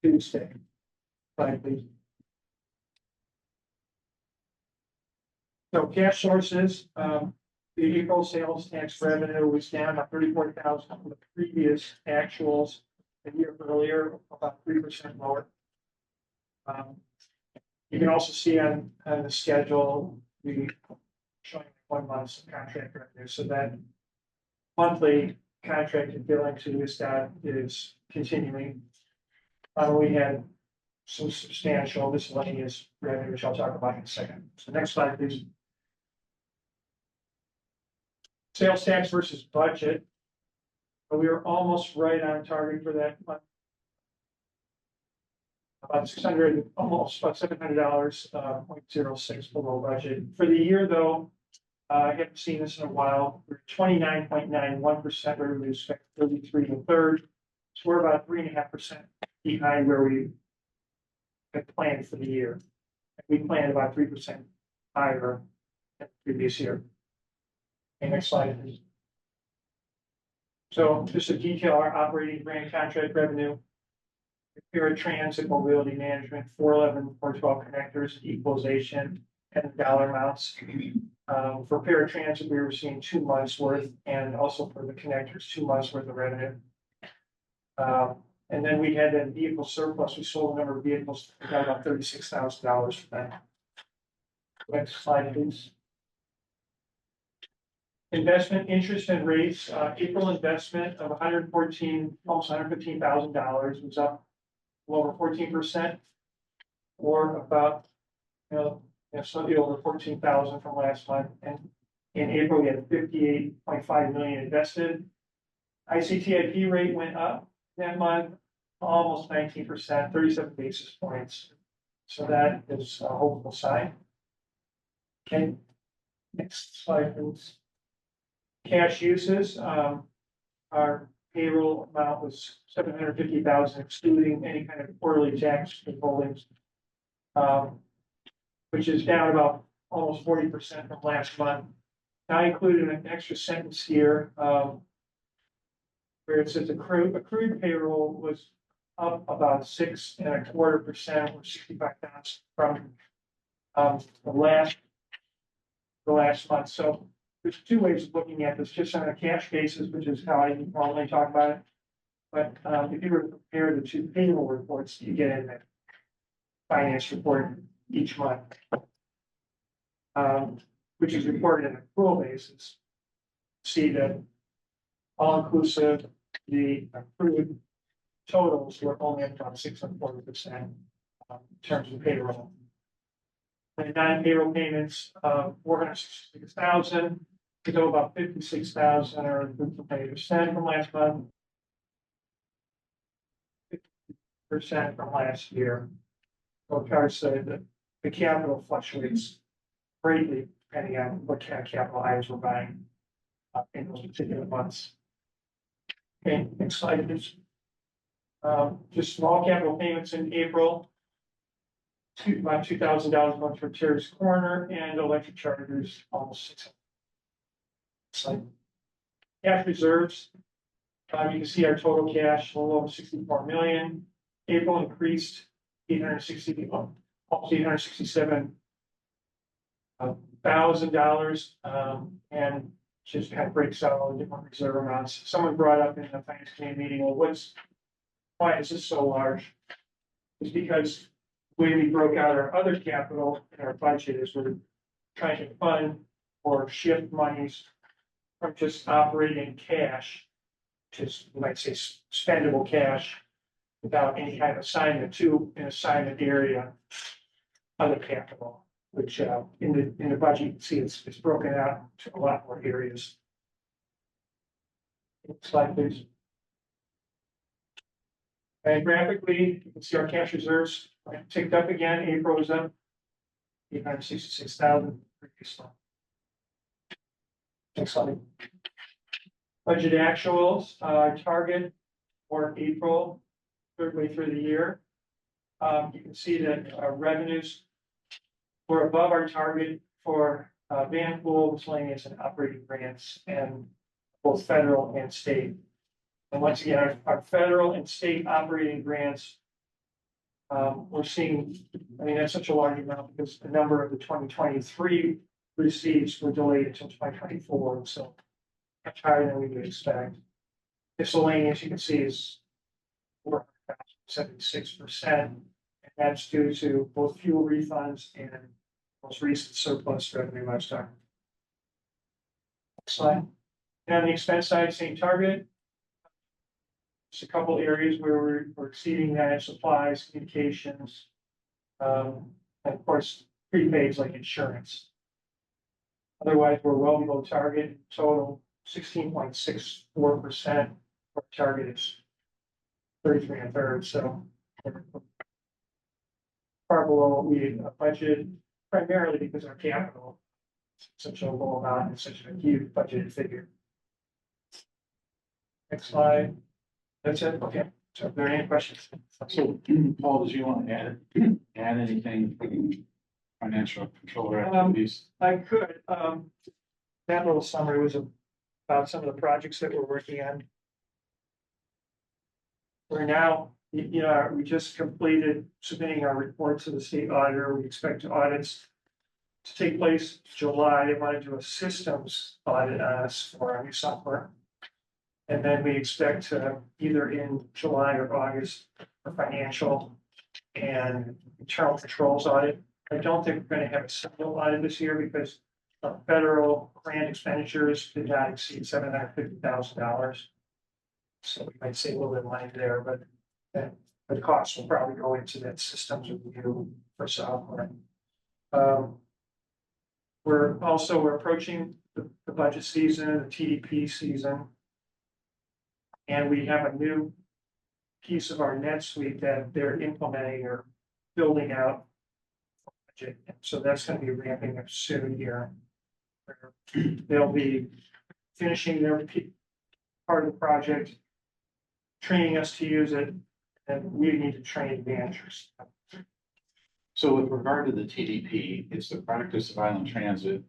Tuesday. Slide, please. So cash sources, the April sales tax revenue was down about 34,000 from the previous actuals a year earlier, about 3% lower. You can also see on the schedule, we showing 1 month's contract revenue, so that monthly contracted billing to USDOT is continuing. We had some substantial miscellaneous revenue, which I'll talk about in a second. So next slide, please. Sales tax versus budget. We were almost right on target for that month. About 600, almost about $700, 0.06 below budget. For the year though, I haven't seen this in a while. We're 29.91% where we expect 33 and third. So we're about 3.5% behind where we had planned for the year. We planned about 3% higher than the previous year. Okay, next slide, please. So just to detail our operating grant contract revenue. Paratransit mobility management, 411, 412 connectors, equalization, and the dollar amounts. For paratransit, we were seeing 2 months worth, and also for the connectors, 2 months worth of revenue. And then we had that vehicle surplus. We sold a number of vehicles. We got about $36,000 for that. Next slide, please. Investment interest and rates, April investment of almost $115,000 was up over 14%, or about, slightly over 14,000 from last month. And in April, we had 58.5 million invested. ICTIP rate went up that month, almost 19%, 37 basis points. So that is a hopeful sign. Okay, next slide, please. Cash uses, our payroll amount was 750,000, excluding any kind of quarterly tax withholdings, which is down about almost 40% from last month. Now I included an extra sentence here, where it says accrued payroll was up about 6.25%, or 65,000 from the last month. So there's 2 ways of looking at this, just on a cash basis, which is how I normally talk about it. But if you were to compare the 2 payroll reports you get in the finance report each month, which is reported on an accrual basis, see that all inclusive, the accrued totals were only up about 6.25% in terms of payroll. And non-payroll payments, 466,000, to go about 56,000, or 50% from last month, 50% from last year. So I'll say that the capital fluctuates greatly depending on what kind of capital items we're buying in those particular months. Okay, next slide, please. Just small capital payments in April. About $2,000 a month for Terrace Corner, and electric chargers almost 600. So cash reserves, you can see our total cash a little over 64 million. April increased almost $867,000, and just kind of breaks out all the different reserve amounts. Someone brought up in the finance committee meeting, well, why is this so large? It's because the way we broke out our other capital in our budget is we're trying to fund or shift monies from just operating cash, just you might say spendable cash, without any kind of assignment to an assignment area other capital, which in the budget you can see it's broken out to a lot more areas. Next slide, please. And graphically, you can see our cash reserves ticked up again. April was up 866,000 previous month. Next slide. Budget actuals, target for April, third way through the year. You can see that our revenues were above our target for van pool, miscellaneous, and operating grants, and both federal and state. And once again, our federal and state operating grants, we're seeing, I mean, that's such a large amount because a number of the 2023 receipts were delayed until 2024, so much higher than we would expect. Miscellaneous, you can see, is 76%, and that's due to both fuel refunds and most recent surplus revenue last time. Next slide. And on the expense side, same target. Just a couple areas where we're exceeding that, supplies, communications. And of course, prepaids like insurance. Otherwise, we're well below target, total 16.64%. Our target is 33 1/3, so. we're far below what we budgeted, primarily because our capital is such a low amount and such a huge budgeted figure. Next slide. That's it, okay. So if there are any questions? So, Paul, did you want to add anything for the financial controller activities? I could, that little summary was about some of the projects that we're working on. We're now, we just completed submitting our report to the state auditor. We expect audits to take place July. They want to do a systems audit on us for our new software. And then we expect either in July or August, a financial and internal controls audit. I don't think we're going to have a single audit this year because federal grant expenditures did not exceed $750,000. So we might save a little bit of money there, but the cost will probably go into that systems review for software. We're approaching the budget season, the TDP season. And we have a new piece of our NetSuite that they're implementing or building out. So that's going to be ramping up soon here. They'll be finishing their part of the project, training us to use it, and we need to train managers. So with regard to the TDP, it's the practice of Island Transit,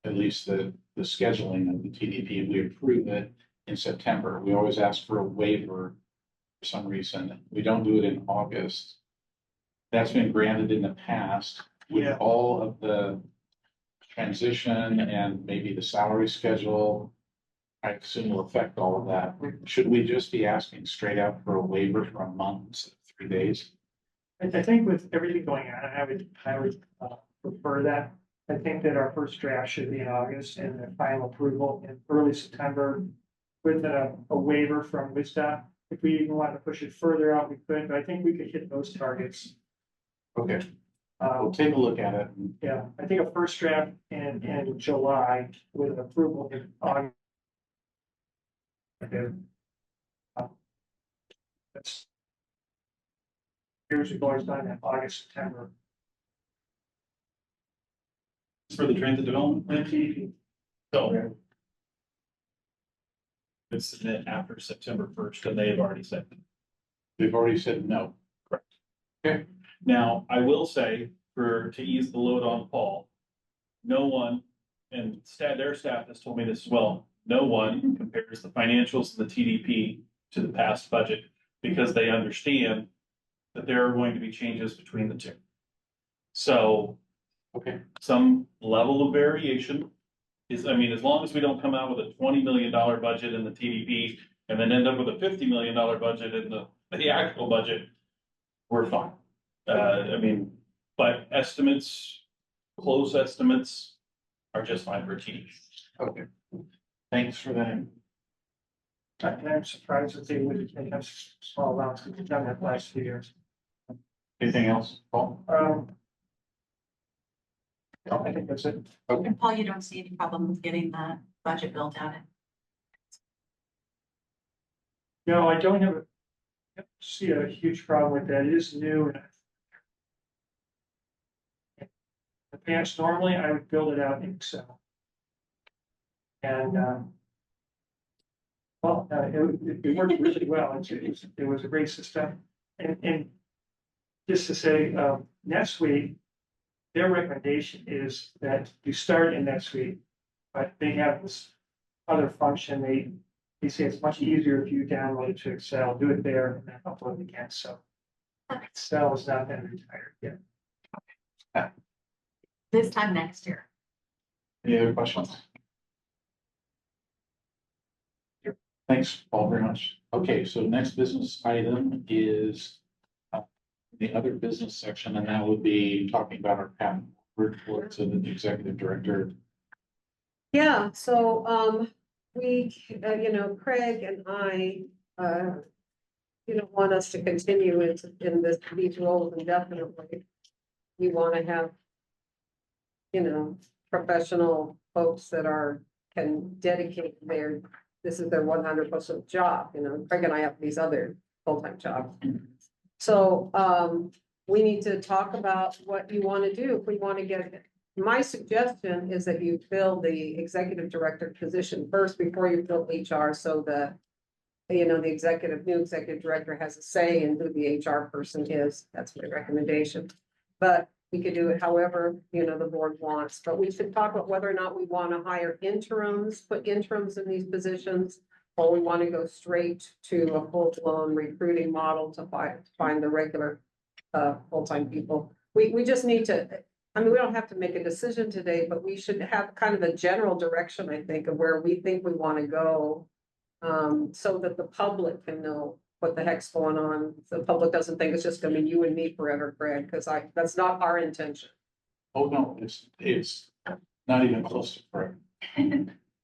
at least the scheduling of the TDP, we approve it in September. We always ask for a waiver for some reason. We don't do it in August. That's been granted in the past with all of the transition and maybe the salary schedule. I assume will affect all of that. Should we just be asking straight out for a waiver for a month instead of 3 days? I think with everything going on, I would prefer that. I think that our first draft should be in August and the final approval in early September with a waiver from WISDOT. If we even want to push it further out, we could, but I think we could hit those targets. Okay. We'll take a look at it. Yeah, I think a first draft in July with an approval in August. That's years ago, it's done in August, September. For the transit development plan. So. It's submit after September 1st, and they've already said. They've already said no. Correct. Okay. Now, I will say, to ease the load on Paul, no one, and their staff has told me this as well, no one compares the financials of the TDP to the past budget because they understand that there are going to be changes between the two. So, okay, some level of variation is, I mean, as long as we don't come out with a $20 million budget in the TDP and then end up with a $50 million budget in the actual budget, we're fine. I mean, but estimates, close estimates are just fine for TDP. Okay. Thanks for that. I'm surprised that they would make us small amounts. We've done that last few years. Anything else, Paul? No, I think that's it. Okay. Paul, you don't see any problem with getting the budget built out? No, I don't see a huge problem with that. It is new. In the past, normally I would build it out in Excel. And, it worked really well. It was a great system. And just to say, NetSuite, their recommendation is that you start in NetSuite, but they have this other function. They say it's much easier if you download it to Excel, do it there, and then upload it again. So Excel has not been retired yet. This time next year. Any other questions? Thanks, Paul, very much. Okay, so next business item is the other business section, and that would be talking about our patent report to the executive director. Yeah, so, we, Craig and I, you don't want us to continue in these roles indefinitely. You want to have, you know, professional folks that can dedicate this is their 100% job, you know, Craig and I have these other full-time jobs. So, we need to talk about what you want to do. If we want to get, my suggestion is that you fill the executive director position first before you fill HR, so the new executive director has a say in who the HR person is. That's my recommendation. But we could do it however, the board wants, but we should talk about whether or not we want to hire interims, put interims in these positions, or we want to go straight to a full-blown recruiting model to find the regular full-time people. We just need to, we don't have to make a decision today, but we should have kind of a general direction, I think, of where we think we want to go. So that the public can know what the heck's going on. So the public doesn't think it's just gonna be you and me forever, Brad, because that's not our intention. Oh, no, it's not even close to forever.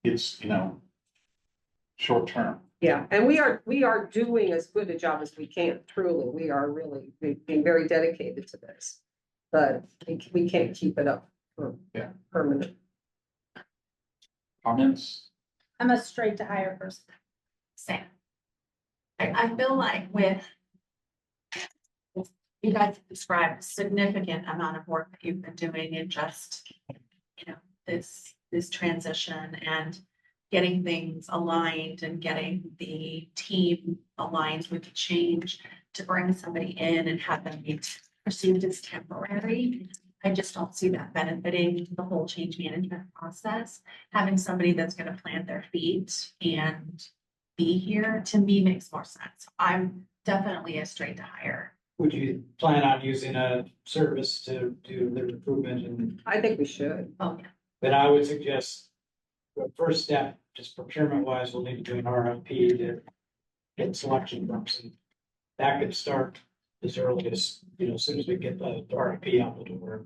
It's, short term. Yeah, and we are doing as good a job as we can, truly. We are really being very dedicated to this. But we can't keep it up for permanent. Comments? I'm a straight to hire person. Same. I feel like you guys described a significant amount of work that you've been doing in just, this transition and getting things aligned and getting the team aligned with the change to bring somebody in and have them be perceived as temporary. I just don't see that benefiting the whole change management process. Having somebody that's going to plant their feet and be here, to me, makes more sense. I'm definitely a straight to hire. Would you plan on using a service to do the recruitment? And I think we should. Oh, yeah. then I would suggest the first step, just procurement wise, we'll need to do an RFP to get selection firms. And that could start as early as, as soon as we get the RFP out the door.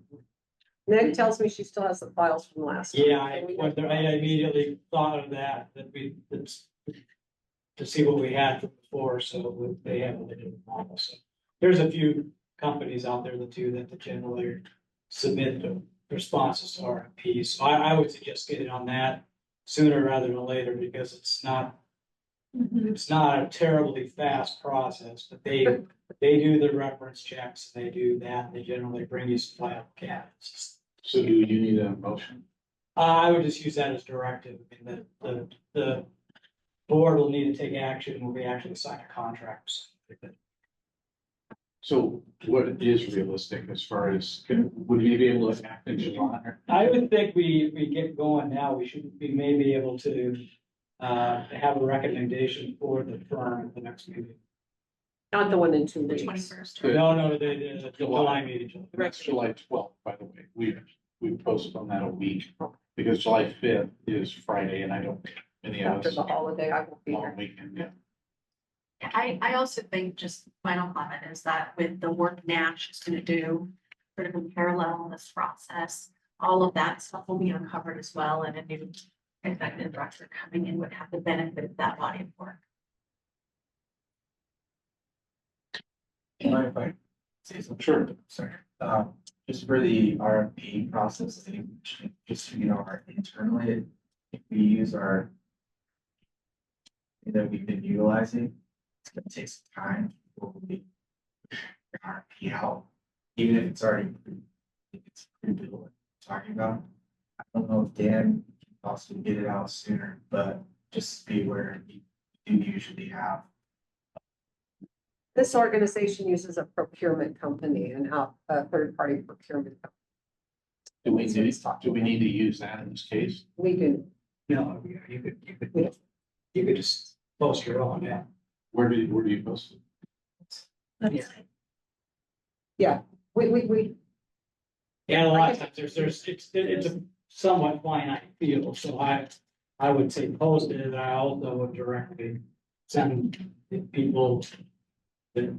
Meg tells me she still has the files from last time. Yeah, I immediately thought of that that's to see what we had from before, so they have a little model. So there's a few companies out there that do that generally submit the responses to RFPs. So I would suggest getting on that sooner rather than later, because it's not a terribly fast process, but they do the reference checks, they do that, they generally bring you some viable candidates. So do you need a motion? I would just use that as directive. I mean, the board will need to take action when we actually sign a contract. So what is realistic as far as, would we be able to act in July? I would think we get going now, we may be able to have a recommendation for the firm at the next meeting. Not the one in 2 weeks. 21st. No, the July meeting. That's July 12th, by the way. We postponed that a week because July 5th is Friday and I don't, any of After us. the holiday, I won't be Long here. weekend, yeah. I also think, just final comment, is that with the work Nash is gonna do, sort of in parallel in this process, all of that stuff will be uncovered as well, and a new executive director coming in would have the benefit of that body of work. Mind if I say something? Sure. Sorry. Just for the RFP process, I think, just, our internally, if we use our that we've been utilizing, it's gonna take some time before we RFP out, even if it's already, if it's pre-built, what we're talking about. I don't know if Dan can possibly get it out sooner, but just be aware, we do usually have. This organization uses a procurement company and a third-party procurement company. Do we need to use that in this case? We do. No, you could just post your own, yeah. Where do you post it? Yeah, we. Yeah, a lot of times it's a somewhat finite field, so I would say post it, and I also would directly send people that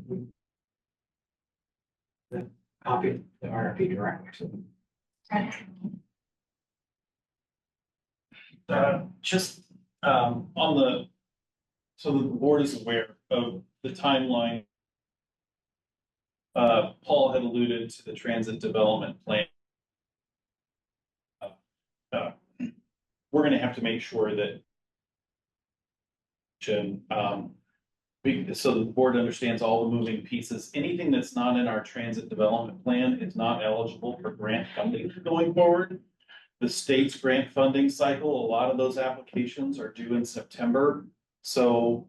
copy the RFP directly to them. On the, so that the board is aware of the timeline. Paul had alluded to the transit development plan. We're gonna have to make sure that so the board understands all the moving pieces. Anything that's not in our transit development plan is not eligible for grant funding going forward. The state's grant funding cycle, a lot of those applications are due in September. So,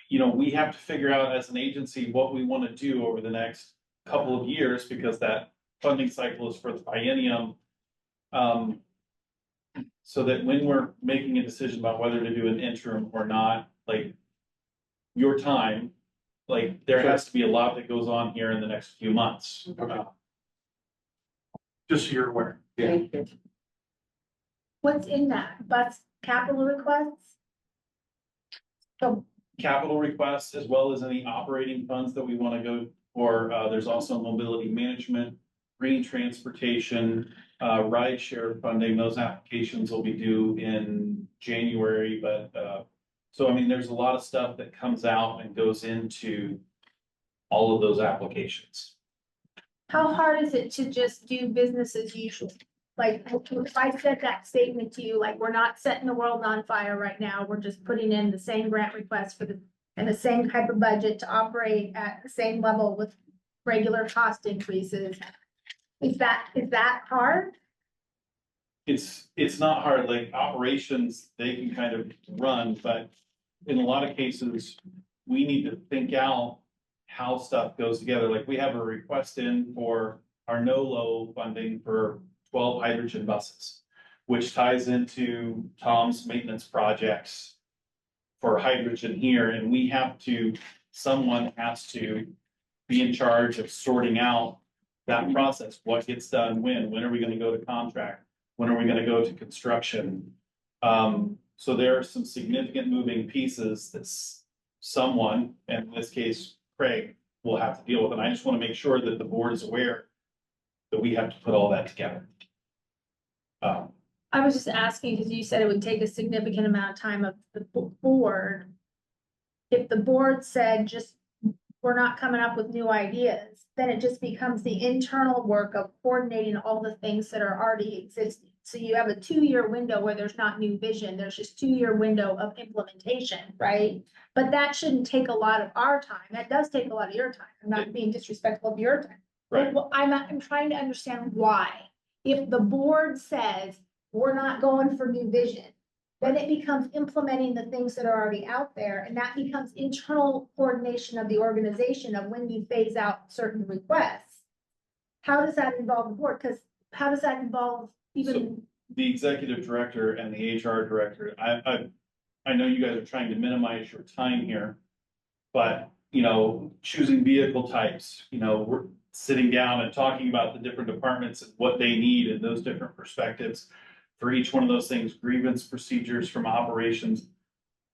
you know, we have to figure out as an agency what we want to do over the next couple of years, because that funding cycle is for the biennium. So that when we're making a decision about whether to do an interim or not, like your time, like there has to be a lot that goes on here in the next few months. Just so you're aware. Thank you. What's in that? Bus capital requests? So Capital requests, as well as any operating funds that we want to go for. There's also mobility management, green transportation, ride share funding. Those applications will be due in January, but, so I mean, there's a lot of stuff that comes out and goes into all of those applications. how hard is it to just do business as usual? Like, if I said that statement to you, like, we're not setting the world on fire right now, we're just putting in the same grant request for and the same type of budget to operate at the same level with regular cost increases. Is that hard? It's not hard, like operations, they can kind of run, but in a lot of cases, we need to think out how stuff goes together. Like we have a request in for our NOLO funding for 12 hydrogen buses, which ties into Tom's maintenance projects for hydrogen here. And we have to, someone has to be in charge of sorting out that process. What gets done when are we going to go to contract? When are we going to go to construction? So there are some significant moving pieces that someone, and in this case, Craig, will have to deal with. And I just want to make sure that the board is aware that we have to put all that together. I was just asking because you said it would take a significant amount of time of the board. If the board said just, we're not coming up with new ideas, then it just becomes the internal work of coordinating all the things that are already existing. So you have a 2-year window where there's not new vision, there's just 2-year window of implementation, right? But that shouldn't take a lot of our time. That does take a lot of your time. I'm not being disrespectful of your time. Right. But I'm trying to understand why. If the board says, we're not going for new vision, then it becomes implementing the things that are already out there, and that becomes internal coordination of the organization of when you phase out certain requests. How does that involve the board? Because how does that involve even? The executive director and the HR director, I know you guys are trying to minimize your time here, but, you know, choosing vehicle types, you know, we're sitting down and talking about the different departments and what they need and those different perspectives for each one of those things, grievance procedures from operations.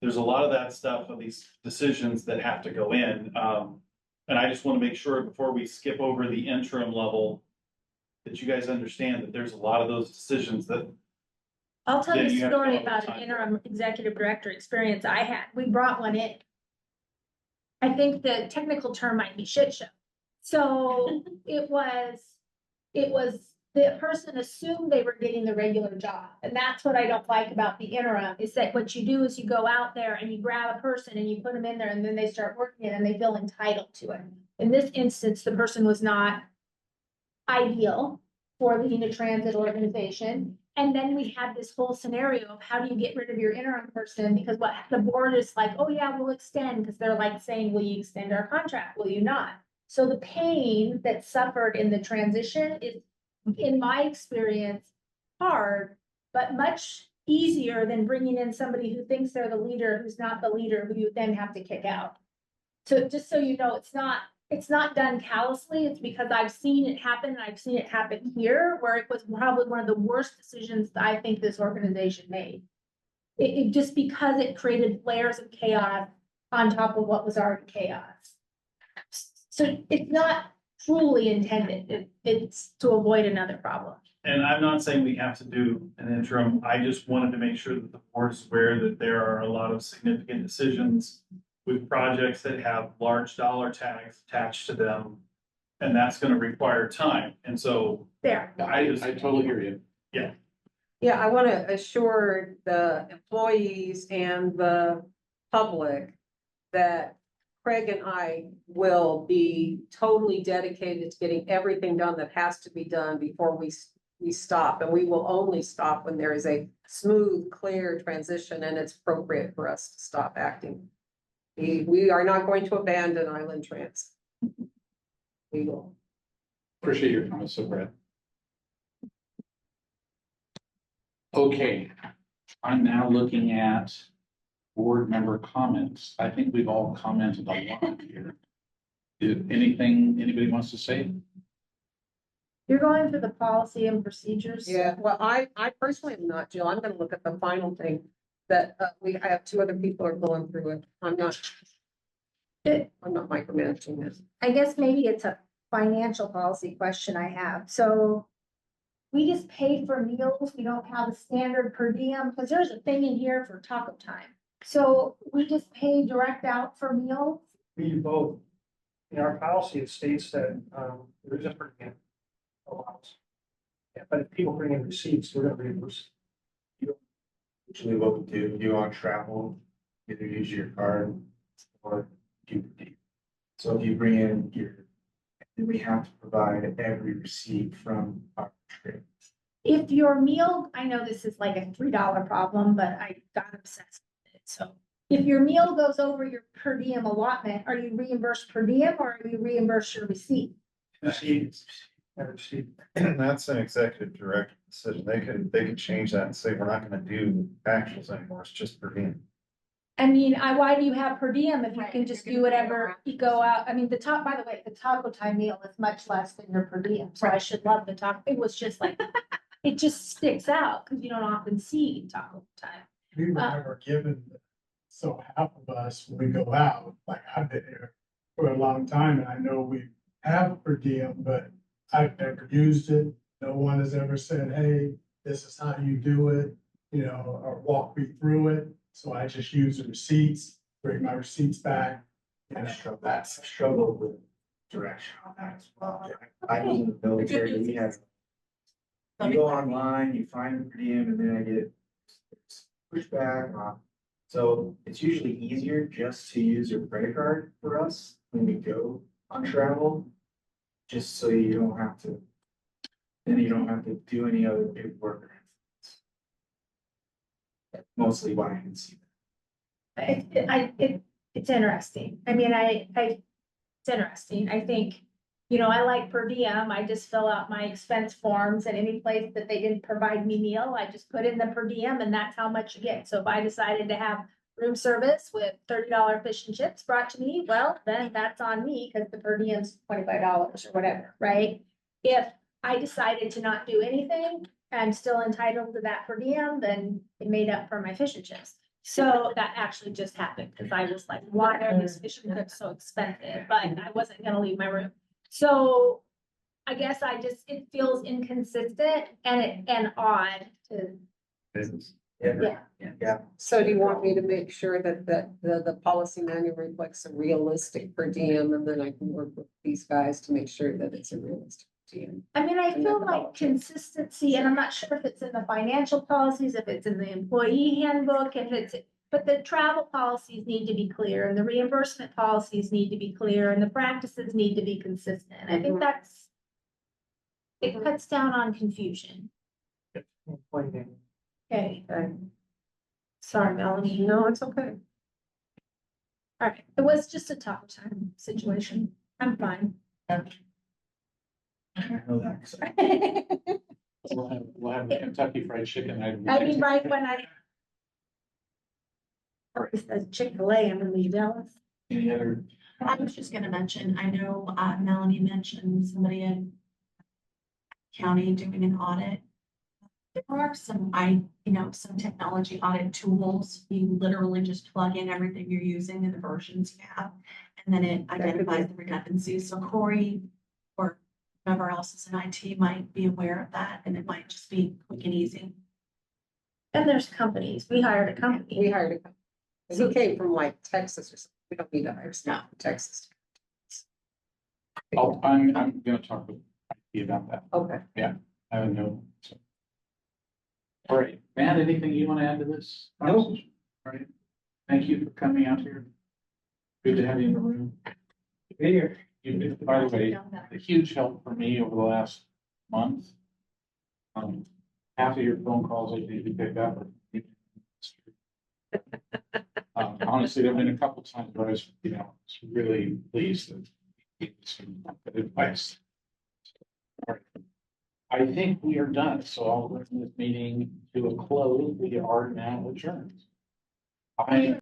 There's a lot of that stuff of these decisions that have to go in. And I just want to make sure before we skip over the interim level, that you guys understand that there's a lot of those decisions that. I'll tell that you you a have to story go about over an time. interim executive director experience I had. We brought one in. I think the technical term might be shit show. So it was, the person assumed they were getting the regular job. And that's what I don't like about the interim, is that what you do is you go out there and you grab a person and you put them in there and then they start working it and they feel entitled to it. In this instance, the person was not ideal for the unit transit organization. And then we had this whole scenario of how do you get rid of your interim person? Because what the board is like, oh yeah, we'll extend, because they're like saying, will you extend our contract? Will you not? So the pain that suffered in the transition is, in my experience, hard, but much easier than bringing in somebody who thinks they're the leader, who's not the leader, who you then have to kick out. So just so you know, it's not done callously. It's because I've seen it happen, and I've seen it happen here, where it was probably one of the worst decisions that I think this organization made. It just because it created layers of chaos on top of what was already chaos. So it's not truly intended. It's to avoid another problem. And I'm not saying we have to do an interim. I just wanted to make sure that the board is aware that there are a lot of significant decisions with projects that have large dollar tags attached to them. And that's gonna require time. And so There. I totally hear you. Yeah, I want to assure the employees and the public that Craig and I will be totally dedicated to getting everything done that has to be done before we stop. And we will only stop when there is a smooth, clear transition and it's appropriate for us to stop acting. We are not going to abandon Island Transit. We will. Appreciate your comments, so Brad. Okay, I'm now looking at board member comments. I think we've all commented a lot here. Anything anybody wants to say? You're going through the policy and procedures. Yeah, well, I personally am not, Jill. I'm gonna look at the final thing that I have two other people are going through it. I'm not micromanaging this. I guess maybe it's a financial policy question I have. So we just pay for meals. We don't have a standard per diem because there's a thing in here for taco time. So we just pay direct out for meals. We do both. In our policy, it states that, there is a per diem allowance. Yeah, but if people bring in receipts, we're gonna reimburse. Usually what we do on travel, either use your card or do. So if you bring in then we have to provide every receipt from our trip. If your meal, I know this is like a $3 problem, but I got obsessed with it. So if your meal goes over your per diem allotment, are you reimbursed per diem or are you reimbursed your receipt? Receipts. That's an executive director decision. They could change that and say, we're not gonna do actuals anymore. It's just per diem. I mean, why do you have per diem if you can just do whatever you go out? I mean, by the way, the taco time meal is much less than your per diem, so I should love the taco. It was just like, it just sticks out because you don't often see taco time. We were never given, so half of us, when we go out, like I've been here for a long time and I know we have per diem, but I've never used it. No one has ever said, hey, this is how you do it, or walk me through it. So I just use the receipts, bring my receipts back. That's a struggle with direction on that as well. I was in the military, we had. You go online, you find the per diem, and then I get pushback on. So it's usually easier just to use your credit card for us when we go on travel. Just so you don't have to, then you don't have to do any other paperwork. That's mostly why I can see that. It's interesting. I mean, it's interesting. I think, I like per diem. I just fill out my expense forms at any place that they didn't provide me meal. I just put in the per diem and that's how much you get. So if I decided to have room service with $30 fish and chips brought to me, well, then that's on me because the per diem's $25 or whatever, right? If I decided to not do anything, I'm still entitled to that per diem, then it made up for my fish and chips. So that actually just happened because I was like, why are these fish and chips so expensive? But I wasn't gonna leave my room. So I guess it feels inconsistent and odd to. Yeah. So do you want me to make sure that the policy manual reflects a realistic per diem and then I can work with these guys to make sure that it's a realistic per diem? I mean, I feel like consistency, and I'm not sure if it's in the financial policies, if it's in the employee handbook, but the travel policies need to be clear and the reimbursement policies need to be clear and the practices need to be consistent. I think it cuts down on confusion. Okay. Sorry, Melanie. No, it's okay. All right, it was just a tough time situation. I'm fine. I know that. We'll have the Kentucky Fried Chicken. I mean, right when it says Chick-fil-A, I'm gonna be jealous. Any other? I was just gonna mention, I know Melanie mentioned somebody in county doing an audit. There are some some technology audit tools. You literally just plug in everything you're using and the versions you have, and then it identifies the redundancies. So Corey or whoever else is in IT might be aware of that, and it might just be quick and easy. And there's companies. We hired a company. He came from like Texas or something. We don't need to hire staff in Texas. I'm gonna talk with you about that. Okay. I don't know. So. All right, Matt, anything you want to add to this? No. All right, thank you for coming out here. Good to have you in the room. Here. You've been, by the way, a huge help for me over the last month. Half of your phone calls I think you pick up. Honestly, there've been a couple times where I was, really pleased that you gave some good advice. All right. I think we are done, so I'll bring this meeting to a close. We are now adjourned. I